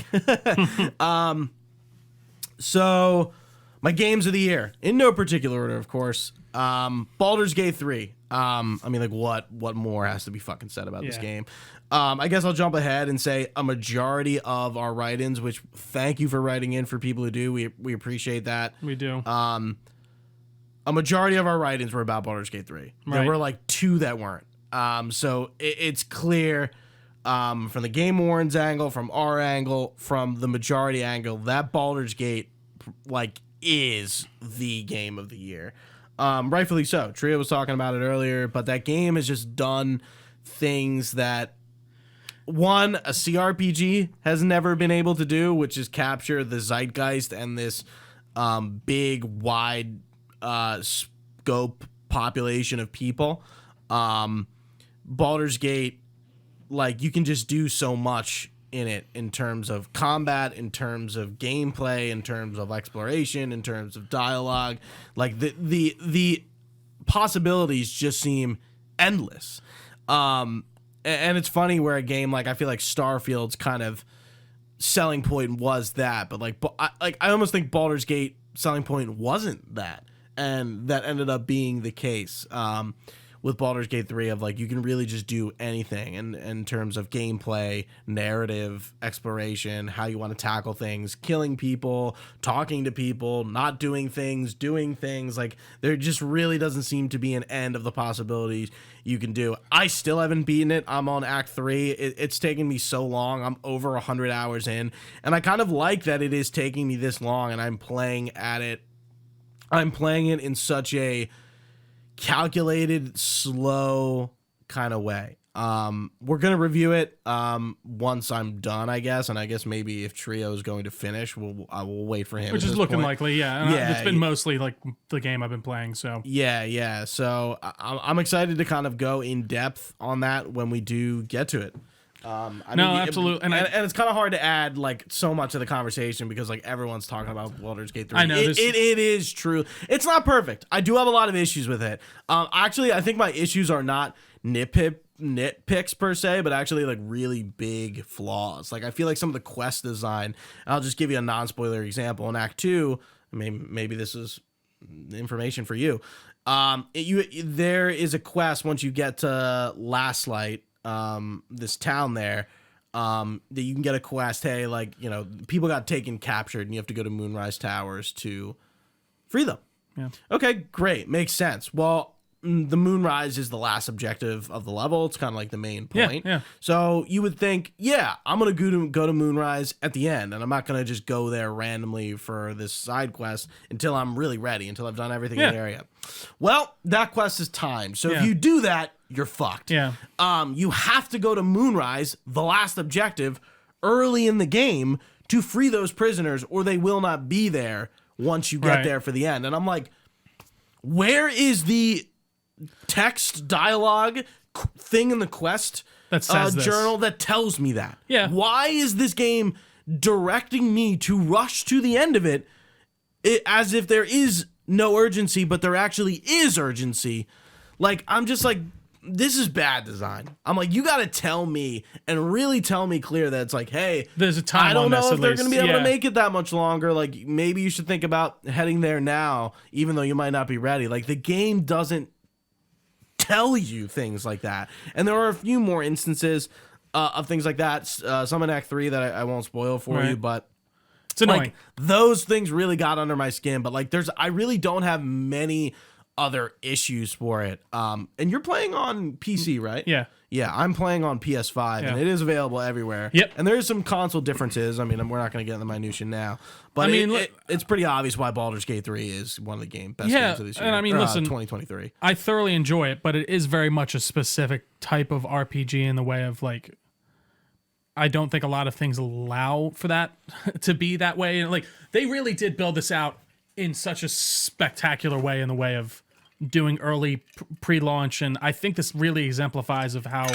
S1: So my games of the year, in no particular order, of course. Baldur's Gate 3. I mean, like, what more has to be fucking said about this game? I guess I'll jump ahead and say a majority of our write-ins, which thank you for writing in for people who do. We appreciate that.
S2: We do.
S1: a majority of our writings were about Baldur's Gate 3. There
S2: Right.
S1: were like 2 that weren't. So it's clear from the Game Warren's angle, from our angle, from the majority angle, that Baldur's Gate like is the game of the year. Rightfully so. Trio was talking about it earlier, but that game has just done things that a CRPG has never been able to do, which is capture the zeitgeist and this big, wide scope population of people. Baldur's Gate, like, you can just do so much in it in terms of combat, in terms of gameplay, in terms of exploration, in terms of dialogue. Like, the possibilities just seem endless. And it's funny where a game like, I feel like Starfield's kind of selling point was that, but I almost think Baldur's Gate selling point wasn't that, and that ended up being the case with Baldur's Gate 3 of like, you can really just do anything in terms of gameplay, narrative, exploration, how you want to tackle things, killing people, talking to people, not doing things, like there just really doesn't seem to be an end of the possibilities you can do. I still haven't beaten it. I'm on Act 3. It's taken me so long. I'm over 100 hours in, and I kind of like that it is taking me this long, and I'm playing it in such a calculated, slow kind of way. We're gonna review it once I'm done, I guess, and I guess maybe if Trio is going to finish, I will wait for him.
S2: Which is looking likely, yeah.
S1: Yeah,
S2: it's been mostly like the game I've been playing, so
S1: yeah. So I'm excited to kind of go in depth on that when we do get to it.
S2: Absolutely,
S1: and it's kind of hard to add like so much of the conversation because like everyone's talking about Baldur's Gate 3.
S2: I know
S1: it is true. It's not perfect. I do have a lot of issues with it. Actually, I think my issues are not nitpicks per se, but actually like really big flaws. Like I feel like some of the quest design. I'll just give you a non-spoiler example. In Act 2, maybe this is information for you. There is a quest once you get to Last Light. This town there, that you can get a quest. Hey, like, you know, people got captured and you have to go to Moonrise Towers to free them.
S2: Yeah.
S1: Okay, great. Makes sense. Well, the Moonrise is the last objective of the level. It's kind of like the main point.
S2: Yeah.
S1: So you would think, I'm going to go to Moonrise at the end, and I'm not going to just go there randomly for this side quest until I'm really ready, until I've done everything in the area. Well, that quest is timed. So if you do that, you're fucked.
S2: Yeah.
S1: You have to go to Moonrise, the last objective, early in the game to free those prisoners, or they will not be there once you get there for the end. And I'm like, where is the text dialogue thing in the quest
S2: that says
S1: journal that tells me that?
S2: Yeah.
S1: Why is this game directing me to rush to the end of it as if there is no urgency, but there actually is urgency? Like, I'm just like, this is bad design. I'm like, you got to tell me and really tell me clear that it's like, hey,
S2: there's a time.
S1: I don't know if they're
S2: going
S1: to be able to make it that much longer. Like, maybe you should think about heading there now, even though you might not be ready. Like, the game doesn't tell you things like that. And there are a few more instances of things like that. Some in Act 3 that I won't spoil for you, but
S2: it's annoying.
S1: Like, those things really got under my skin. But like, I really don't have many other issues for it. And you're playing on PC, right? Yeah, I'm playing on PS5, and it is available everywhere.
S2: Yep.
S1: And there's some console differences. I mean, we're not going to get into the minutia now, but I mean, it's pretty obvious why Baldur's Gate 3 is one of the best games of this year.
S2: And I mean, listen,
S1: 2023.
S2: I thoroughly enjoy it, but it is very much a specific type of RPG in the way of like, I don't think a lot of things allow for that to be that way. And like, they really did build this out in such a spectacular way in the way of doing early pre-launch, and I think this really exemplifies of how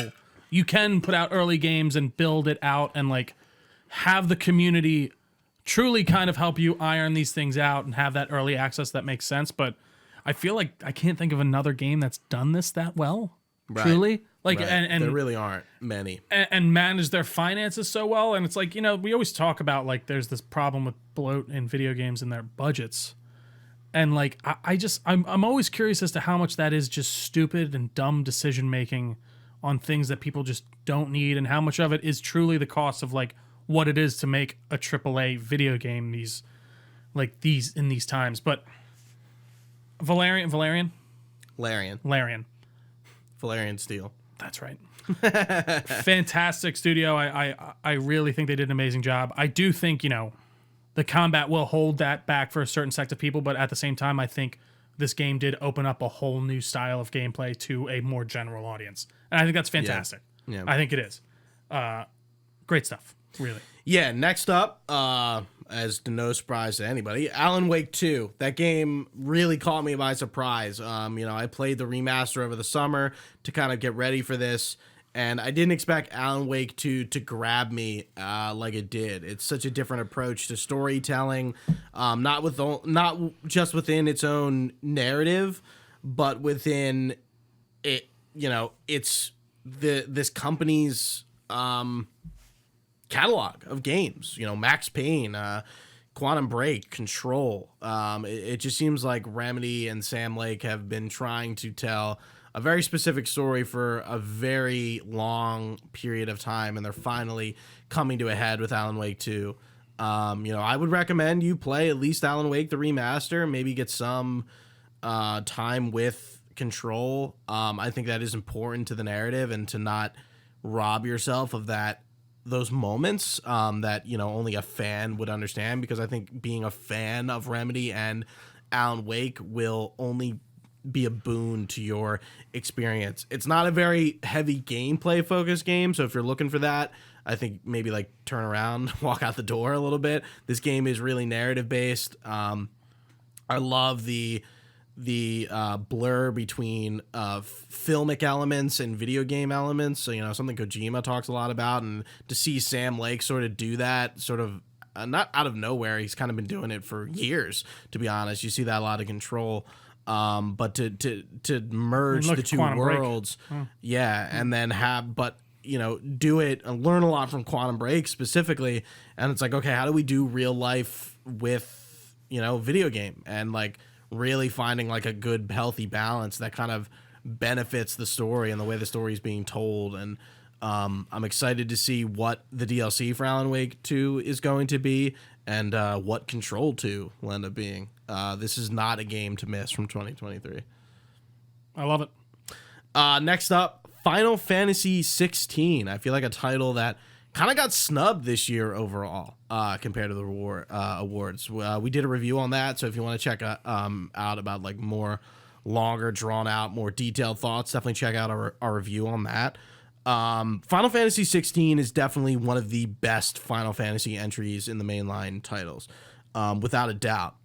S2: you can put out early games and build it out and like have the community truly kind of help you iron these things out and have that early access that makes sense. But I feel like I can't think of another game that's done this that well. Truly, like, and
S1: there really aren't many,
S2: and manage their finances so well. And it's like, you know, we always talk about like there's this problem with bloat in video games and their budgets. And like, I'm always curious as to how much that is just stupid and dumb decision making on things that people just don't need, and how much of it is truly the cost of like what it is to make a AAA video game in these times. But Valerian.
S1: Valerian Steel.
S2: That's right. Fantastic studio. I really think they did an amazing job. I do think, the combat will hold that back for a certain sect of people, but at the same time, I think this game did open up a whole new style of gameplay to a more general audience. And I think that's fantastic.
S1: Yeah.
S2: I think it is. Great stuff, really.
S1: Yeah, next up, as to no surprise to anybody, Alan Wake 2. That game really caught me by surprise. I played the remaster over the summer to kind of get ready for this, and I didn't expect Alan Wake 2 to grab me like it did. It's such a different approach to storytelling, not just within its own narrative, but within it. It's this company's catalog of games. Max Payne, Quantum Break, Control. It just seems like Remedy and Sam Lake have been trying to tell a very specific story for a very long period of time, and they're finally coming to a head with Alan Wake 2. I would recommend you play at least Alan Wake the remaster, maybe get some time with Control. I think that is important to the narrative, and to not rob yourself of those moments that only a fan would understand, because I think being a fan of Remedy and Alan Wake will only be a boon to your experience. It's not a very heavy gameplay focused game, so if you're looking for that, I think maybe turn around, walk out the door a little bit. This game is really narrative based. I love the blur between filmic elements and video game elements. So, something Kojima talks a lot about, and to see Sam Lake sort of do that, sort of not out of nowhere. He's kind of been doing it for years, to be honest. You see that a lot of Control. But to merge the two worlds, and then do it and learn a lot from Quantum Break specifically. And it's like, okay, how do we do real life with, video game, and really finding a good healthy balance that kind of benefits the story and the way the story is being told. And I'm excited to see what the DLC for Alan Wake 2 is going to be, and what Control 2 will end up being. This is not a game to miss from 2023.
S2: I love it.
S1: Next up, Final Fantasy 16. I feel like a title that kind of got snubbed this year overall compared to the awards. We did a review on that, so if you want to check out about more longer, drawn out, more detailed thoughts, definitely check out our review on that. Final Fantasy 16 is definitely one of the best Final Fantasy entries in the mainline titles, without a doubt.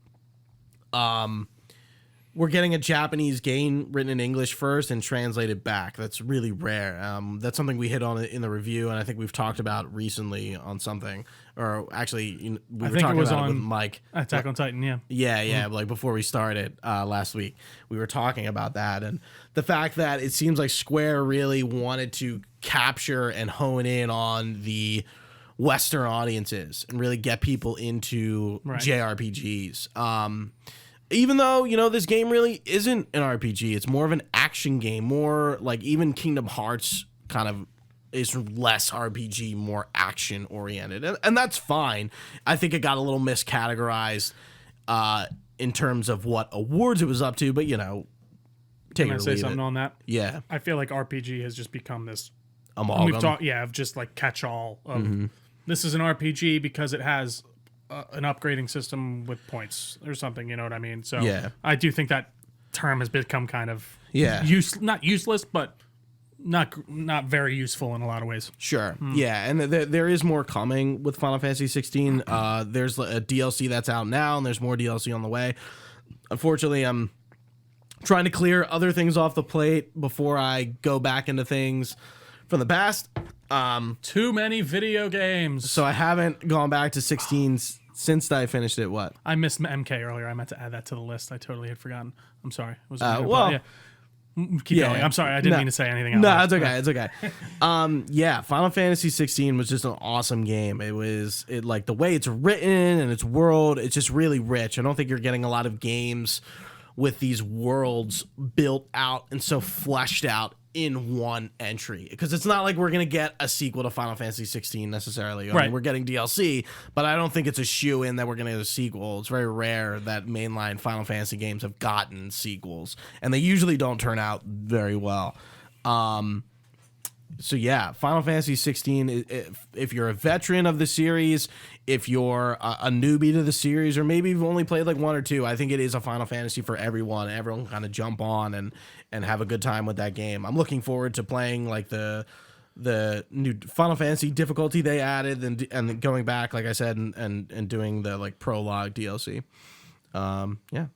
S1: We're getting a Japanese game written in English first and translated back. That's really rare. That's something we hit on in the review, and I think we've talked about recently on something. Or actually, we were talking about it with Mike.
S2: Attack on Titan, yeah.
S1: Yeah, before we started last week, we were talking about that. And the fact that it seems like Square really wanted to capture and hone in on the Western audiences and really get people into JRPGs. Even though, this game really isn't an RPG, it's more of an action game, more even Kingdom Hearts kind of is less RPG, more action oriented. And that's fine. I think it got a little miscategorized in terms of what awards it was up to, but, take
S2: Can
S1: it or
S2: I say
S1: leave
S2: something
S1: it.
S2: On that?
S1: Yeah.
S2: I feel like RPG has just become this
S1: amalgam.
S2: We've talked, of just catch-all of this is an RPG because it has an upgrading system with points or something, you know what I mean? So
S1: yeah.
S2: I do think that term has become kind of not useless, but not very useful in a lot of ways.
S1: Sure. Yeah, and there is more coming with Final Fantasy 16. There's a DLC that's out now, and there's more DLC on the way. Unfortunately, I'm trying to clear other things off the plate before I go back into things from the past.
S2: Too many video games.
S1: So I haven't gone back to 16 since I finished it. What?
S2: I missed MK earlier. I meant to add that to the list. I totally had forgotten. I'm sorry. It was Keep going. I'm sorry. I didn't mean to say anything else.
S1: No, it's okay. It's okay. Final Fantasy 16 was just an awesome game. It the way it's written and its world, it's just really rich. I don't think you're getting a lot of games with these worlds built out and so fleshed out in one entry, because it's not like we're gonna get a sequel to Final Fantasy 16 necessarily. I
S2: Right.
S1: mean, we're getting DLC, but I don't think it's a shoe-in that we're gonna get a sequel. It's very rare that mainline Final Fantasy games have gotten sequels, and they usually don't turn out very well. So yeah, Final Fantasy 16, if you're a veteran of the series, if you're a newbie to the series, or maybe you've only played like one or two, I think it is a Final Fantasy for everyone. Everyone can kind of jump on and have a good time with that game. I'm looking forward to playing like the new Final Fantasy difficulty they added, and going back, like I said, and doing the like prologue DLC. Yeah.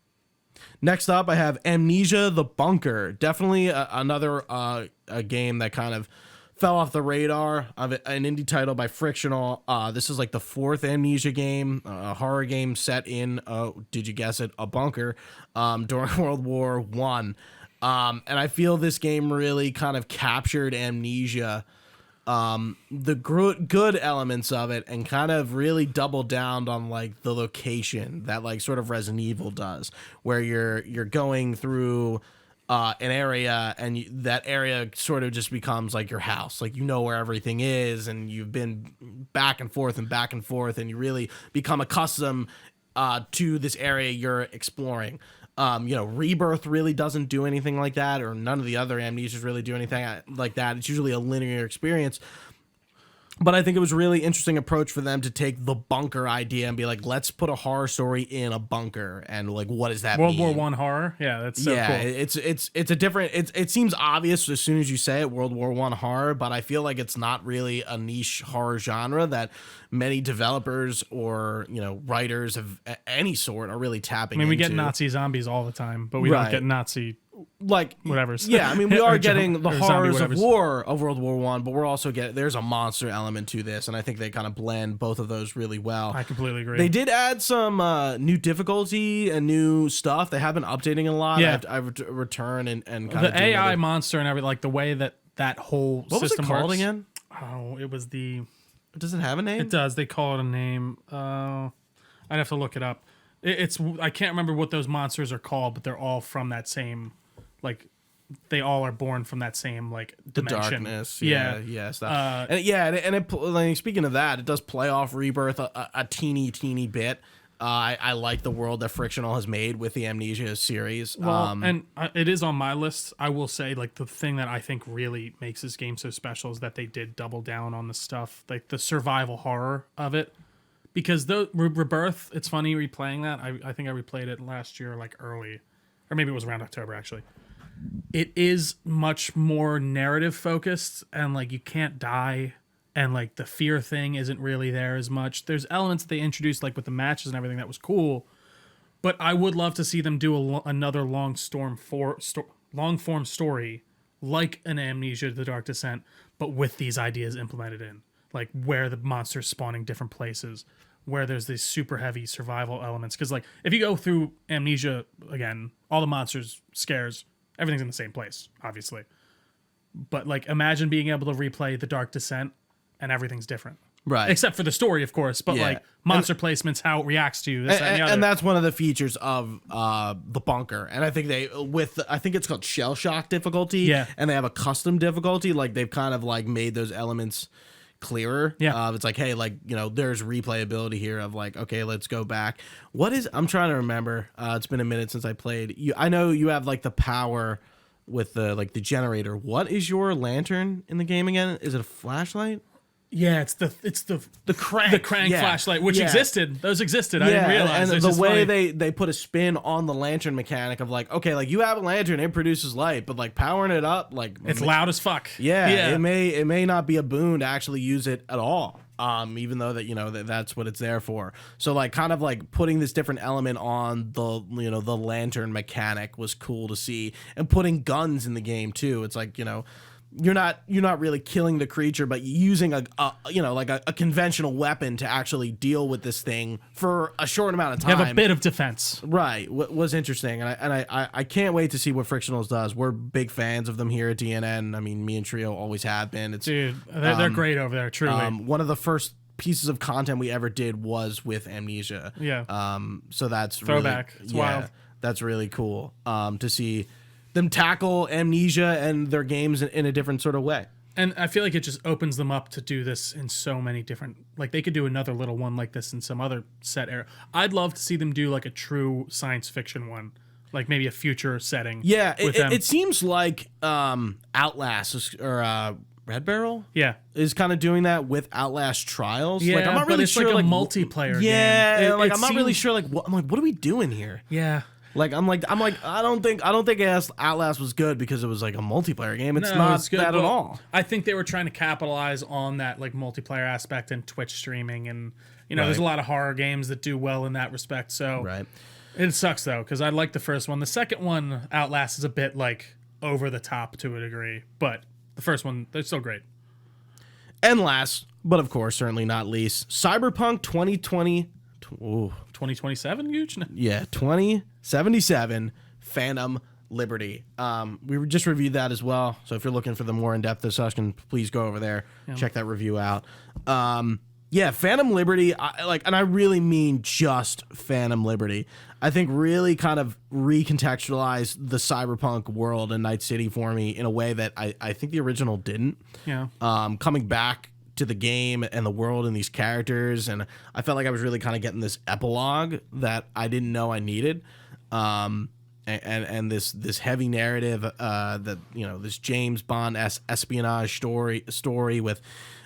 S1: Next up, I have Amnesia: The Bunker. Definitely another a game that kind of fell off the radar of an indie title by Frictional. This is like the fourth Amnesia game, a horror game set in, did you guess it, a bunker during World War One. And I feel this game really kind of captured Amnesia, the good elements of it, and kind of really doubled down on like the location that like sort of Resident Evil does, where you're going through an area, and that area sort of just becomes like your house. Like, you know where everything is, and you've been back and forth, and you really become accustomed to this area you're exploring. Rebirth really doesn't do anything like that, or none of the other Amnesias really do anything like that. It's usually a linear experience. But I think it was a really interesting approach for them to take the bunker idea and be like, let's put a horror story in a bunker, and like, what does that
S2: World
S1: mean?
S2: War One horror? Yeah, that's so cool.
S1: It's a different. It seems obvious as soon as you say it, World War One horror, but I feel like it's not really a niche horror genre that many developers or writers of any sort are really tapping into.
S2: I mean, we get Nazi zombies all the time, but we don't get Nazi
S1: like
S2: whatever.
S1: Yeah, I mean, we are getting the horrors of
S2: war
S1: of World War One, but we're also there's a monster element to this, and I think they kind of blend both of those really well.
S2: I completely agree.
S1: They did add some new difficulty and new stuff. They have been updating a lot.
S2: Yeah.
S1: I've returned and kind
S2: the
S1: of
S2: AI monster and everything, like the way that whole
S1: what
S2: system
S1: was it called
S2: works.
S1: again?
S2: Oh, it was the.
S1: Does it have a name?
S2: It does. They call it a name. I'd have to look it up. It's I can't remember what those monsters are called, but they're all from that same, like, they all are born from that same like dimension.
S1: Darkness.
S2: Yeah.
S1: Stuff. Like, speaking of that, it does play off Rebirth a teeny bit. I like the world that Frictional has made with the Amnesia series.
S2: Well, and it is on my list. I will say, like, the thing that I think really makes this game so special is that they did double down on the stuff, like the survival horror of it. Because the Rebirth, it's funny replaying that. I think I replayed it last year, like early, or maybe it was around October actually. It is much more narrative focused, and like, you can't die, and like the fear thing isn't really there as much. There's elements they introduced, like with the matches and everything, that was cool, but I would love to see them do another long form story like an Amnesia: The Dark Descent, but with these ideas implemented in, like where the monsters spawning different places, where there's these super heavy survival elements. Because like, if you go through Amnesia again, all the monsters, scares, everything's in the same place, obviously. But like, imagine being able to replay The Dark Descent and everything's different.
S1: Right.
S2: Except for the story, of course. But like, monster placements, how it reacts to you, this, that, and the other.
S1: And that's one of the features of the bunker. And I think I think it's called shell shock difficulty.
S2: Yeah.
S1: And they have a custom difficulty. Like, they've kind of like made those elements clearer.
S2: Yeah.
S1: It's like, hey, like, there's replayability here of like, okay, let's go back. I'm trying to remember. It's been a minute since I played. I know you have like the power with the generator. What is your lantern in the game again? Is it a flashlight?
S2: Yeah, it's the crank flashlight, which existed. Those existed. I didn't realize.
S1: And the way they put a spin on the lantern mechanic of like, okay, like, you have a lantern, it produces light, but like powering it up, like,
S2: it's loud as fuck.
S1: Yeah, it may not be a boon to actually use it at all. Even though that's what it's there for. So like, kind of like putting this different element on the the lantern mechanic was cool to see, and putting guns in the game too. It's like, you're not really killing the creature, but using a conventional weapon to actually deal with this thing for a short amount of time.
S2: You have a bit of defense,
S1: right? Was interesting, and I can't wait to see what Frictionals does. We're big fans of them here at DNN. I mean, me and Trio always have been.
S2: They're great over there. Truly,
S1: one of the first pieces of content we ever did was with Amnesia.
S2: Yeah.
S1: So that's
S2: throwback.
S1: Really,
S2: it's wild.
S1: That's really cool. To see them tackle amnesia and their games in a different sort of way.
S2: And I feel like it just opens them up to do this in so many different... Like, they could do another little one like this in some other set era. I'd love to see them do, like, a true science fiction one. Like, maybe a future setting.
S1: Yeah,
S2: with them.
S1: it seems like Outlast or Red Barrel is kind of doing that with Outlast Trials.
S2: Yeah,
S1: like, I'm not really
S2: it's
S1: sure,
S2: like a multiplayer game.
S1: Yeah, I'm not really sure, what are we doing here?
S2: Yeah.
S1: I'm like, I don't think Outlast was good because it was like a multiplayer game. It's good at all.
S2: I think they were trying to capitalize on that like multiplayer aspect and Twitch streaming, and there's a lot of horror games that do well in that respect. So it sucks though because I like the first one. The second one, Outlast, is a bit like over the top to a degree, but the first one, they're still great.
S1: And last, but of course, certainly not least, Cyberpunk 2020.
S2: 2027, Gooch?
S1: Yeah, 2077 Phantom Liberty. We just reviewed that as well. So if you're looking for the more in-depth discussion, please go over there, check that review out. Phantom Liberty, and I really mean just Phantom Liberty. I think really kind of recontextualized the cyberpunk world in Night City for me in a way that I think the original didn't.
S2: Yeah.
S1: Coming back to the game and the world and these characters, and I felt like I was really kind of getting this epilogue that I didn't know I needed, and this heavy narrative that this James Bond espionage story with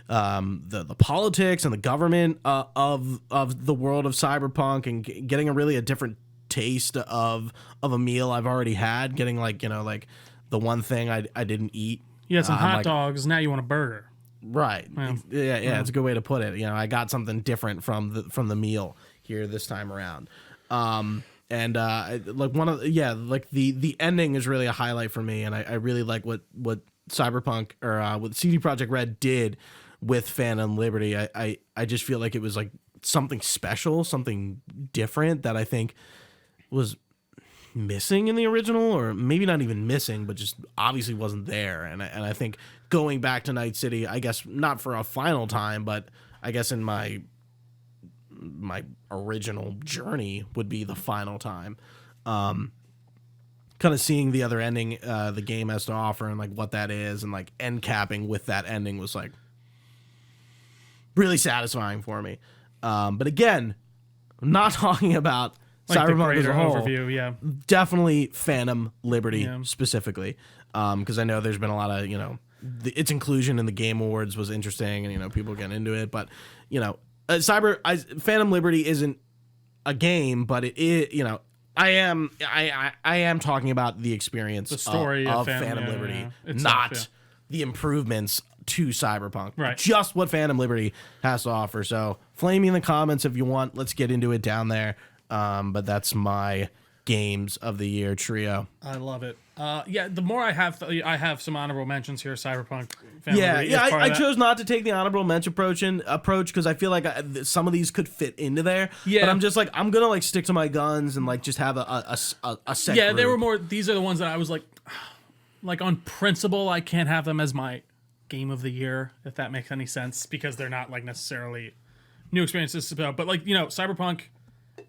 S1: the politics and the government of the world of cyberpunk, and getting a different taste of a meal I've already had, getting like the one thing I didn't eat.
S2: You had some hot dogs, now you want a burger.
S1: Right. Yeah. It's a good way to put it. I got something different from the meal here this time around. The ending is really a highlight for me, and I really like what Cyberpunk or what CD Projekt Red did with Phantom Liberty. I just feel like it was like something special, something different that I think was missing in the original, or maybe not even missing, but just obviously wasn't there. And I think going back to Night City, I guess not for a final time, but I guess in my original journey would be the final time. Kind of seeing the other ending the game has to offer and like what that is, and like end capping with that ending was like really satisfying for me. But again, I'm not talking about like Cyberpunk as a whole.
S2: Overview,
S1: definitely Phantom Liberty specifically, because I know there's been a lot of its inclusion in the Game Awards was interesting, and people getting into it. But Phantom Liberty isn't a game, but it is. I am talking about the experience,
S2: the story
S1: of Phantom Liberty, not the improvements to Cyberpunk.
S2: Right.
S1: Just what Phantom Liberty has to offer. So flame me in the comments if you want. Let's get into it down there. But that's my games of the year trio.
S2: I love it. The more I have some honorable mentions here. Cyberpunk. Liberty
S1: I chose not to take the honorable mention approach because I feel like some of these could fit into there. Yeah, but I'm just like I'm gonna stick to my guns and just have a set.
S2: Yeah,
S1: group.
S2: there were more. These are the ones that I was like on principle, I can't have them as my game of the year, if that makes any sense, because they're not necessarily new experiences about. But Cyberpunk.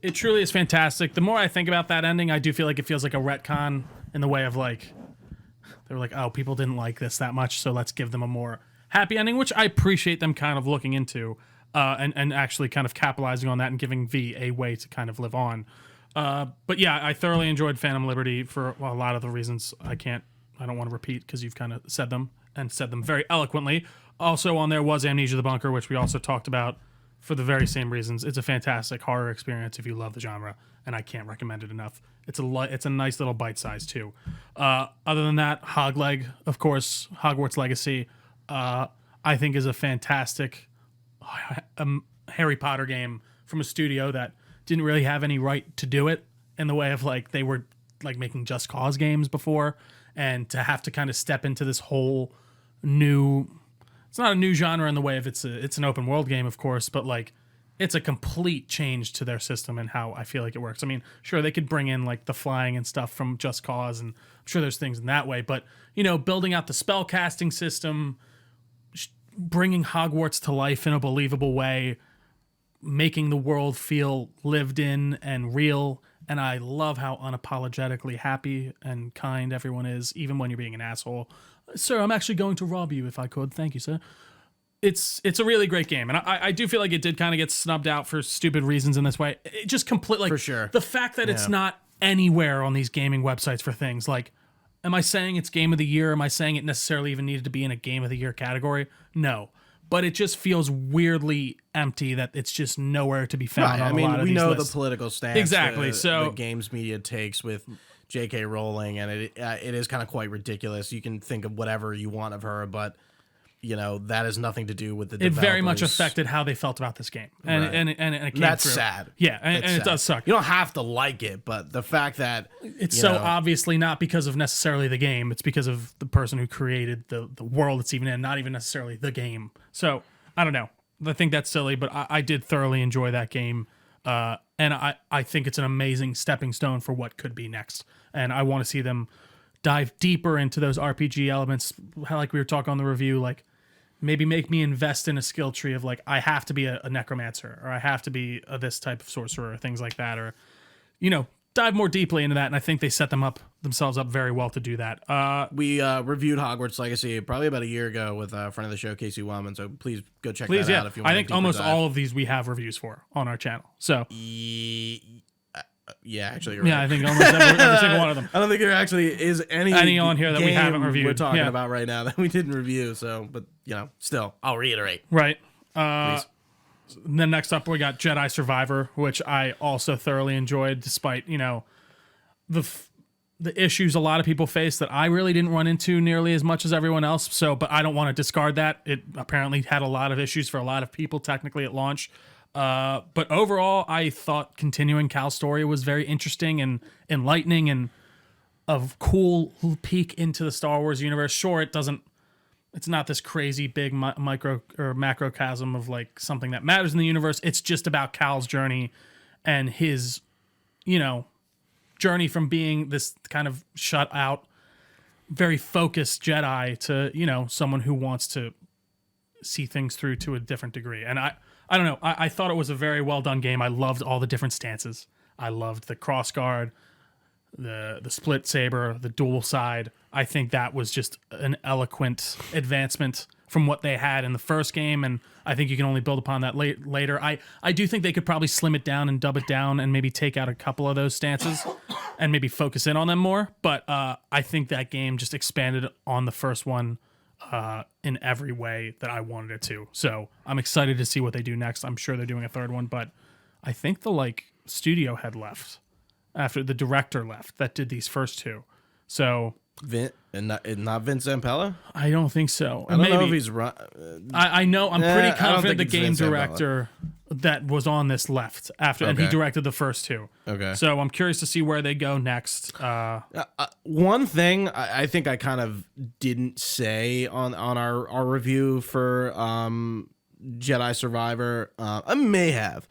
S2: It truly is fantastic. The more I think about that ending, I do feel like it feels like a retcon in the way of they were like, oh, people didn't like this that much, so let's give them a more happy ending, which I appreciate them kind of looking into and actually kind of capitalizing on that and giving V a way to kind of live on. But yeah, I thoroughly enjoyed Phantom Liberty for a lot of the reasons I don't want to repeat because you've kind of said them and said them very eloquently. Also on there was Amnesia the Bunker, which we also talked about. For the very same reasons, it's a fantastic horror experience if you love the genre, and I can't recommend it enough. It's a nice little bite size too. Other than that, Hogleg, of course, Hogwarts Legacy, I think is a fantastic Harry Potter game from a studio that didn't really have any right to do it in the way of they were making Just Cause games before, and to have to kind of step into this whole new. It's not a new genre in the way of it's an open world game, of course, but it's a complete change to their system and how I feel like it works. I mean, sure, they could bring in the flying and stuff from Just Cause, and I'm sure there's things in that way, but building out the spell casting system, bringing Hogwarts to life in a believable way, making the world feel lived in and real, and I love how unapologetically happy and kind everyone is, even when you're being an asshole. Sir, I'm actually going to rob you if I could. Thank you, sir. It's a really great game, and I do feel like it did kind of get snubbed out for stupid reasons in this way. It just completely, like,
S1: For sure.
S2: the fact that it's not anywhere on these gaming websites for things like, am I saying it's game of the year? Am I saying it necessarily even needed to be in a game of the year category? No. But it just feels weirdly empty that it's just nowhere to be found on a lot of
S1: we
S2: these
S1: know
S2: lists.
S1: the political stance
S2: Exactly, so-
S1: the games media takes with J.K. Rowling, and it is kind of quite ridiculous. You can think of whatever you want of her, but that has nothing to do with the
S2: It
S1: developers.
S2: very much affected how they felt about this game, and
S1: Right.
S2: and it came
S1: That's
S2: through.
S1: sad.
S2: Yeah, and
S1: That's
S2: it
S1: sad.
S2: does suck.
S1: You don't have to like it, but the fact that
S2: It's so obviously not because of necessarily the game. It's because of the person who created the world it's even in, not even necessarily the game. So I don't know. I think that's silly, but I did thoroughly enjoy that game. And I think it's an amazing stepping stone for what could be next. And I want to see them dive deeper into those RPG elements, like we were talking on the review, like maybe make me invest in a skill tree of like, I have to be a necromancer, or I have to be this type of sorcerer, or things like that, or, dive more deeply into that. And I think they set themselves up very well to do that.
S1: we reviewed Hogwarts Legacy probably about a year ago with a friend of the show, Casey Wellman. So please go check that out if you want.
S2: I think almost all of these we have reviews for on our channel. So
S1: yeah, actually, you're right.
S2: I think almost every single one of them.
S1: I don't think there actually is any
S2: on here that we haven't
S1: game
S2: reviewed.
S1: We're talking
S2: Yeah.
S1: about right now that we didn't review. So, but still, I'll reiterate.
S2: Right.
S1: Please.
S2: Then next up we got Jedi Survivor, which I also thoroughly enjoyed, despite the issues a lot of people face that I really didn't run into nearly as much as everyone else. So, but I don't want to discard that. It apparently had a lot of issues for a lot of people technically at launch. But overall, I thought continuing Cal's story was very interesting and enlightening and a cool peek into the Star Wars universe. Sure, it's not this crazy big micro or macrocosm of like something that matters in the universe. It's just about Cal's journey and his, journey from being this kind of shut out, very focused Jedi to, someone who wants to see things through to a different degree. And I don't know. I thought it was a very well done game. I loved all the different stances. I loved the cross guard, the split saber, the dual side. I think that was just an eloquent advancement from what they had in the first game, and I think you can only build upon that later. I do think they could probably slim it down and dub it down and maybe take out a couple of those stances and maybe focus in on them more. But I think that game just expanded on the first one in every way that I wanted it to. So I'm excited to see what they do next. I'm sure they're doing a third one, but I think the studio head left after the director left that did these first two. So
S1: Not Vince Zampella?
S2: I don't think so.
S1: I don't know if he's right.
S2: I know. I'm pretty
S1: I don't
S2: confident
S1: think
S2: the
S1: it's
S2: game
S1: Vince Zampella.
S2: director that was on this left after, and he
S1: Okay.
S2: directed the first two.
S1: Okay.
S2: So I'm curious to see where they go next.
S1: One thing I think I kind of didn't say on our review for Jedi Survivor, I may have.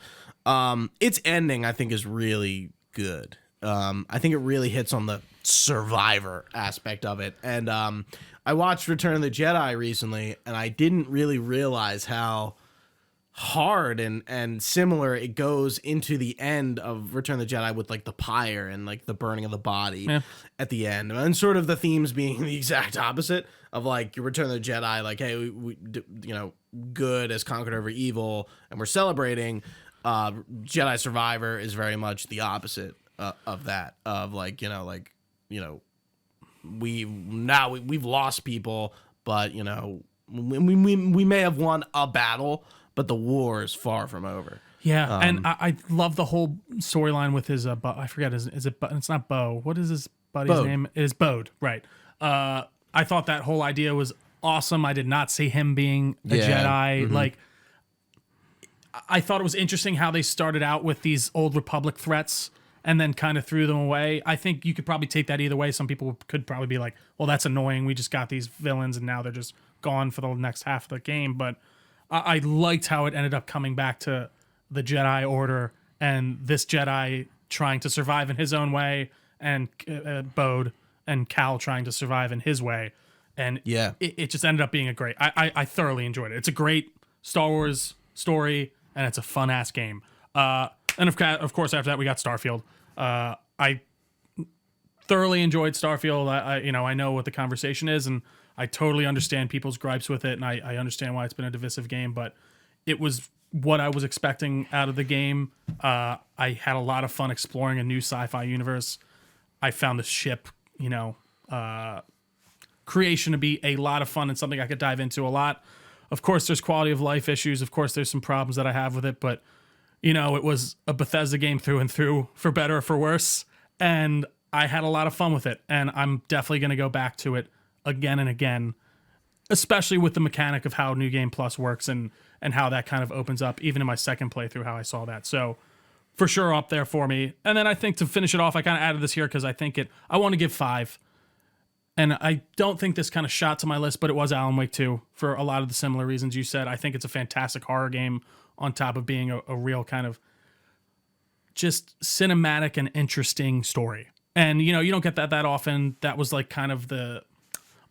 S1: Its ending I think is really good. I think it really hits on the survivor aspect of it. And I watched Return of the Jedi recently, and I didn't really realize how hard and similar it goes into the end of Return of the Jedi with the pyre and the burning of the body at the end, and sort of the themes being the exact opposite of your Return of the Jedi, hey, we good has conquered over evil and we're celebrating. Jedi Survivor is very much the opposite of that, of we've lost people, but we may have won a battle, but the war is far from over.
S2: Yeah, and I love the whole storyline with his. I forget. Is it? It's not Bo. What is his buddy's name? It is Bode. Right. I thought that whole idea was awesome. I did not see him being a Jedi.
S1: Mm-hmm.
S2: I thought it was interesting how they started out with these old Republic threats and then kind of threw them away. I think you could probably take that either way. Some people could probably be like, well, that's annoying. We just got these villains and now they're just gone for the next half of the game. But I liked how it ended up coming back to the Jedi Order and this Jedi trying to survive in his own way, and Bode and Cal trying to survive in his way. And it just ended up being a great... I thoroughly enjoyed it. It's a great Star Wars story, and it's a fun-ass game. And of course, after that, we got Starfield. I thoroughly enjoyed Starfield. I know what the conversation is, and I totally understand people's gripes with it, and I understand why it's been a divisive game, but it was what I was expecting out of the game. I had a lot of fun exploring a new sci-fi universe. I found the ship, creation to be a lot of fun and something I could dive into a lot. Of course, there's quality of life issues. Of course, there's some problems that I have with it, but it was a Bethesda game through and through, for better or for worse. And I had a lot of fun with it, and I'm definitely going to go back to it again and again, especially with the mechanic of how New Game Plus works and how that kind of opens up, even in my second playthrough, how I saw that. So for sure up there for me. And then I think to finish it off, I kind of added this here because I want to give 5. And I don't think this kind of shot to my list, but it was Alan Wake 2 for a lot of the similar reasons you said. I think it's a fantastic horror game on top of being a real kind of just cinematic and interesting story. And, you don't get that often. That was like kind of the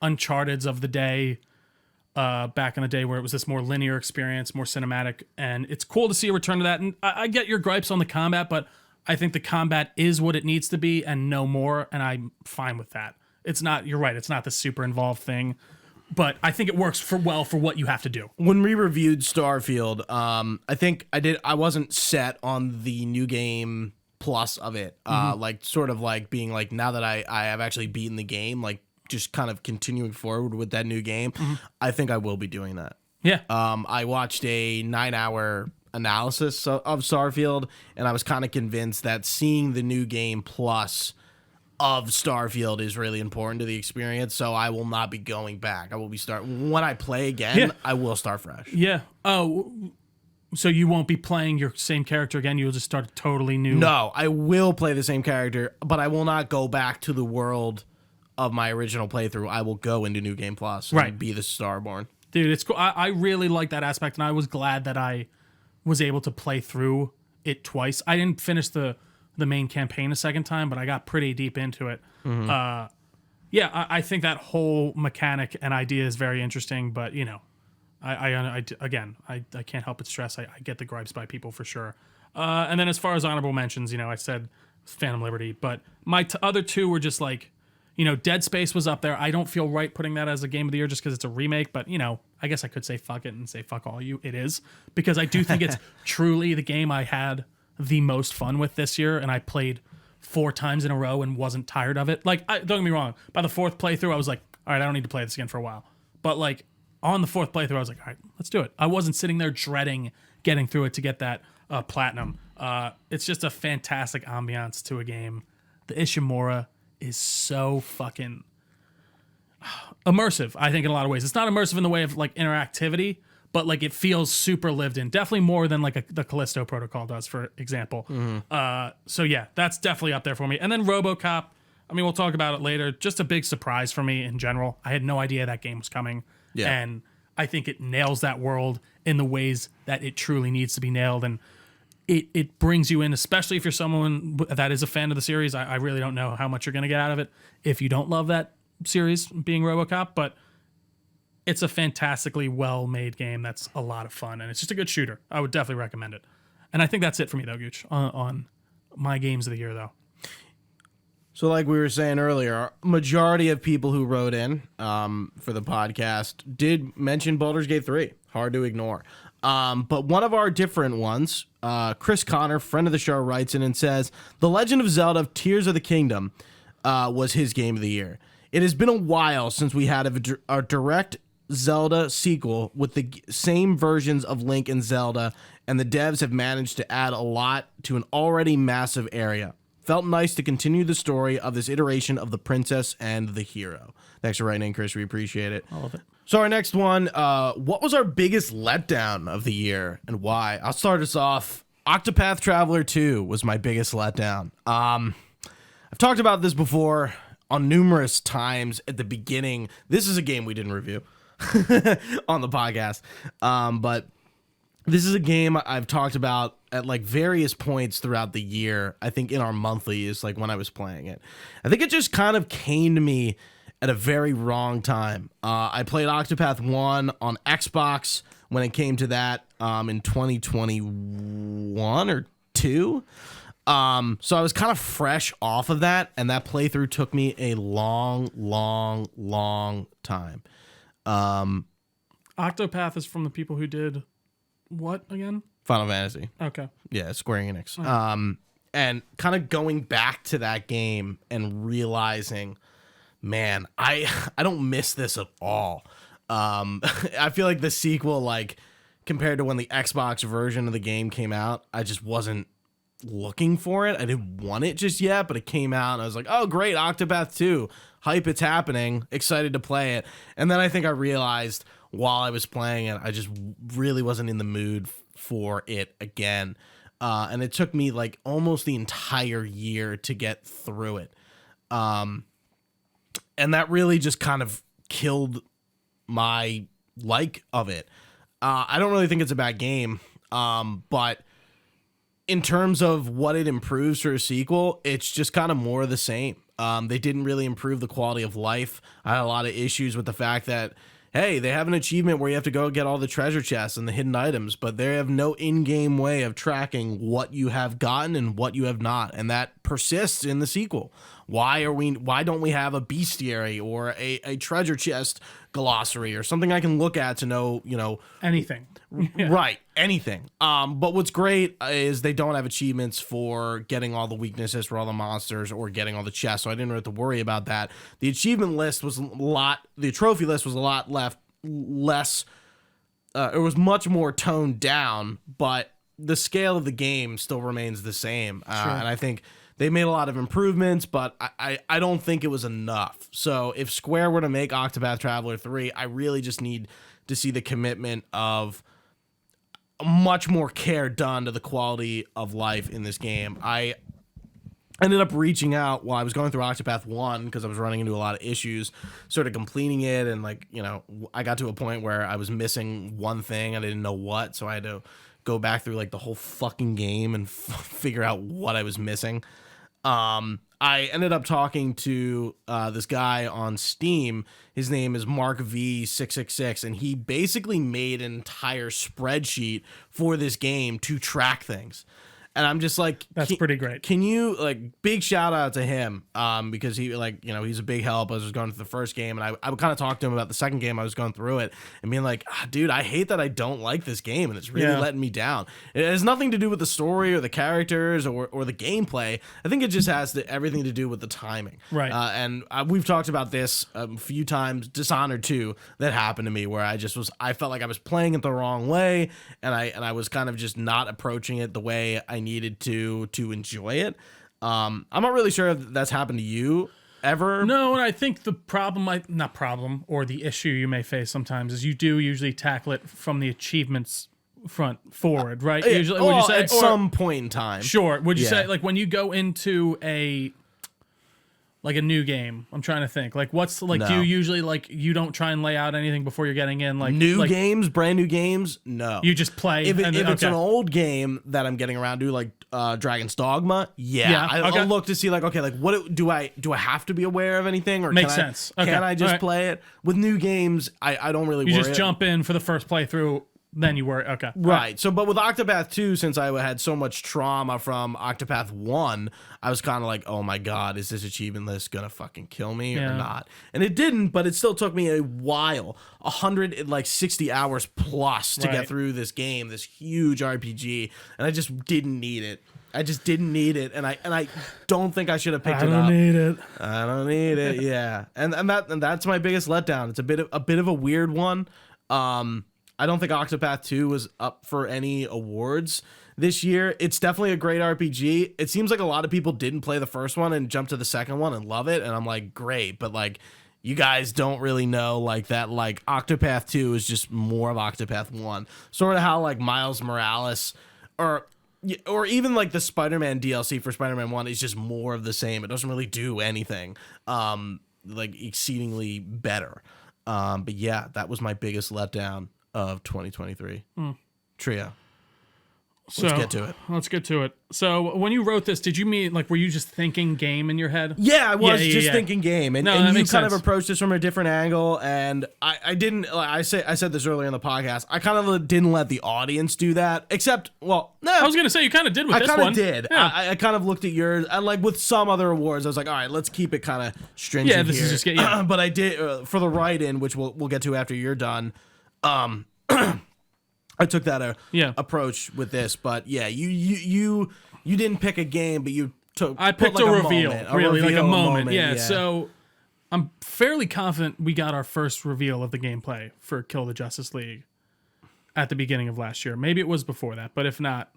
S2: Uncharted's of the day, back in the day, where it was this more linear experience, more cinematic. And it's cool to see a return to that. And I get your gripes on the combat, but I think the combat is what it needs to be and no more. And I'm fine with that. It's not, you're right, it's not the super involved thing, but I think it works for what you have to do.
S1: When we reviewed Starfield, I wasn't set on the New Game Plus of it. Like sort of like being like, now that I have actually beaten the game, like just kind of continuing forward with that new game. I think I will be doing that.
S2: Yeah.
S1: I watched a 9-hour analysis of Starfield, and I was kind of convinced that seeing the New Game Plus of Starfield is really important to the experience, so I will not be going back. I will be when I play again,
S2: Yeah.
S1: I will start fresh.
S2: Yeah. Oh, so you won't be playing your same character again? You'll just start totally new?
S1: No, I will play the same character, but I will not go back to the world of my original playthrough. I will go into New Game Plus and be the Starborn.
S2: Dude, it's cool. I really like that aspect, and I was glad that I was able to play through it twice. I didn't finish the main campaign a second time, but I got pretty deep into it. I think that whole mechanic and idea is very interesting, but I can't help but stress I get the gripes by people for sure. And then as far as honorable mentions, I said Phantom Liberty, but my other two were just like, Dead Space was up there. I don't feel right putting that as a game of the year just because it's a remake, but I guess I could say fuck it and say fuck all you. It is, because I do think it's truly the game I had the most fun with this year, and I played 4 times in a row and wasn't tired of it. Like, don't get me wrong, by the 4th playthrough, I was like, all right, I don't need to play this again for a while. But like on the 4th playthrough, I was like, all right, let's do it. I wasn't sitting there dreading getting through it to get that platinum. It's just a fantastic ambiance to a game. The Ishimura is so fucking immersive, I think, in a lot of ways. It's not immersive in the way of like interactivity, but like it feels super lived in. Definitely more than like the Callisto Protocol does, for example. So yeah, that's definitely up there for me. And then RoboCop, I mean, we'll talk about it later. Just a big surprise for me in general. I had no idea that game was coming. Yeah. And I think it nails that world in the ways that it truly needs to be nailed. And it brings you in, especially if you're someone that is a fan of the series. I really don't know how much you're going to get out of it if you don't love that series, being RoboCop, but it's a fantastically well-made game that's a lot of fun, and it's just a good shooter. I would definitely recommend it. And I think that's it for me, though, Gooch, on my games of the year, though.
S1: So like we were saying earlier, majority of people who wrote in for the podcast did mention Baldur's Gate 3. Hard to ignore. But one of our different ones, Chris Connor, friend of the show, writes in and says, The Legend of Zelda Tears of the Kingdom was his game of the year. It has been a while since we had a direct Zelda sequel with the same versions of Link and Zelda, and the devs have managed to add a lot to an already massive area. Felt nice to continue the story of this iteration of the princess and the hero. Thanks for writing in, Chris. We appreciate it.
S2: All of it.
S1: So our next one, what was our biggest letdown of the year and why? I'll start us off. Octopath Traveler 2 was my biggest letdown. I've talked about this before on numerous times at the beginning. This is a game we didn't review on the podcast. But this is a game I've talked about at like various points throughout the year. I think in our monthly is like when I was playing it. I think it just kind of came to me at a very wrong time. I played Octopath 1 on Xbox when it came to that in 2021 or 2. So I was kind of fresh off of that, and that playthrough took me a long time.
S2: Octopath is from the people who did what again?
S1: Final Fantasy.
S2: Okay.
S1: Yeah, Square Enix. And kind of going back to that game and realizing, man, I don't miss this at all. I feel like the sequel, like compared to when the Xbox version of the game came out, I just wasn't looking for it. I didn't want it just yet, but it came out and I was like, oh great, Octopath 2. Hype, it's happening. Excited to play it. And then I think I realized while I was playing it, I just really wasn't in the mood for it again. And it took me like almost the entire year to get through it. And that really just kind of killed my like of it. I don't really think it's a bad game. But in terms of what it improves for a sequel, it's just kind of more of the same. They didn't really improve the quality of life. I had a lot of issues with the fact that, hey, they have an achievement where you have to go get all the treasure chests and the hidden items, but they have no in-game way of tracking what you have gotten and what you have not, and that persists in the sequel. Why don't we have a bestiary or a treasure chest glossary or something I can look at to know,
S2: anything. Yeah.
S1: Right, anything. But what's great is they don't have achievements for getting all the weaknesses for all the monsters or getting all the chests, so I didn't have to worry about that. The achievement list was the trophy list was a lot less. It was much more toned down, but the scale of the game still remains the same.
S2: Sure.
S1: And I think they made a lot of improvements, but I don't think it was enough. So if Square were to make Octopath Traveler 3, I really just need to see the commitment of much more care done to the quality of life in this game. I ended up reaching out while I was going through Octopath 1 because I was running into a lot of issues, sort of completing it, and I got to a point where I was missing one thing. I didn't know what, so I had to go back through like the whole fucking game and figure out what I was missing. I ended up talking to this guy on Steam. His name is Mark V666, and he basically made an entire spreadsheet for this game to track things. And I'm just like,
S2: that's pretty great.
S1: Can you big shout out to him because he he's a big help. I was going through the first game, and I would kind of talk to him about the second game. I was going through it and being like, dude, I hate that I don't like this game, and it's really letting me down. It has nothing to do with the story or the characters or the gameplay. I think it just has everything to do with the timing.
S2: Right.
S1: And we've talked about this a few times. Dishonored 2, that happened to me where I felt like I was playing it the wrong way, and I was kind of just not approaching it the way I needed to enjoy it. I'm not really sure if that's happened to you ever.
S2: No, and I think the or the issue you may face sometimes is you do usually tackle it from the achievements front forward, right? Usually, would you say
S1: at some point in time?
S2: Sure. Would you say when you go into a new game? I'm trying to think. Do you usually you don't try and lay out anything before you're getting in?
S1: Games, brand new games? No.
S2: You just play.
S1: If it's an old game that I'm getting around to, like Dragon's Dogma, I'll look to see what do I have to be aware of anything, or
S2: makes sense? Okay.
S1: Can I just play it? With new games, I don't really.
S2: You just jump in for the first playthrough. Then you worry. Okay.
S1: Right. So, but with Octopath 2, since I had so much trauma from Octopath 1, I was kind of like, oh my God, is this achievement list going to fucking kill me or not? And it didn't, but it still took me a while, 160 hours plus to get through this game, this huge RPG. And I just didn't need it. And I don't think I should have picked it up.
S2: I
S1: don't need it. Yeah. And that's my biggest letdown. It's a bit of a weird one. I don't think Octopath 2 was up for any awards this year. It's definitely a great RPG. It seems like a lot of people didn't play the first one and jump to the second one and love it. And I'm like, great. But you guys don't really know that Octopath 2 is just more of Octopath 1. Sort of how Miles Morales or even the Spider-Man DLC for Spider-Man 1 is just more of the same. It doesn't really do anything exceedingly better. But yeah, that was my biggest letdown of 2023. Trio. let's get to it.
S2: Let's get to it. So when you wrote this, did you mean like were you just thinking game in your head?
S1: Yeah, I was thinking game, and,
S2: No,
S1: and
S2: that
S1: you
S2: makes
S1: kind
S2: sense.
S1: of approached this from a different angle. And I didn't. Like, I said this earlier in the podcast. I kind of didn't let the audience do that. Except, well, no,
S2: I was gonna say you kind of did with this one.
S1: I kind of did.
S2: Yeah.
S1: I kind of looked at yours, and like with some other awards, I was like, all right, let's keep it kind of stringent.
S2: Yeah, this
S1: here.
S2: is just yeah.
S1: But I did for the write-in, which we'll get to after you're done. I took that approach with this, but yeah, you didn't pick a game, but you took.
S2: I picked
S1: like
S2: a reveal, really, like a
S1: reveal
S2: moment. Yeah, so I'm fairly confident we got our first reveal of the gameplay for Kill the Justice League at the beginning of last year. Maybe it was before that, but if not,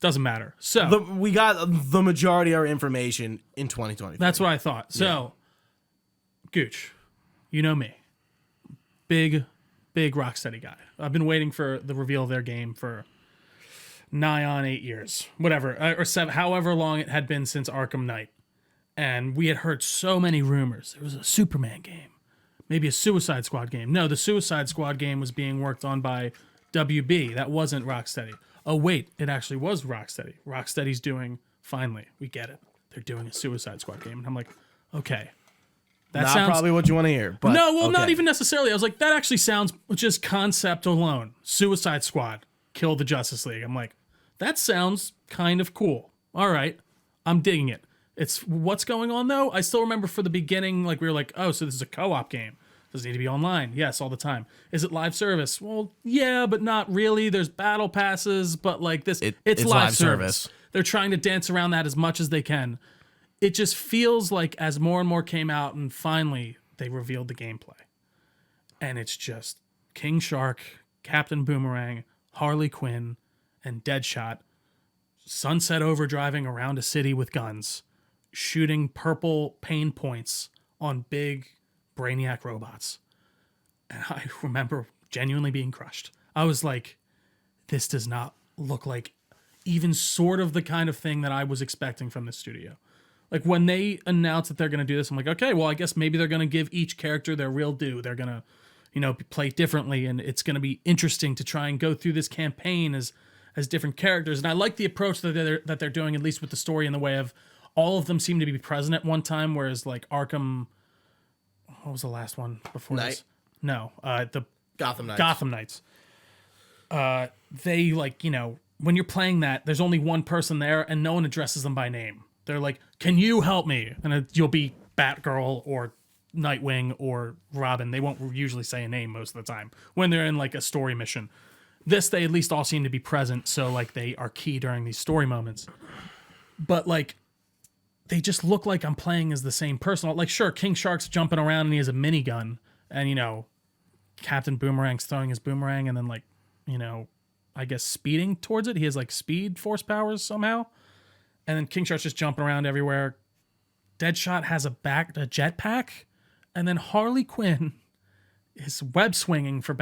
S2: doesn't matter. So
S1: we got the majority of our information in 2020.
S2: that's what I thought. So, Gooch, you know me, big Rocksteady guy. I've been waiting for the reveal of their game for nigh on 8 years, whatever, or 7, however long it had been since Arkham Knight. And we had heard so many rumors. There was a Superman game, maybe a Suicide Squad game. No, the Suicide Squad game was being worked on by WB. That wasn't Rocksteady. Oh, wait, it actually was Rocksteady. Rocksteady's doing, finally, we get it. They're doing a Suicide Squad game. And I'm like, okay. That
S1: Not
S2: sounds
S1: probably what you want to hear. But
S2: no, well,
S1: okay.
S2: not even necessarily. I was like, that actually sounds just concept alone. Suicide Squad, Kill the Justice League. I'm like, that sounds kind of cool. All right, I'm digging it. It's what's going on though. I still remember for the beginning, like we were like, oh, so this is a co-op game. Does it need to be online? Yes, all the time. Is it live service? Well, yeah, but not really. There's battle passes, but like this, it's live service. They're trying to dance around that as much as they can. It just feels like as more and more came out and finally they revealed the gameplay. And it's just King Shark, Captain Boomerang, Harley Quinn, and Deadshot sunset overdriving around a city with guns, shooting purple pain points on big Brainiac robots. And I remember genuinely being crushed. I was like, this does not look like even sort of the kind of thing that I was expecting from this studio. Like when they announced that they're going to do this, I'm like, okay, well, I guess maybe they're going to give each character their real due. They're going to, play differently, and it's going to be interesting to try and go through this campaign as different characters. And I like the approach that they're doing, at least with the story, in the way of all of them seem to be present at one time, whereas like Arkham, what was the last one before
S1: Knight.
S2: this? No, the
S1: Gotham Knights.
S2: Gotham Knights. They when you're playing that, there's only one person there, and no one addresses them by name. They're like, can you help me? And you'll be Batgirl or Nightwing or Robin. They won't usually say a name most of the time when they're in like a story mission. This, they at least all seem to be present, so like they are key during these story moments. But like, they just look like I'm playing as the same person. Like, sure, King Shark's jumping around and he has a minigun, and Captain Boomerang's throwing his boomerang, and then like, I guess speeding towards it. He has like speed force powers somehow. And then King Shark's just jumping around everywhere. Deadshot has a jetpack. And then Harley Quinn is web swinging, for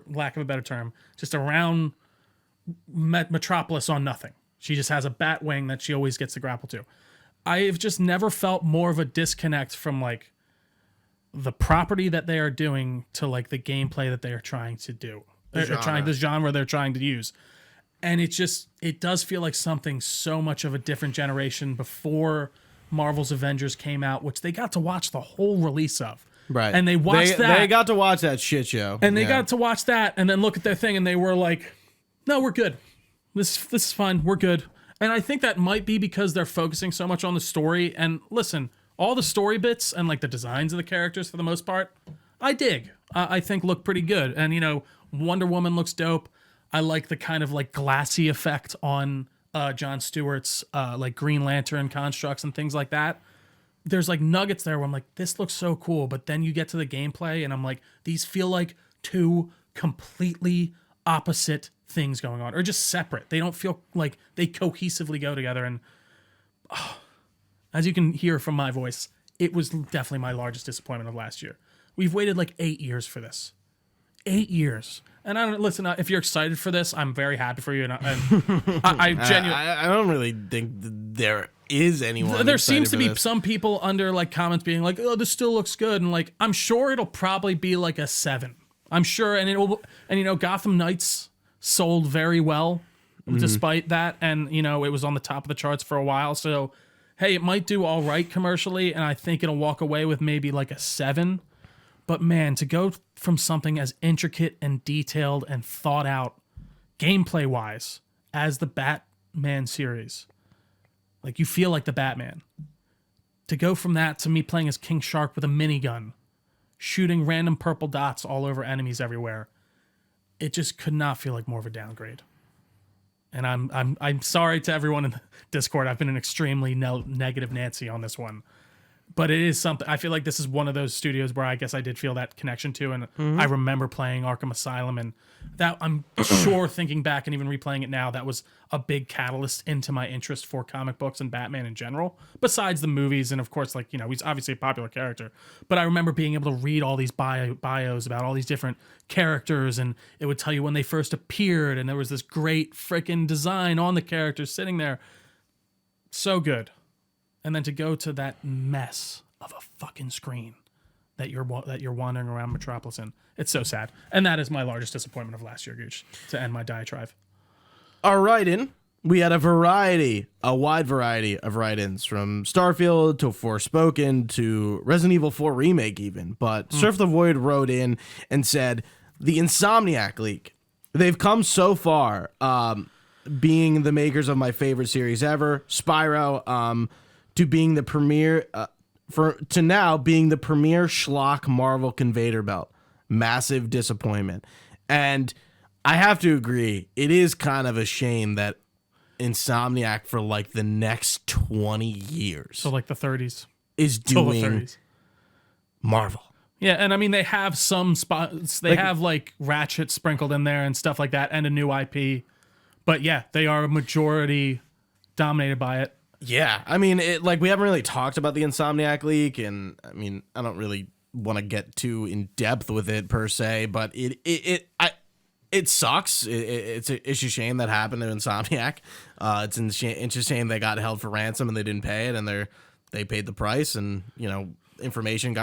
S2: lack of a better term, just around Metropolis on nothing. She just has a bat wing that she always gets to grapple to. I've just never felt more of a disconnect from like the property that they are doing to like the gameplay that they are trying to do. The genre they're trying to use. And it does feel like something so much of a different generation before Marvel's Avengers came out, which they got to watch the whole release of.
S1: Right.
S2: And they watched that.
S1: They got to watch that shit show.
S2: And they got to watch that and then look at their thing, and they were like, no, we're good. This is fine. We're good. And I think that might be because they're focusing so much on the story. And listen, all the story bits and like the designs of the characters for the most part, I dig. I think look pretty good. And, Wonder Woman looks dope. I like the kind of like glassy effect on Jon Stewart's like Green Lantern constructs and things like that. There's like nuggets there where I'm like, this looks so cool. But then you get to the gameplay and I'm like, these feel like two completely opposite things going on, or just separate. They don't feel like they cohesively go together. And as you can hear from my voice, it was definitely my largest disappointment of last year. We've waited like 8 years for this. 8 years. And I don't listen. If you're excited for this, I'm very happy for you. And I genuinely,
S1: I don't really think there is anyone.
S2: There seems to be some people under like comments being like, "Oh, this still looks good," and like I'm sure it'll probably be like a 7. I'm sure, and Gotham Knights sold very well. despite that. And, you know, it was on the top of the charts for a while. So, hey, it might do all right commercially, and I think it'll walk away with maybe like a 7. But man, to go from something as intricate and detailed and thought out gameplay wise as the Batman series, like you feel like the Batman, to go from that to me playing as King Shark with a minigun, shooting random purple dots all over enemies everywhere, it just could not feel like more of a downgrade. And I'm sorry to everyone in the Discord. I've been an extremely negative Nancy on this one. But it is something, I feel like this is one of those studios where I guess I did feel that connection to. And I remember playing Arkham Asylum, and that I'm sure thinking back and even replaying it now, that was a big catalyst into my interest for comic books and Batman in general, besides the movies. And of course, like, you know, he's obviously a popular character, but I remember being able to read all these bios about all these different characters, and it would tell you when they first appeared, and there was this great freaking design on the characters sitting there. So good. And then to go to that mess of a fucking screen that you're wandering around Metropolis in, it's so sad. And that is my largest disappointment of last year, Gooch, to end my diatribe.
S1: Our write-in, we had a wide variety of write-ins, from Starfield to Forspoken to Resident Evil 4 Remake even. But Surf the Void wrote in and said, the Insomniac leak, they've come so far, being the makers of my favorite series ever, Spyro, to being the premier, to now being the premier schlock Marvel conveyor belt. Massive disappointment. And I have to agree, it is kind of a shame that Insomniac for like the next 20 years,
S2: so like the 30s,
S1: is doing
S2: 30s.
S1: Marvel.
S2: Yeah, and I mean, they have some spots, they have like Ratchet sprinkled in there and stuff like that, and a new IP. But yeah, they are a majority dominated by it.
S1: Yeah, I mean, we haven't really talked about the Insomniac leak, and I mean, I don't really want to get too in depth with it per se, but it sucks. It's a shame that happened to Insomniac. It's a shame they got held for ransom and they didn't pay it, and they paid the price, and you know, information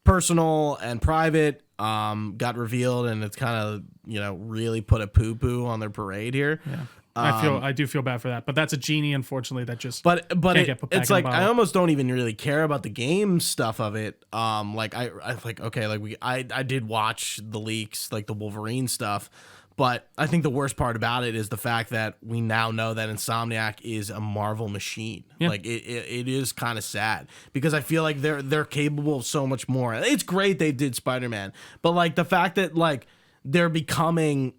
S1: personal and private got revealed, and it's kind of, you know, really put a poo-poo on their parade here.
S2: Yeah. I do feel bad for that, but that's a genie, unfortunately, that just
S1: but
S2: can't get put back
S1: it's
S2: in
S1: like,
S2: the bottle.
S1: I almost don't even really care about the game stuff of it. Like I like, okay, like I did watch the leaks, like the Wolverine stuff, but I think the worst part about it is the fact that we now know that Insomniac is a Marvel machine.
S2: Yeah.
S1: Like it is kind of sad, because I feel like they're capable of so much more. It's great they did Spider-Man, but like the fact that like they're becoming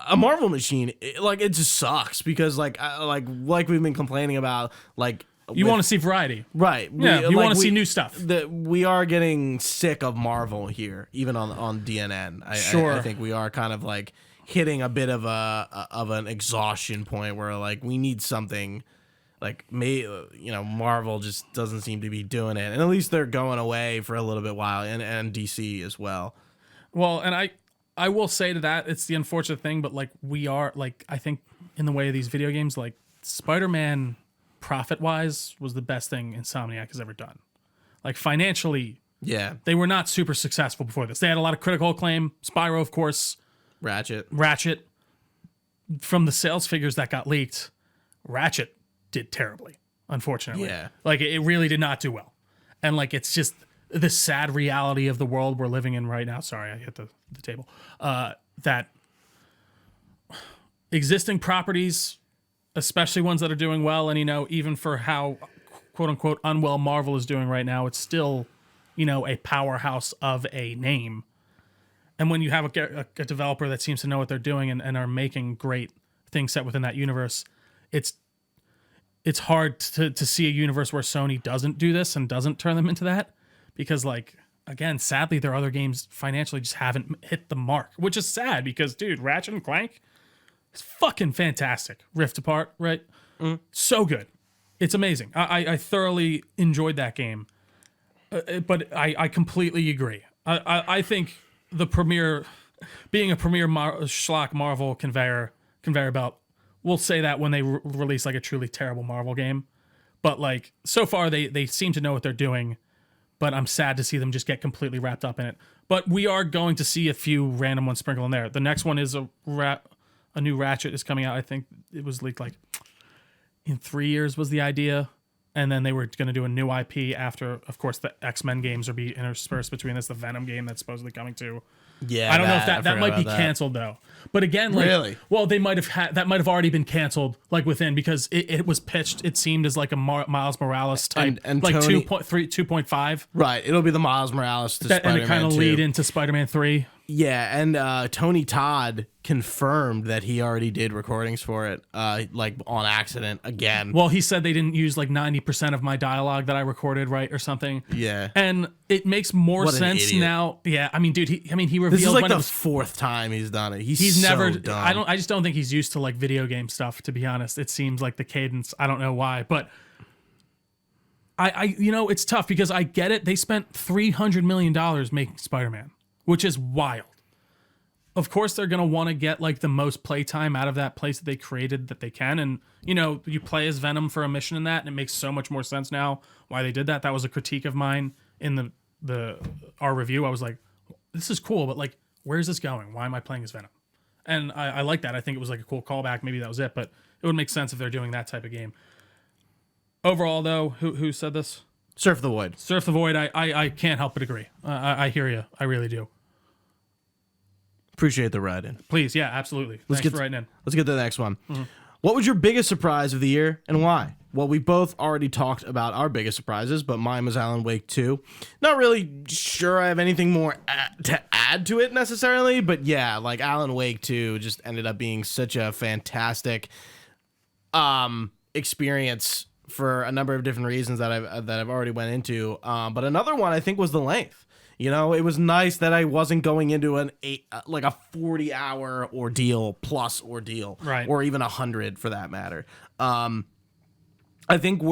S1: a Marvel machine, it just sucks, because like we've been complaining about, like,
S2: you want to see variety,
S1: right?
S2: Yeah, you want to see new stuff.
S1: We are getting sick of Marvel here, even on DNN.
S2: Sure.
S1: I think we are kind of like hitting a bit of an exhaustion point where like we need something. Like, Marvel just doesn't seem to be doing it, and at least they're going away for a little bit while, and DC as well.
S2: Well, and I will say to that, it's the unfortunate thing, but like we are, like, I think in the way of these video games, like Spider-Man profit-wise was the best thing Insomniac has ever done. Like financially,
S1: yeah,
S2: they were not super successful before this. They had a lot of critical acclaim. Spyro, of course.
S1: Ratchet.
S2: From the sales figures that got leaked, Ratchet did terribly, unfortunately.
S1: Yeah.
S2: Like it really did not do well. And like it's just the sad reality of the world we're living in right now. Sorry, I hit the table. That existing properties, especially ones that are doing well, and, you know, even for how quote unquote unwell Marvel is doing right now, it's still, you know, a powerhouse of a name. And when you have a developer that seems to know what they're doing and are making great things set within that universe, it's hard to see a universe where Sony doesn't do this and doesn't turn them into that. Because, like, again, sadly, their other games financially just haven't hit the mark, which is sad because, dude, Ratchet and Clank is fucking fantastic. Rift Apart, right? So good. It's amazing. I thoroughly enjoyed that game. But I completely agree. I think the being a premier schlock Marvel conveyor belt, we'll say that when they release like a truly terrible Marvel game. But like so far they seem to know what they're doing, but I'm sad to see them just get completely wrapped up in it. But we are going to see a few random ones sprinkled in there. The next one is a new Ratchet is coming out. I think it was leaked like in 3 years was the idea. And then they were going to do a new IP after, of course, the X-Men games are be interspersed between this, the Venom game that's supposedly coming to.
S1: Yeah,
S2: I don't know if that might be canceled though. But again, like,
S1: really,
S2: well, they might have that might have already been canceled like within because it was pitched. It seemed as like a Miles Morales type,
S1: and
S2: like
S1: Tony,
S2: 2.5.
S1: Right, it'll be the Miles Morales to
S2: and it kind of
S1: 2.
S2: lead into Spider-Man 3.
S1: Yeah, and Tony Todd confirmed that he already did recordings for it, like on accident again.
S2: Well, he said they didn't use like 90% of my dialogue that I recorded, right, or something.
S1: Yeah,
S2: and it makes more sense now. Yeah, I mean, dude, he revealed
S1: this is like
S2: when
S1: the
S2: it was,
S1: 4th time he's done it.
S2: He's
S1: so
S2: never.
S1: dumb.
S2: I just don't think he's used to like video game stuff. To be honest, it seems like the cadence. I don't know why, but. I it's tough because I get it. They spent $300 million making Spider-Man, which is wild. Of course, they're going to want to get like the most playtime out of that place that they created that they can. And, you play as Venom for a mission in that, and it makes so much more sense now why they did that. That was a critique of mine in our review. I was like, this is cool, but like, where's this going? Why am I playing as Venom? And I like that. I think it was like a cool callback. Maybe that was it, but it would make sense if they're doing that type of game. Overall, though, who said this?
S1: Surf the Void.
S2: Surf the Void. I can't help but agree. I hear you. I really do.
S1: Appreciate the write-in.
S2: Please, yeah, absolutely. Thanks for writing in.
S1: Let's get to the next one. Mm-hmm. What was your biggest surprise of the year and why? Well, we both already talked about our biggest surprises, but mine was Alan Wake 2. Not really sure I have anything more to add to it necessarily, but yeah, like Alan Wake 2 just ended up being such a fantastic experience for a number of different reasons that I've already went into. But another one I think was the length. It was nice that I wasn't going into a 40-hour ordeal plus ordeal,
S2: right,
S1: or even 100 for that matter. I think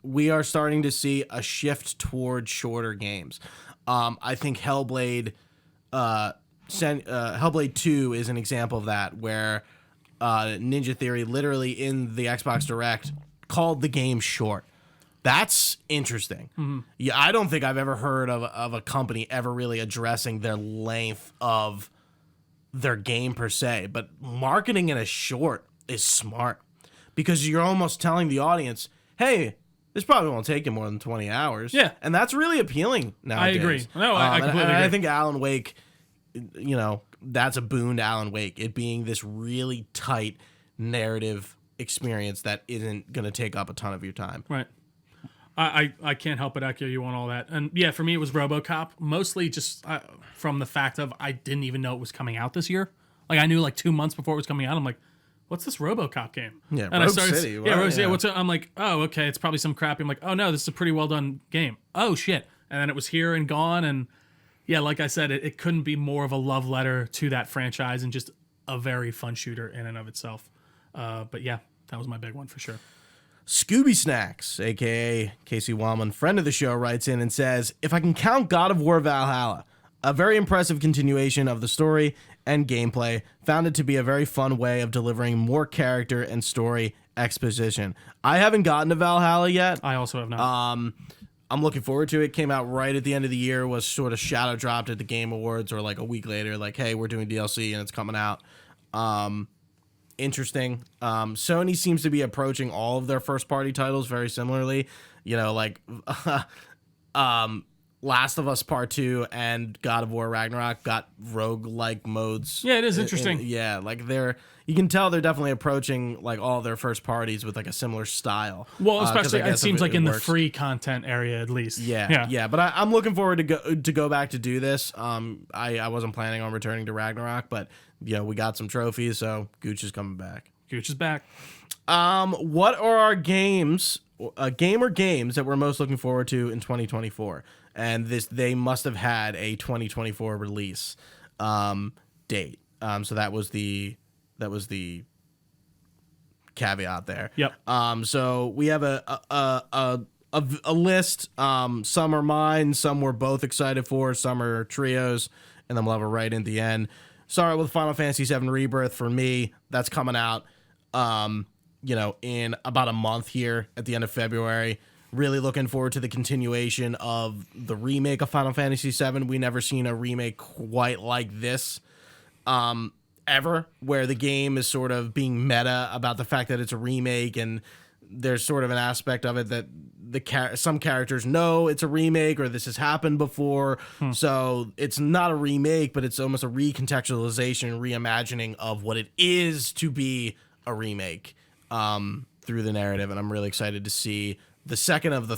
S1: we are starting to see a shift toward shorter games. I think Hellblade 2 is an example of that, where Ninja Theory literally in the Xbox Direct called the game short. That's interesting. Mm-hmm. Yeah, I don't think I've ever heard of a company ever really addressing their length of their game per se, but marketing in a short is smart because you're almost telling the audience, hey, this probably won't take you more than 20 hours.
S2: Yeah.
S1: And that's really appealing nowadays.
S2: I agree. No, I completely agree.
S1: I think Alan Wake, that's a boon to Alan Wake, it being this really tight narrative experience that isn't going to take up a ton of your time.
S2: Right. I can't help but echo you on all that. And yeah, for me, it was RoboCop, mostly just from the fact of I didn't even know it was coming out this year. Like, I knew like 2 months before it was coming out. I'm like, what's this RoboCop game?
S1: Yeah,
S2: and
S1: Rogue City.
S2: Rogue City. What's I'm like, oh, okay, it's probably some crappy. I'm like, oh no, this is a pretty well done game. Oh shit. And then it was here and gone. And yeah, like I said, it couldn't be more of a love letter to that franchise and just a very fun shooter in and of itself. But yeah, that was my big one for sure.
S1: Scooby Snacks, a.k.a. Casey Wallman, friend of the show, writes in and says, if I can count God of War Valhalla, a very impressive continuation of the story and gameplay, found it to be a very fun way of delivering more character and story exposition. I haven't gotten to Valhalla yet.
S2: I also have not.
S1: I'm looking forward to it. Came out right at the end of the year, was sort of shadow dropped at the Game Awards, or like a week later, like, hey, we're doing DLC and it's coming out. Interesting. Sony seems to be approaching all of their first party titles very similarly. Last of Us Part 2 and God of War Ragnarok got rogue-like modes.
S2: Yeah, it is interesting.
S1: You can tell they're definitely approaching like all of their first parties with like a similar style.
S2: Well, especially it seems like in the free content area at least.
S1: Yeah. But I'm looking forward to go back to do this. I wasn't planning on returning to Ragnarok, but we got some trophies, so Gooch is coming back.
S2: Gooch is back.
S1: What are our games that we're most looking forward to in 2024? And they must have had a 2024 release date. So that was the caveat there.
S2: Yep.
S1: So we have a list. Some are mine, some we're both excited for, some are trios, and then we'll have a right in the end. Start with Final Fantasy VII Rebirth for me. That's coming out, in about a month here at the end of February. Really looking forward to the continuation of the remake of Final Fantasy VII. We never seen a remake quite like this. ever, where the game is sort of being meta about the fact that it's a remake, and there's sort of an aspect of it that some characters know it's a remake or this has happened before. So it's not a remake, but it's almost a recontextualization, reimagining of what it is to be a remake through the narrative. And I'm really excited to see the second of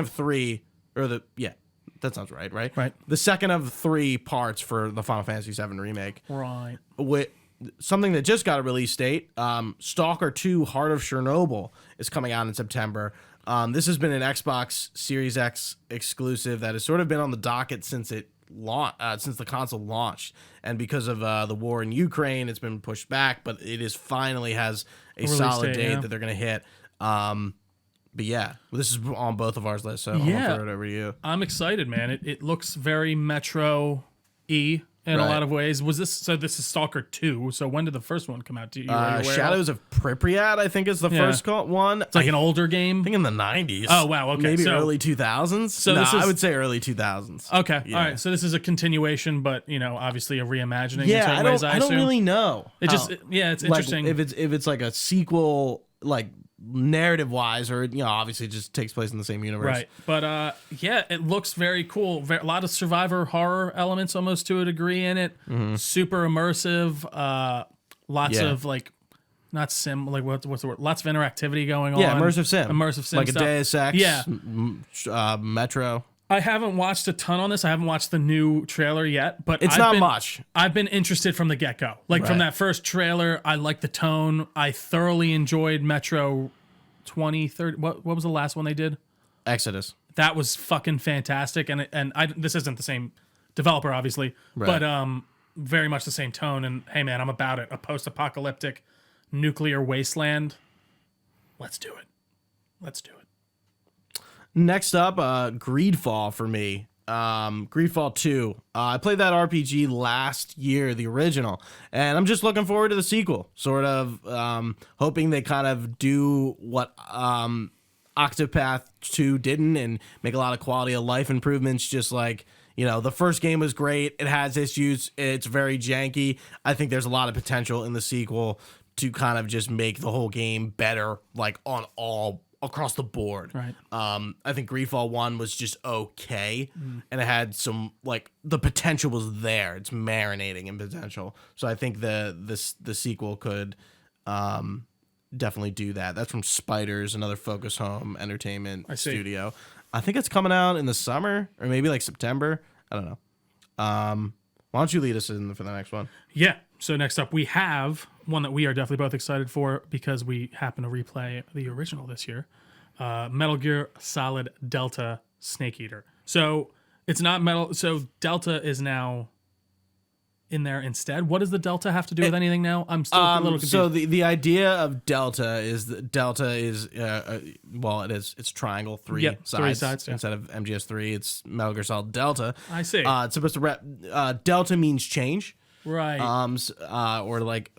S1: three, that sounds right?
S2: Right.
S1: The second of 3 parts for the Final Fantasy VII remake.
S2: Right.
S1: With something that just got a release date, Stalker 2: Heart of Chernobyl is coming out in September. This has been an Xbox Series X exclusive that has sort of been on the docket since the console launched, and because of the war in Ukraine, it's been pushed back. But it is finally has a solid date that they're going to hit. But yeah, this is on both of ours lists, so I'm gonna throw it over to you.
S2: I'm excited, man. It looks very Metro-y in a lot of ways. This is Stalker 2, so when did the first one come out?
S1: Shadows of Pripyat, I think, is the first one.
S2: It's like an older game.
S1: I think in the 90s.
S2: Oh, wow, okay.
S1: Maybe early 2000s?
S2: So
S1: I would say early 2000s.
S2: Okay,
S1: Yeah.
S2: all right. So this is a continuation, but, obviously a reimagining in
S1: Yeah,
S2: certain ways, I
S1: don't
S2: assume.
S1: really know.
S2: It's interesting.
S1: If it's like a sequel, like narrative wise, or obviously it just takes place in the same universe,
S2: right? But it looks very cool. A lot of survivor horror elements, almost to a degree, in it. Super immersive. Lots of like, not sim. Like what's the word? Lots of interactivity going on.
S1: Yeah, immersive sim,
S2: like
S1: stuff. A Deus Ex.
S2: Yeah,
S1: Metro.
S2: I haven't watched a ton on this. I haven't watched the new trailer yet, but
S1: it's not much.
S2: I've been interested from the get-go. Like from that first trailer, I liked the tone. I thoroughly enjoyed Metro 2030. What was the last one they did?
S1: Exodus.
S2: That was fucking fantastic. And this isn't the same developer, obviously, but very much the same tone. And hey, man, I'm about it. A post-apocalyptic nuclear wasteland. Let's do it.
S1: Next up, Greedfall for me. Greedfall 2. I played that RPG last year, the original, and I'm just looking forward to the sequel. Sort of hoping they kind of do what Octopath 2 didn't and make a lot of quality of life improvements. Just like, the first game was great. It has issues. It's very janky. I think there's a lot of potential in the sequel to kind of just make the whole game better, like on all across the board.
S2: Right.
S1: I think Greedfall 1 was just okay, and it had some, like, the potential was there. It's marinating in potential. So I think the sequel could definitely do that. That's from Spiders, another Focus Home Entertainment studio. I think it's coming out in the summer or maybe like September. I don't know. Why don't you lead us in for the next one?
S2: Yeah. So next up, we have one that we are definitely both excited for because we happen to replay the original this year, Metal Gear Solid Delta Snake Eater. So it's not Metal. So Delta is now in there instead. What does the Delta have to do with anything now? I'm still a little confused.
S1: So the idea of Delta is that Delta is it's triangle, three sides instead of MGS3. It's Metal Gear Solid Delta.
S2: I see.
S1: It's supposed to Delta means change.
S2: Right.
S1: Or like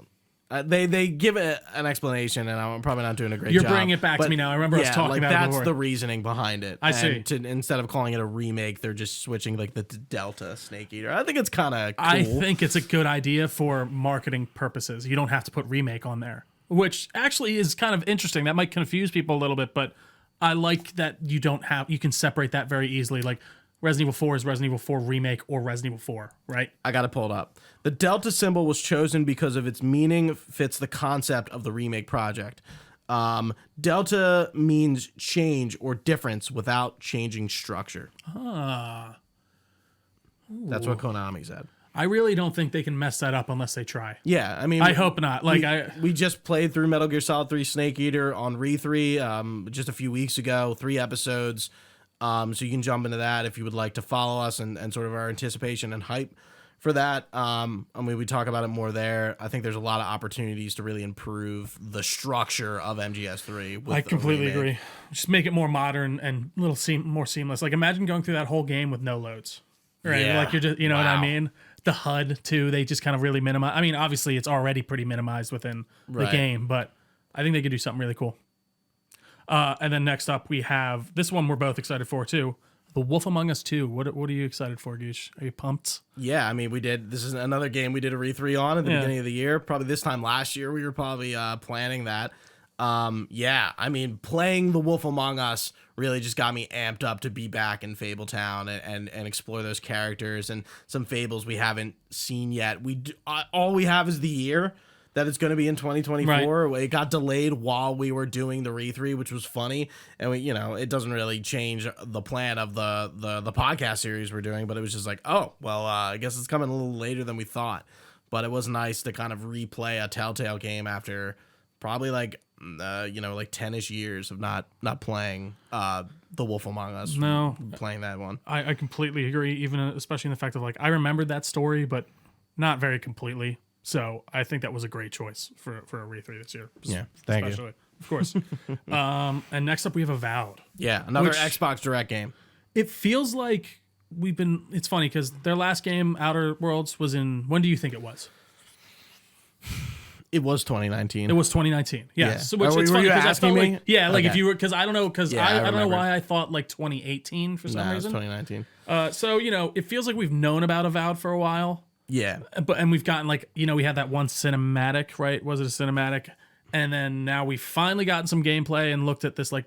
S1: they give it an explanation, and I'm probably not doing a great
S2: job.
S1: You're
S2: bringing it back to me now. I remember us talking about it
S1: that's
S2: before.
S1: the reasoning behind it.
S2: I see.
S1: Instead of calling it a remake, they're just switching like the Delta Snake Eater. I think it's kind of cool.
S2: I think it's a good idea for marketing purposes. You don't have to put remake on there, which actually is kind of interesting. That might confuse people a little bit, but I like that you can separate that very easily. Like Resident Evil 4 is Resident Evil 4 Remake or Resident Evil 4, right?
S1: I got it pulled up. The Delta symbol was chosen because of its meaning fits the concept of the remake project. Delta means change or difference without changing structure.
S2: Ah.
S1: That's what Konami said.
S2: I really don't think they can mess that up unless they try.
S1: Yeah, I mean...
S2: I hope not.
S1: We just played through Metal Gear Solid 3 Snake Eater on Re3 just a few weeks ago, 3 episodes. So you can jump into that if you would like to follow us and sort of our anticipation and hype for that. We talk about it more there. I think there's a lot of opportunities to really improve the structure of MGS3.
S2: I completely agree. Just make it more modern and a little more seamless. Like imagine going through that whole game with no loads. Right?
S1: Yeah.
S2: Like you're just, what I mean? The HUD too, they just kind of really minimize. I mean, obviously it's already pretty minimized within the game, but I think they could do something really cool. And then next up we have this one we're both excited for too, The Wolf Among Us 2. What are you excited for, Gooch? Are you pumped?
S1: Yeah, I mean, this is another game we did a re3 on at the beginning of the year. Probably this time last year, we were probably planning that. Yeah, I mean, playing The Wolf Among Us really just got me amped up to be back in Fabletown and explore those characters and some Fables we haven't seen yet. All we have is the year that it's going to be in 2024. Right. It got delayed while we were doing the re3, which was funny. And it doesn't really change the plan of the podcast series we're doing, but it was just like, oh, well, I guess it's coming a little later than we thought. But it was nice to kind of replay a Telltale game after probably like 10-ish years of not playing The Wolf Among Us.
S2: No,
S1: playing that one.
S2: I completely agree, even especially in the fact of like I remembered that story, but not very completely. So I think that was a great choice for a re3 this year.
S1: Yeah, thank you.
S2: Of course. And next up we have Avowed.
S1: Yeah, another Xbox Direct game.
S2: It feels like it's funny because their last game, Outer Worlds, was when do you think it was?
S1: It was 2019.
S2: It was 2019. Yes.
S1: Yeah.
S2: So which it's funny because I felt like if you were because I don't know I don't know why I thought like 2018 for some reason.
S1: It was 2019.
S2: So it feels like we've known about Avowed for a while.
S1: Yeah.
S2: And we've gotten we had that one cinematic, right? Was it a cinematic? And then now we've finally gotten some gameplay and looked at this like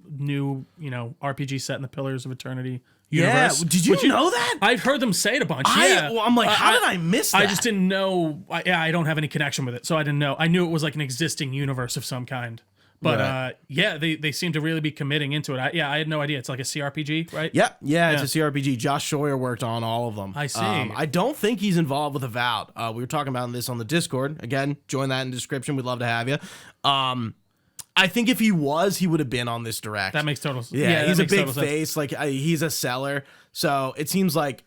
S2: new, RPG set in the Pillars of Eternity universe.
S1: Yeah. Did you know that?
S2: I've heard them say it a bunch.
S1: I'm like, how did I miss that?
S2: I just didn't know. I don't have any connection with it, so I didn't know. I knew it was like an existing universe of some kind. But they seem to really be committing into it. I had no idea. It's like a CRPG, right?
S1: Yeah, it's a CRPG. Josh Scheuer worked on all of them.
S2: I see.
S1: I don't think he's involved with Avowed. We were talking about this on the Discord. Again, join that in the description. We'd love to have you. I think if he was, he would have been on this Direct.
S2: That makes total sense.
S1: Yeah, he's a big face. Like he's a seller. So it seems like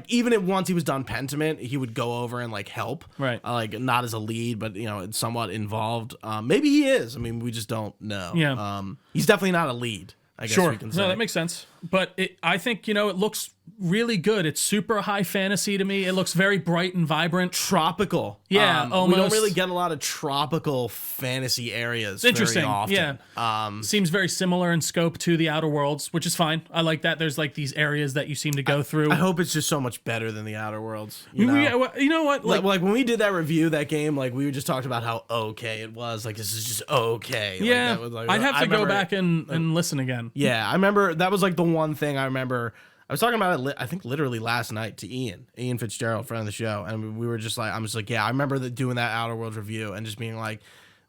S1: even once he was done Pentiment, he would go over and help.
S2: Right.
S1: Not as a lead, but somewhat involved. Maybe he is. I mean, we just don't know.
S2: Yeah.
S1: He's definitely not a lead, I guess we can say.
S2: No, that makes sense. But I think, it looks really good. It's super high fantasy to me. It looks very bright and vibrant.
S1: Tropical.
S2: Yeah, almost.
S1: We don't really get a lot of tropical fantasy areas
S2: interesting.
S1: very often.
S2: Yeah. Seems very similar in scope to the Outer Worlds, which is fine. I like that. There's these areas that you seem to go through.
S1: I hope it's just so much better than the Outer Worlds.
S2: You know what?
S1: Like when we did that review, that game, we just talked about how okay it was. This is just okay.
S2: Yeah. I'd have to go back and listen again.
S1: Yeah. I remember that was the one thing I remember. I was talking about it, I think literally last night to Ian Fitzgerald, friend of the show. And we were just I'm just yeah, I remember doing that Outer Worlds review and just being like,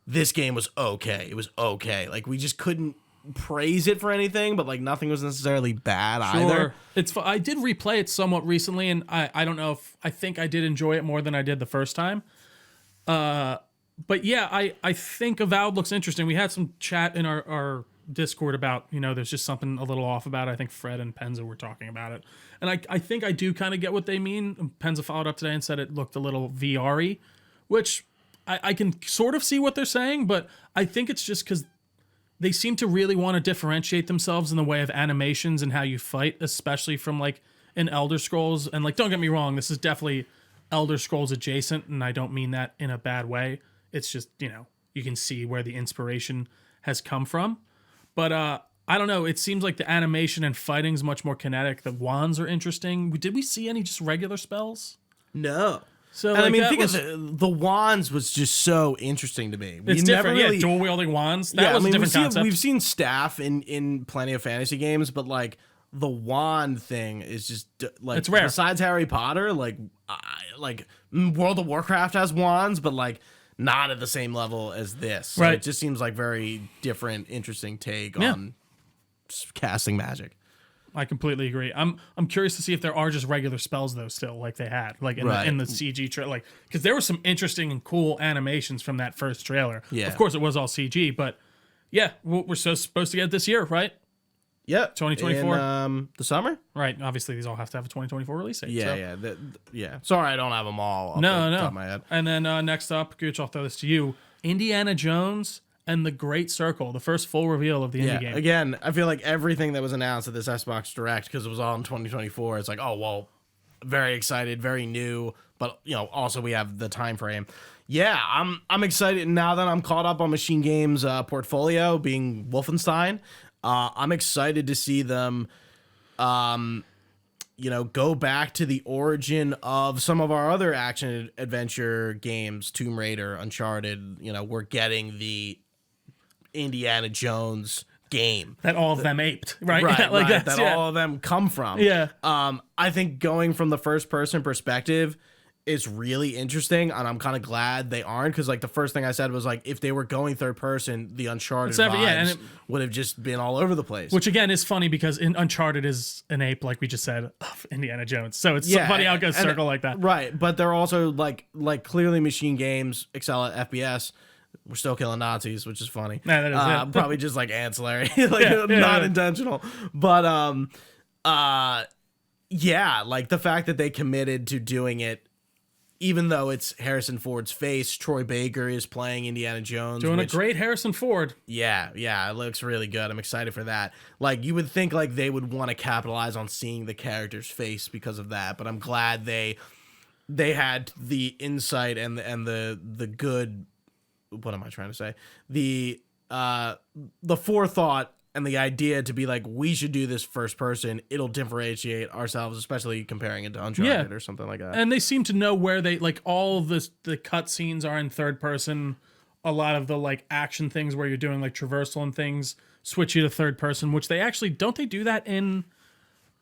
S1: this game was okay. It was okay. We just couldn't praise it for anything, but nothing was necessarily bad either.
S2: I did replay it somewhat recently, and I don't know if I think I did enjoy it more than I did the first time. But yeah, I think Avowed looks interesting. We had some chat in our Discord about, there's just something a little off about it. I think Fred and Penza were talking about it. And I think I do kind of get what they mean. Penza followed up today and said it looked a little VR-y, which I can sort of see what they're saying, but I think it's just because they seem to really want to differentiate themselves in the way of animations and how you fight, especially from an Elder Scrolls. And don't get me wrong, this is definitely Elder Scrolls adjacent, and I don't mean that in a bad way. It's just, you can see where the inspiration has come from. But I don't know. It seems like the animation and fighting is much more kinetic. The wands are interesting. Did we see any just regular spells?
S1: No.
S2: So
S1: and think of the wands was just so interesting to me.
S2: It's different. Really, dual wielding wands. That was a different concept.
S1: We've seen staff in plenty of fantasy games, but the wand thing is just
S2: it's rare.
S1: Besides Harry Potter, World of Warcraft has wands, but not at the same level as this.
S2: Right.
S1: It just seems very different, interesting take on casting magic.
S2: I completely agree. I'm curious to see if there are just regular spells though still like they had in the CG trailer, because there were some interesting and cool animations from that first trailer.
S1: Yeah.
S2: Of course it was all CG, but yeah, we're supposed to get it this year, right?
S1: Yeah,
S2: 2024.
S1: In, the summer,
S2: right? Obviously, these all have to have a 2024 release date.
S1: Yeah. Sorry, I don't have them all. Off the top of my head.
S2: And then next up, Gooch, I'll throw this to you: Indiana Jones and the Great Circle, the first full reveal of the indie game.
S1: Again, I feel like everything that was announced at this Xbox Direct, because it was all in 2024, it's oh well, very excited, very new, but also we have the time frame. Yeah, I'm excited now that I'm caught up on Machine Games' portfolio, being Wolfenstein. I'm excited to see them Go back to the origin of some of our other action adventure games, Tomb Raider, Uncharted. We're getting the Indiana Jones game
S2: that all of them aped, right?
S1: Right,
S2: Like
S1: right, that all of them come from.
S2: Yeah.
S1: I think going from the first person perspective is really interesting, and I'm kind of glad they aren't, because like the first thing I said was like, if they were going third person, the Uncharted vibes would have just been all over the place.
S2: Which again is funny because Uncharted is an ape, like we just said, of Indiana Jones. So it's so funny how it goes circle like that.
S1: Right, but they're also like clearly machine games excel at FPS. We're still killing Nazis, which is funny.
S2: Yeah, that is
S1: probably just like ancillary, not intentional. But like the fact that they committed to doing it, even though it's Harrison Ford's face. Troy Baker is playing Indiana Jones,
S2: doing a great Harrison Ford.
S1: Yeah, it looks really good. I'm excited for that. Like you would think like they would want to capitalize on seeing the character's face because of that, but I'm glad they had the insight and the good. What am I trying to say? The forethought and the idea to be like, we should do this first person. It'll differentiate ourselves, especially comparing it to Uncharted or something like that.
S2: And they seem to know where they like all of this. The cut scenes are in third person. A lot of the like action things where you're doing like traversal and things switch you to third person, which they actually don't. They do that in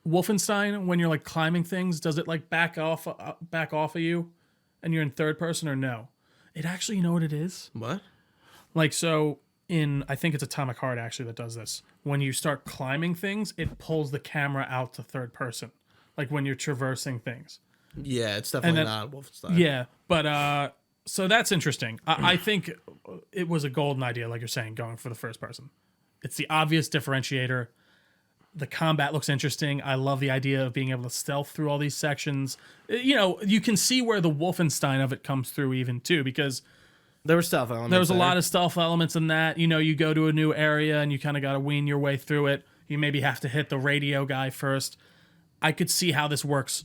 S2: Wolfenstein when you're like climbing things. Does it like back off of you, and you're in third person or no? It actually, you know what it is?
S1: What?
S2: Like, so I think it's Atomic Heart actually that does this. When you start climbing things, it pulls the camera out to third person. Like when you're traversing things.
S1: Yeah, it's definitely not Wolfenstein.
S2: Yeah, but so that's interesting. I think it was a golden idea, like you're saying, going for the first person. It's the obvious differentiator. The combat looks interesting. I love the idea of being able to stealth through all these sections. You can see where the Wolfenstein of it comes through even too, because
S1: there were stealth elements.
S2: There was a lot of stealth elements in that. You go to a new area and you kind of got to wean your way through it. You maybe have to hit the radio guy first. I could see how this works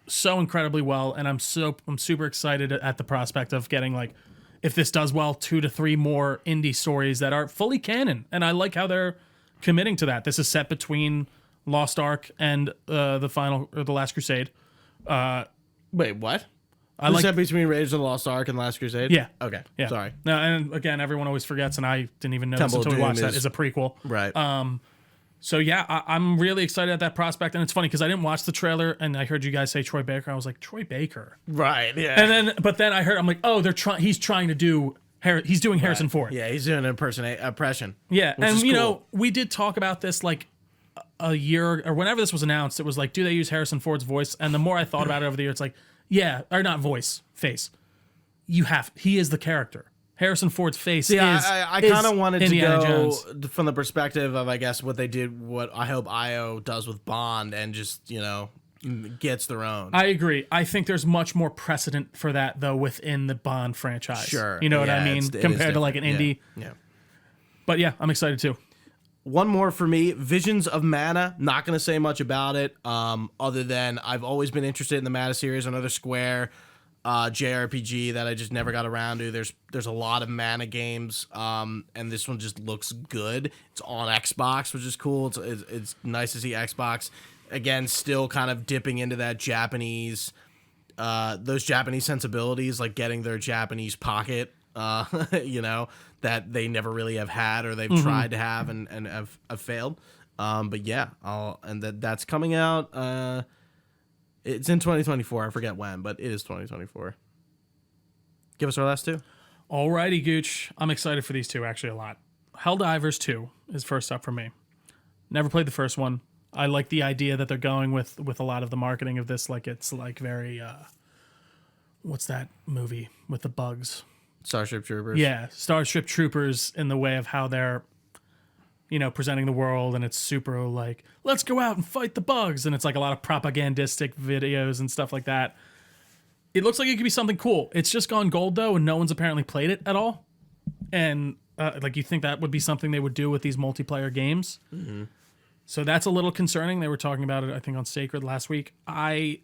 S2: so incredibly well, and I'm super excited at the prospect of getting, like, if this does well, 2 to 3 more indie stories that are fully canon. And I like how they're committing to that. This is set between Lost Ark and the Last Crusade.
S1: Wait, what?
S2: I like
S1: set between Raiders of the Lost Ark and Last Crusade?
S2: Yeah.
S1: Okay.
S2: Yeah.
S1: Sorry.
S2: No, and again, everyone always forgets, and I didn't even know this
S1: Temple
S2: until
S1: of
S2: we watched
S1: Doom
S2: that, is a prequel.
S1: Right.
S2: So yeah, I'm really excited at that prospect, and it's funny because I didn't watch the trailer, and I heard you guys say Troy Baker. I was like, Troy Baker,
S1: right? Yeah.
S2: But then I heard, I'm like, oh, he's trying to do. He's doing Harrison Ford.
S1: Yeah, he's doing an impression.
S2: Yeah, and cool. We did talk about this like a year or whenever this was announced. It was like, do they use Harrison Ford's voice? And the more I thought about it over the year, it's like, yeah, or not voice, face. He is the character. Harrison Ford's face is.
S1: I kind of wanted
S2: Indiana
S1: to go
S2: Jones.
S1: From the perspective of, I guess, what they did, what I hope IO does with Bond, and just, gets their own.
S2: I agree. I think there's much more precedent for that, though, within the Bond franchise.
S1: Sure.
S2: You know what I mean? Compared to like an indie.
S1: Yeah.
S2: But yeah, I'm excited too.
S1: One more for me, Visions of Mana. Not going to say much about it, other than I've always been interested in the Mana series, another Square JRPG that I just never got around to. There's a lot of Mana games, and this one just looks good. It's on Xbox, which is cool. It's nice to see Xbox again, still kind of dipping into that Japanese, those Japanese sensibilities, like getting their Japanese pocket, that they never really have had, or they've tried to have and have failed. But yeah, that's coming out. It's in 2024. I forget when, but it is 2024. Give us our last two.
S2: Alrighty, Gooch. I'm excited for these two actually a lot. Helldivers 2 is first up for me. Never played the first one. I like the idea that they're going with a lot of the marketing of this. Like it's like very, what's that movie with the bugs?
S1: Starship Troopers.
S2: Yeah, Starship Troopers in the way of how they're, presenting the world, and it's super like, let's go out and fight the bugs, and it's like a lot of propagandistic videos and stuff like that. It looks like it could be something cool. It's just gone gold though, and no one's apparently played it at all. And you think that would be something they would do with these multiplayer games? Mm-hmm. So that's a little concerning. They were talking about it, I think, on Sacred last week. I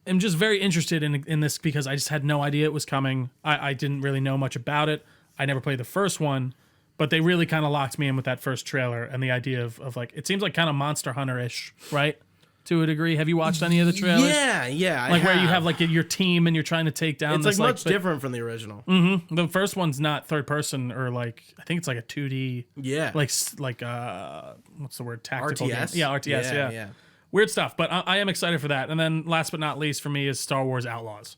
S2: am just very interested in this because I just had no idea it was coming. I didn't really know much about it. I never played the first one. But they really kind of locked me in with that first trailer and the idea of like, it seems like kind of Monster Hunter-ish, right? to a degree. Have you watched any of the trailers?
S1: Yeah.
S2: Like where you have like your team and you're trying to take down.
S1: It's
S2: this,
S1: like much different from the original.
S2: The first one's not third person or like I think it's like a 2D.
S1: Yeah.
S2: Like what's the word? Tactical
S1: RTS.
S2: Game. Yeah, RTS. Yeah. Weird stuff, but I am excited for that. And then last but not least for me is Star Wars Outlaws,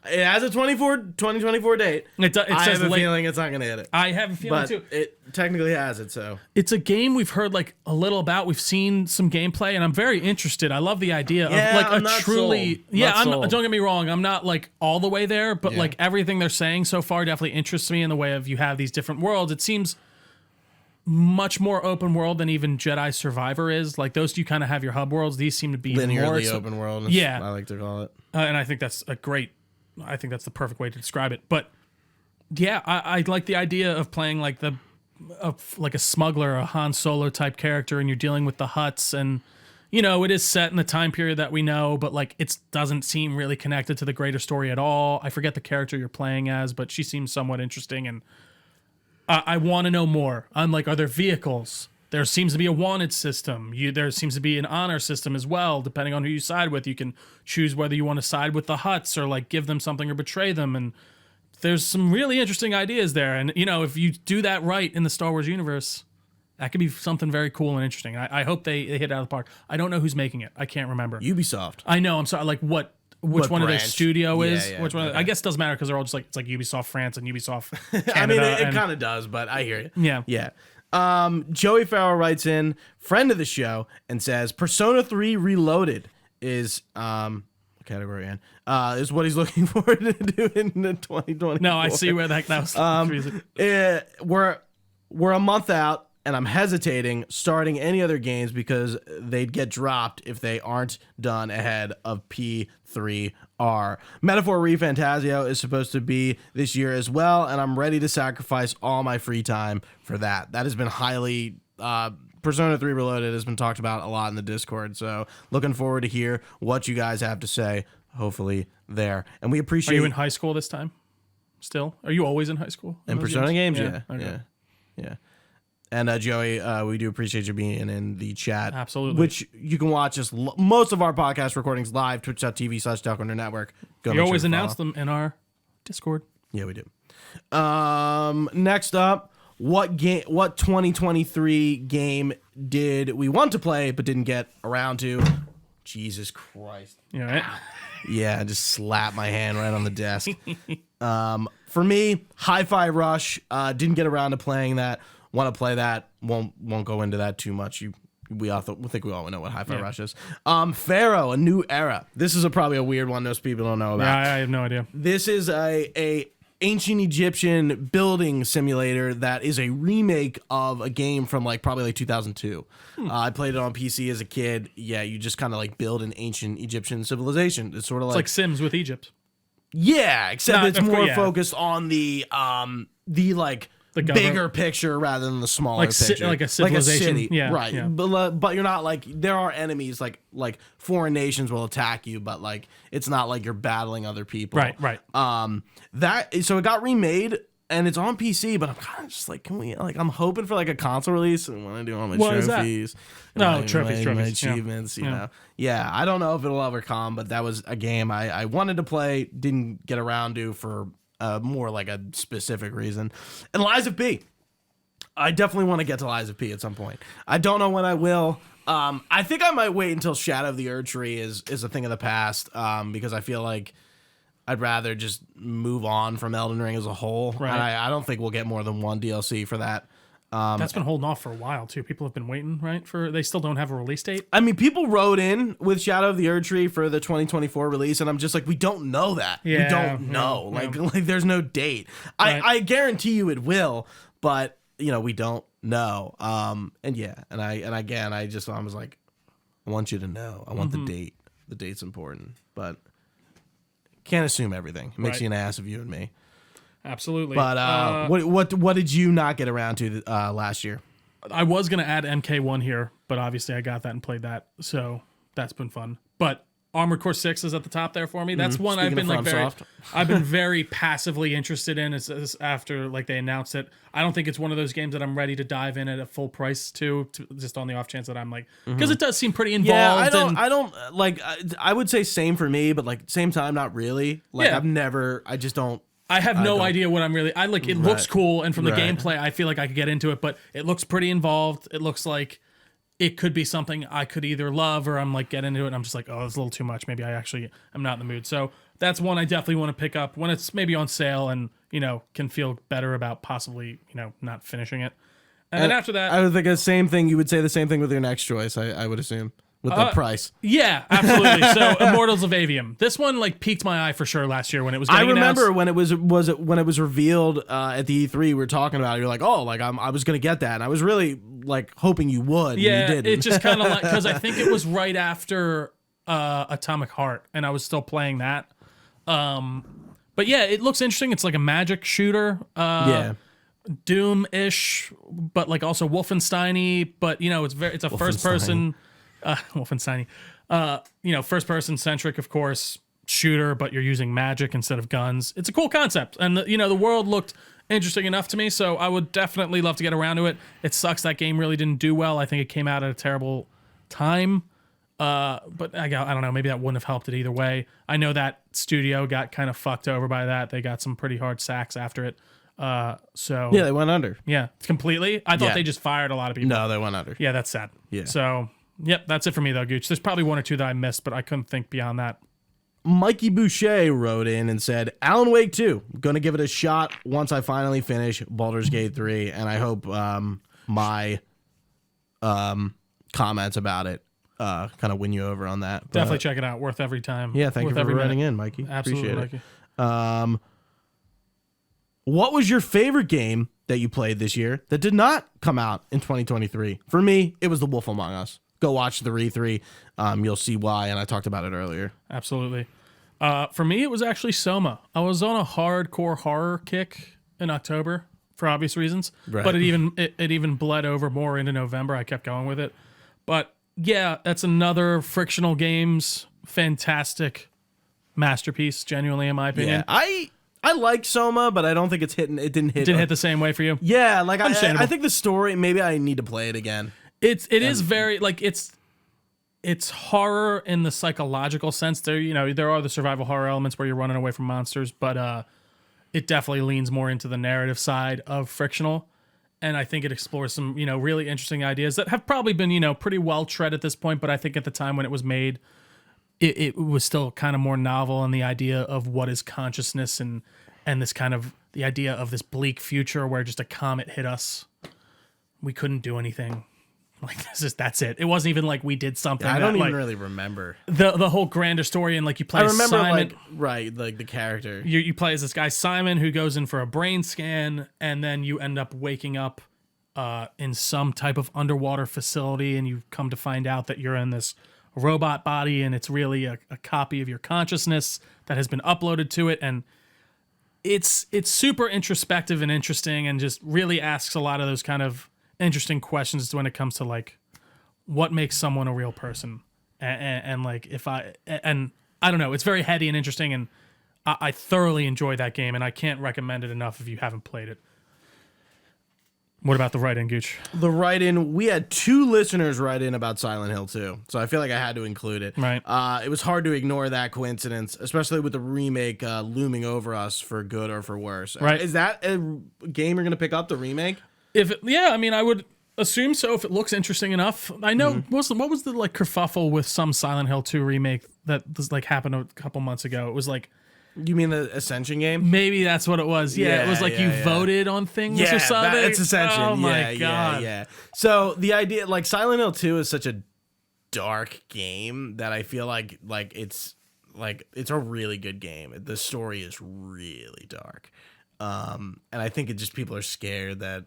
S1: it has a 2024 date.
S2: It
S1: I
S2: says
S1: have a
S2: late.
S1: feeling it's not going to hit it.
S2: I have a feeling
S1: But
S2: too.
S1: it technically has it, so.
S2: It's a game we've heard like a little about. We've seen some gameplay, and I'm very interested. I love the idea of like
S1: I'm
S2: a
S1: not
S2: truly.
S1: sold.
S2: Yeah,
S1: Not sold.
S2: don't get me wrong. I'm not like all the way there, but
S1: Yeah.
S2: like everything they're saying so far definitely interests me in the way of you have these different worlds. It seems much more open world than even Jedi Survivor is. Like those, you kind of have your hub worlds. These seem to be even more
S1: Linearly open world,
S2: Yeah.
S1: I like to call it.
S2: and I think that's I think that's the perfect way to describe it. But yeah, I like the idea of playing like like a smuggler, a Han Solo type character, and you're dealing with the Hutts, and it is set in the time period that we know, but like it doesn't seem really connected to the greater story at all. I forget the character you're playing as, but she seems somewhat interesting, and I want to know more. I'm like, are there vehicles? There seems to be a wanted system. There seems to be an honor system as well. Depending on who you side with, you can choose whether you want to side with the Hutts or like give them something or betray them. And there's some really interesting ideas there. And if you do that right in the Star Wars universe, that could be something very cool and interesting. I hope they hit it out of the park. I don't know who's making it. I can't remember.
S1: Ubisoft.
S2: I know. I'm sorry. Like which one of their
S1: branch?
S2: studio is?
S1: Yeah,
S2: Which one?
S1: okay.
S2: I guess it doesn't matter because they're all just like it's like Ubisoft France and Ubisoft Canada.
S1: I mean, it
S2: and-
S1: kind of does, but I hear you.
S2: Yeah.
S1: Yeah. Joey Farrell writes in, friend of the show, and says Persona 3 Reloaded is category N is what he's looking forward to do in the 2020.
S2: No, I see where the heck that was.
S1: We're a month out, and I'm hesitating starting any other games because they'd get dropped if they aren't done ahead of P3R. Metaphor ReFantasio is supposed to be this year as well, and I'm ready to sacrifice all my free time for that. That has been highly... Persona 3 Reloaded has been talked about a lot in the Discord, so looking forward to hear what you guys have to say, hopefully there. And we appreciate...
S2: Are you in high school this time? Still? Are you always in high school?
S1: In Persona games? Yeah.
S2: Okay.
S1: Yeah. And Joey, we do appreciate you being in the chat.
S2: Absolutely.
S1: Which you can watch us most of our podcast recordings live, twitch.tv/Delco Network.
S2: We always announce them in our Discord.
S1: Yeah, we do. Next up, what 2023 game did we want to play but didn't get around to? Jesus Christ.
S2: You all right?
S1: Yeah, I just slapped my hand right on the desk. For me, Hi-Fi Rush, didn't get around to playing that. Want to play that? Won't go into that too much. We think we all know what Hi-Fi Rush is. Pharaoh, A New Era. This is probably a weird one most people don't know about.
S2: Yeah, I have no idea.
S1: This is a ancient Egyptian building simulator that is a remake of a game from probably 2002. I played it on PC as a kid. Yeah, you just kind of build an ancient Egyptian civilization. It's sort of
S2: It's like Sims with Egypt.
S1: Yeah, except
S2: Not-
S1: it's
S2: of
S1: more
S2: course, yeah.
S1: focused on the bigger picture rather than the smaller picture.
S2: like a civilization.
S1: city,
S2: Yeah,
S1: right.
S2: yeah.
S1: But you're not there are enemies like foreign nations will attack you, but it's not you're battling other people.
S2: Right.
S1: So it got remade and it's on PC, but I'm kind of just can we I'm hoping for a console release and when I do all my
S2: What is that?
S1: trophies.
S2: No,
S1: my
S2: trophies. Yeah.
S1: achievements, you know. Yeah, I don't know if it'll ever come, but that was a game I wanted to play, didn't get around to for more a specific reason. And Lies of P. I definitely want to get to Lies of P at some point. I don't know when I will. I think I might wait until Shadow of the Erd Tree is a thing of the past because I feel like I'd rather just move on from Elden Ring as a whole.
S2: Right.
S1: And I don't think we'll get more than one DLC for that.
S2: That's been holding off for a while too. People have been waiting, right? They still don't have a release date.
S1: I mean, people wrote in with Shadow of the Erd Tree for the 2024 release, and I'm just we don't know that.
S2: Yeah,
S1: we don't know.
S2: yeah.
S1: There's no date.
S2: Right.
S1: I guarantee you it will, but we don't know. And I was like, I want you to know. I want the date. The date's important, but can't assume everything. It makes
S2: Right.
S1: you an ass of you and me.
S2: Absolutely.
S1: But what did you not get around to last year?
S2: I was gonna add MK1 here, but obviously I got that and played that, so that's been fun. But Armored Core 6 is at the top there for me. That's one
S1: Speaking
S2: I've been
S1: of
S2: like
S1: FromSoft.
S2: I've been very passively interested in as after like they announced it. I don't think it's one of those games that I'm ready to dive in at a full price to just on the off chance that I'm like, because it does seem pretty involved.
S1: Yeah,
S2: and
S1: I don't like. I would say same for me, but like same time, not really. Like
S2: Yeah.
S1: I just don't.
S2: I have no idea what I'm really. I like it looks cool, and from the
S1: Right.
S2: gameplay, I feel like I could get into it. But it looks pretty involved. It looks like it could be something I could either love or I'm like get into it. And I'm just like, oh, it's a little too much. Maybe I actually am not in the mood. So that's one I definitely want to pick up when it's maybe on sale and can feel better about possibly not finishing it. And then after that,
S1: I would think the same thing. You would say the same thing with your next choice. I would assume with the price.
S2: yeah, absolutely. So Immortals of Avium. This one like piqued my eye for sure last year when it was.
S1: I
S2: Getting
S1: remember
S2: announced.
S1: when it was revealed at the E3. We were talking about it. You're like, oh, like I was gonna get that, and I was really like hoping you would.
S2: Yeah,
S1: and you didn't.
S2: it just kind of like because I think it was right after Atomic Heart, and I was still playing that. But yeah, it looks interesting. It's like a magic shooter,
S1: yeah.
S2: Doom-ish, but like also Wolfenstein-y. But it's a first person, Wolfenstein-y. First person centric, of course, shooter, but you're using magic instead of guns. It's a cool concept, and the world looked interesting enough to me, so I would definitely love to get around to it. It sucks that game really didn't do well. I think it came out at a terrible time. But I don't know, maybe that wouldn't have helped it either way. I know that studio got kind of fucked over by that. They got some pretty hard sacks after it. So
S1: Yeah, they went under.
S2: yeah, completely. I thought
S1: Yeah.
S2: they just fired a lot of people.
S1: No, they went under.
S2: Yeah, that's sad.
S1: Yeah.
S2: So, yep, that's it for me though, Gooch. There's probably one or two that I missed, but I couldn't think beyond that.
S1: Mikey Boucher wrote in and said, Alan Wake 2, gonna give it a shot once I finally finish Baldur's Gate 3, and I hope my comments about it kind of win you over on that. But,
S2: Definitely check it out. Worth every time.
S1: yeah, thank you
S2: Worth
S1: for
S2: every
S1: writing
S2: minute.
S1: in, Mikey.
S2: Absolutely,
S1: Appreciate
S2: Mikey.
S1: it. What was your favorite game that you played this year that did not come out in 2023? For me, it was The Wolf Among Us. Go watch the E3. You'll see why, and I talked about it earlier.
S2: Absolutely. For me, it was actually Soma. I was on a hardcore horror kick in October for obvious reasons,
S1: Right.
S2: but it even bled over more into November. I kept going with it. But yeah, that's another Frictional Games fantastic masterpiece, genuinely, in my opinion.
S1: Yeah, I like Soma, but I don't think it's hitting. It didn't hit.
S2: Didn't hit the same way for you.
S1: Yeah, like
S2: Understandable.
S1: I think the story. Maybe I need to play it again.
S2: It is very like it's horror in the psychological sense. There are the survival horror elements where you're running away from monsters, but it definitely leans more into the narrative side of Frictional, and I think it explores some really interesting ideas that have probably been pretty well tread at this point. But I think at the time when it was made, it was still kind of more novel, and the idea of what is consciousness and this kind of the idea of this bleak future where just a comet hit us, we couldn't do anything. Like that's it. It wasn't even like we did something.
S1: I don't
S2: that,
S1: even
S2: like,
S1: really remember.
S2: the whole grander story, and like you play
S1: I
S2: as
S1: remember
S2: Simon.
S1: like the character.
S2: You play as this guy Simon who goes in for a brain scan, and then you end up waking up in some type of underwater facility, and you come to find out that you're in this robot body, and it's really a copy of your consciousness that has been uploaded to it, and it's super introspective and interesting, and just really asks a lot of those kind of interesting questions when it comes to like what makes someone a real person, and like and I don't know, it's very heady and interesting, and I thoroughly enjoy that game, and I can't recommend it enough if you haven't played it. What about the write-in, Gooch?
S1: The write-in, we had 2 listeners write in about Silent Hill 2, so I feel like I had to include it.
S2: Right.
S1: It was hard to ignore that coincidence, especially with the remake looming over us for good or for worse.
S2: Right.
S1: Is that a game you're going to pick up, the remake?
S2: I would assume so if it looks interesting enough. I know what was the like kerfuffle with some Silent Hill 2 remake that was like happened a couple months ago. It was like
S1: You mean the Ascension game?
S2: maybe that's what it was. Yeah, it was like you voted on things or something.
S1: It's Ascension.
S2: Oh my god.
S1: Yeah. So the idea, like Silent Hill 2 is such a dark game that I feel like it's a really good game. The story is really dark. And I think it just people are scared that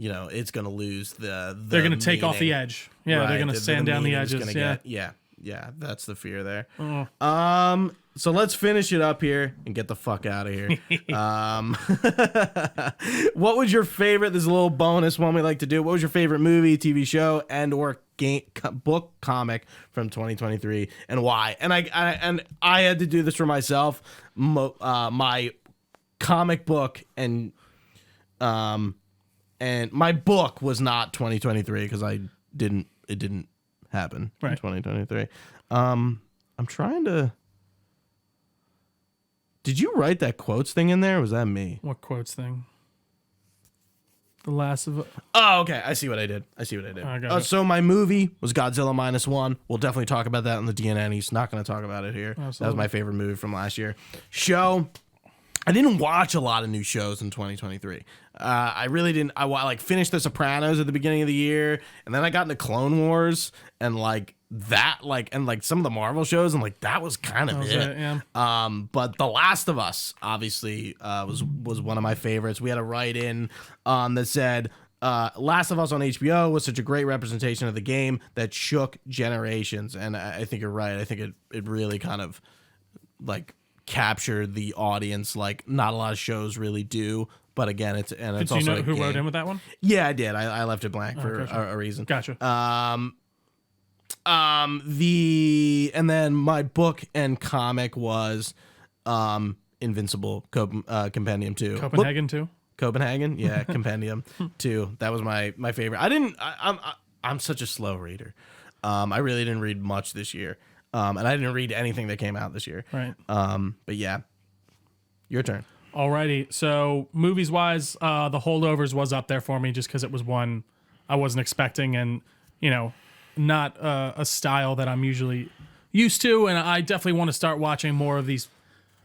S1: it's going to lose the
S2: They're going to take off the
S1: meaning.
S2: edge. Yeah,
S1: Right,
S2: they're going to sand down the
S1: meaning's
S2: edges.
S1: gonna
S2: Yeah.
S1: Yeah, that's the fear there.
S2: Oh.
S1: So let's finish it up here and get the fuck out of here. What was your favorite? This is a little bonus one we like to do. What was your favorite movie, TV show, and or book comic from 2023 and why. And I had to do this for myself. My comic book and my book was not 2023 because it didn't happen in 2023. I'm trying to. Did you write that quotes thing in there? Or was that me?
S2: What quotes thing? The Last of Us.
S1: Oh, okay. I see what I did. So my movie was Godzilla -1. We'll definitely talk about that on the DNN. He's not going to talk about it here. Absolutely. That was my favorite movie from last year. Show. I didn't watch a lot of new shows in 2023. I really didn't. I finished The Sopranos at the beginning of the year, and then I got into Clone Wars and some of the Marvel shows, and that was kind of it.
S2: Yeah.
S1: But The Last of Us obviously was one of my favorites. We had a write-in that said Last of Us on HBO was such a great representation of the game that shook generations, and I think you're right. I think it really kind of capture the audience like not a lot of shows really do. But again, it's
S2: Did
S1: also
S2: you know who wrote in with that one?
S1: Yeah, I did. I left it blank for a reason.
S2: Gotcha.
S1: And then my book and comic was Invincible Compendium 2.
S2: Copenhagen 2?
S1: Copenhagen, yeah, Compendium 2. That was my favorite. I'm such a slow reader. I really didn't read much this year. And I didn't read anything that came out this year.
S2: Right.
S1: But yeah, your turn.
S2: Alrighty. So movies-wise, The Holdovers was up there for me just because it was one I wasn't expecting and, not a style that I'm usually used to. And I definitely want to start watching more of these,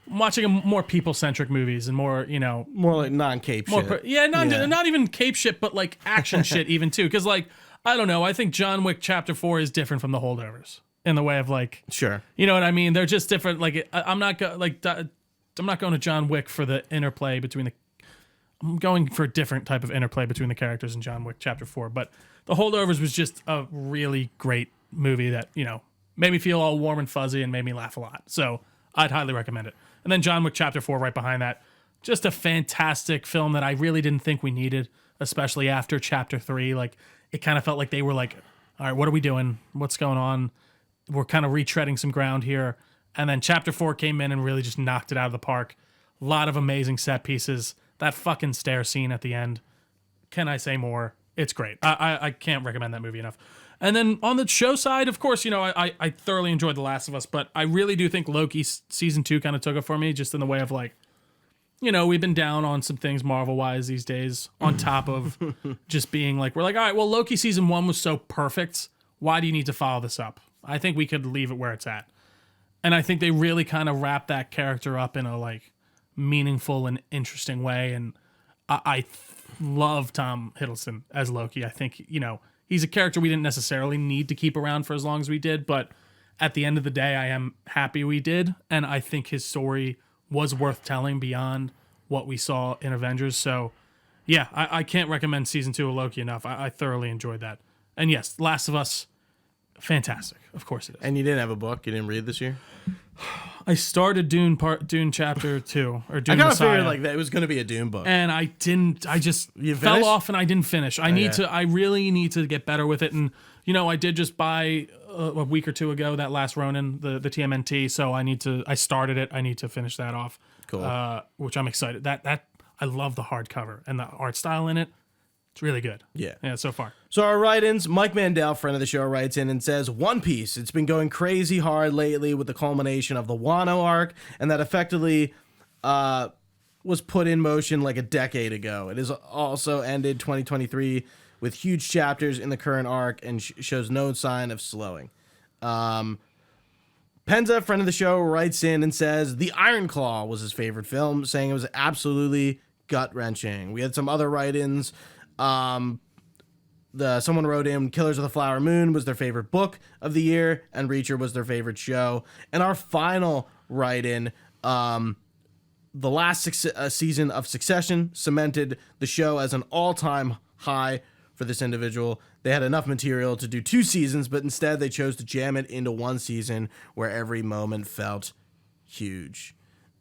S2: more people-centric movies and more,
S1: More like non-cape shit.
S2: Not even cape shit, but like action shit even too. Because I don't know. I think John Wick Chapter 4 is different from The Holdovers. In the way of
S1: sure,
S2: you know what I mean? They're just different. I'm not going to John Wick for the interplay between I'm going for a different type of interplay between the characters in John Wick Chapter 4. But The Holdovers was just a really great movie that made me feel all warm and fuzzy and made me laugh a lot. So I'd highly recommend it. And then John Wick Chapter 4 right behind that, just a fantastic film that I really didn't think we needed, especially after Chapter 3. It kind of felt like they were all right, what are we doing? What's going on? We're kind of retreading some ground here. And then Chapter 4 came in and really just knocked it out of the park. A lot of amazing set pieces. That fucking stair scene at the end. Can I say more? It's great. I can't recommend that movie enough. And then on the show side, of course, I thoroughly enjoyed The Last of Us, but I really do think Loki season 2 kind of took it for me, just in the way of we've been down on some things Marvel-wise these days, on top of just being we're all right, well, Loki season 1 was so perfect. Why do you need to follow this up? I think we could leave it where it's at. And I think they really kind of wrap that character up in a meaningful and interesting way. And I love Tom Hiddleston as Loki. I think, he's a character we didn't necessarily need to keep around for as long as we did. But at the end of the day, I am happy we did. And I think his story was worth telling beyond what we saw in Avengers. So, yeah, I can't recommend season 2 of Loki enough. I thoroughly enjoyed that. And yes, Last of Us, fantastic. Of course it is.
S1: And you didn't have a book? You didn't read this year?
S2: I started Dune Chapter 2 or Dune
S1: I kind of
S2: Messiah,
S1: figured that it was going to be a Dune book.
S2: and I didn't. I just fell off and I didn't finish. I really need to get better with it. And I did just buy a week or two ago that last Ronin, the TMNT. So I started it. I need to finish that off.
S1: Cool.
S2: Which I'm excited. That I love the hardcover and the art style in it. It's really good.
S1: Yeah.
S2: So far.
S1: So our write-ins, Mike Mandel, friend of the show, writes in and says, One Piece, it's been going crazy hard lately with the culmination of the Wano arc, and that effectively was put in motion like a decade ago. It has also ended 2023 with huge chapters in the current arc and shows no sign of slowing. Penza, friend of the show, writes in and says, The Iron Claw was his favorite film, saying it was absolutely gut-wrenching. We had some other write-ins. Someone wrote in Killers of the Flower Moon was their favorite book of the year, and Reacher was their favorite show. And our final write-in, the last season of Succession cemented the show as an all-time high for this individual. They had enough material to do 2 seasons, but instead they chose to jam it into 1 season where every moment felt huge.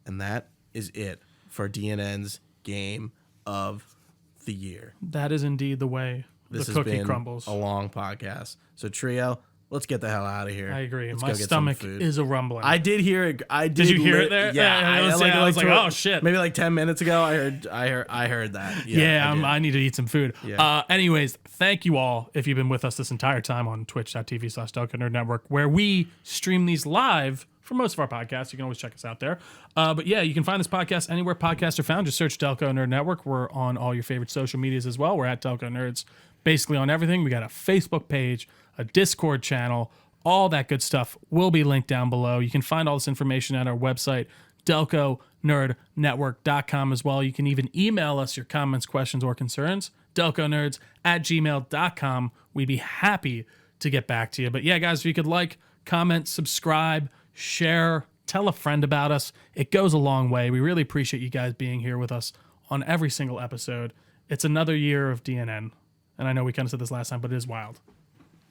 S1: And that is it for DNN's Game of the Year.
S2: That is indeed the way
S1: This
S2: The
S1: has
S2: cookie
S1: been
S2: crumbles.
S1: a long podcast. So Trio, let's get the hell out of here.
S2: I agree.
S1: Let's
S2: My
S1: go get some
S2: stomach
S1: food.
S2: is a rumbling.
S1: I did hear it.
S2: Did you hear it there?
S1: Yeah,
S2: I was like, oh shit.
S1: Maybe like 10 minutes ago, I heard that.
S2: Yeah,
S1: I did.
S2: I need to eat some food.
S1: Yeah.
S2: Anyways, thank you all if you've been with us this entire time on twitch.tv/Delco Nerd Network, where we stream these live for most of our podcasts. You can always check us out there. But yeah, you can find this podcast anywhere podcasts are found. Just search Delco Nerd Network. We're on all your favorite social medias as well. We're at Delco Nerds, basically on everything. We got a Facebook page, a Discord channel, all that good stuff will be linked down below. You can find all this information at our website, delconerdnetwork.com as well. You can even email us your comments, questions, or concerns, delconerds@gmail.com. We'd be happy to get back to you. But yeah, guys, if you could like, comment, subscribe, share, tell a friend about us. It goes a long way. We really appreciate you guys being here with us on every single episode. It's another year of DNN. And I know we kind of said this last time, but it is wild.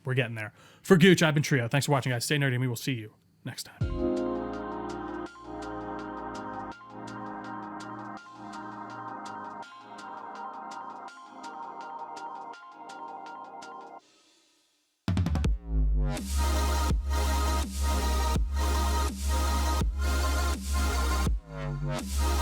S2: We're getting there. For Gooch, I've been Trio. Thanks for watching, guys. Stay nerdy, and we will see you next time.
S3: Right.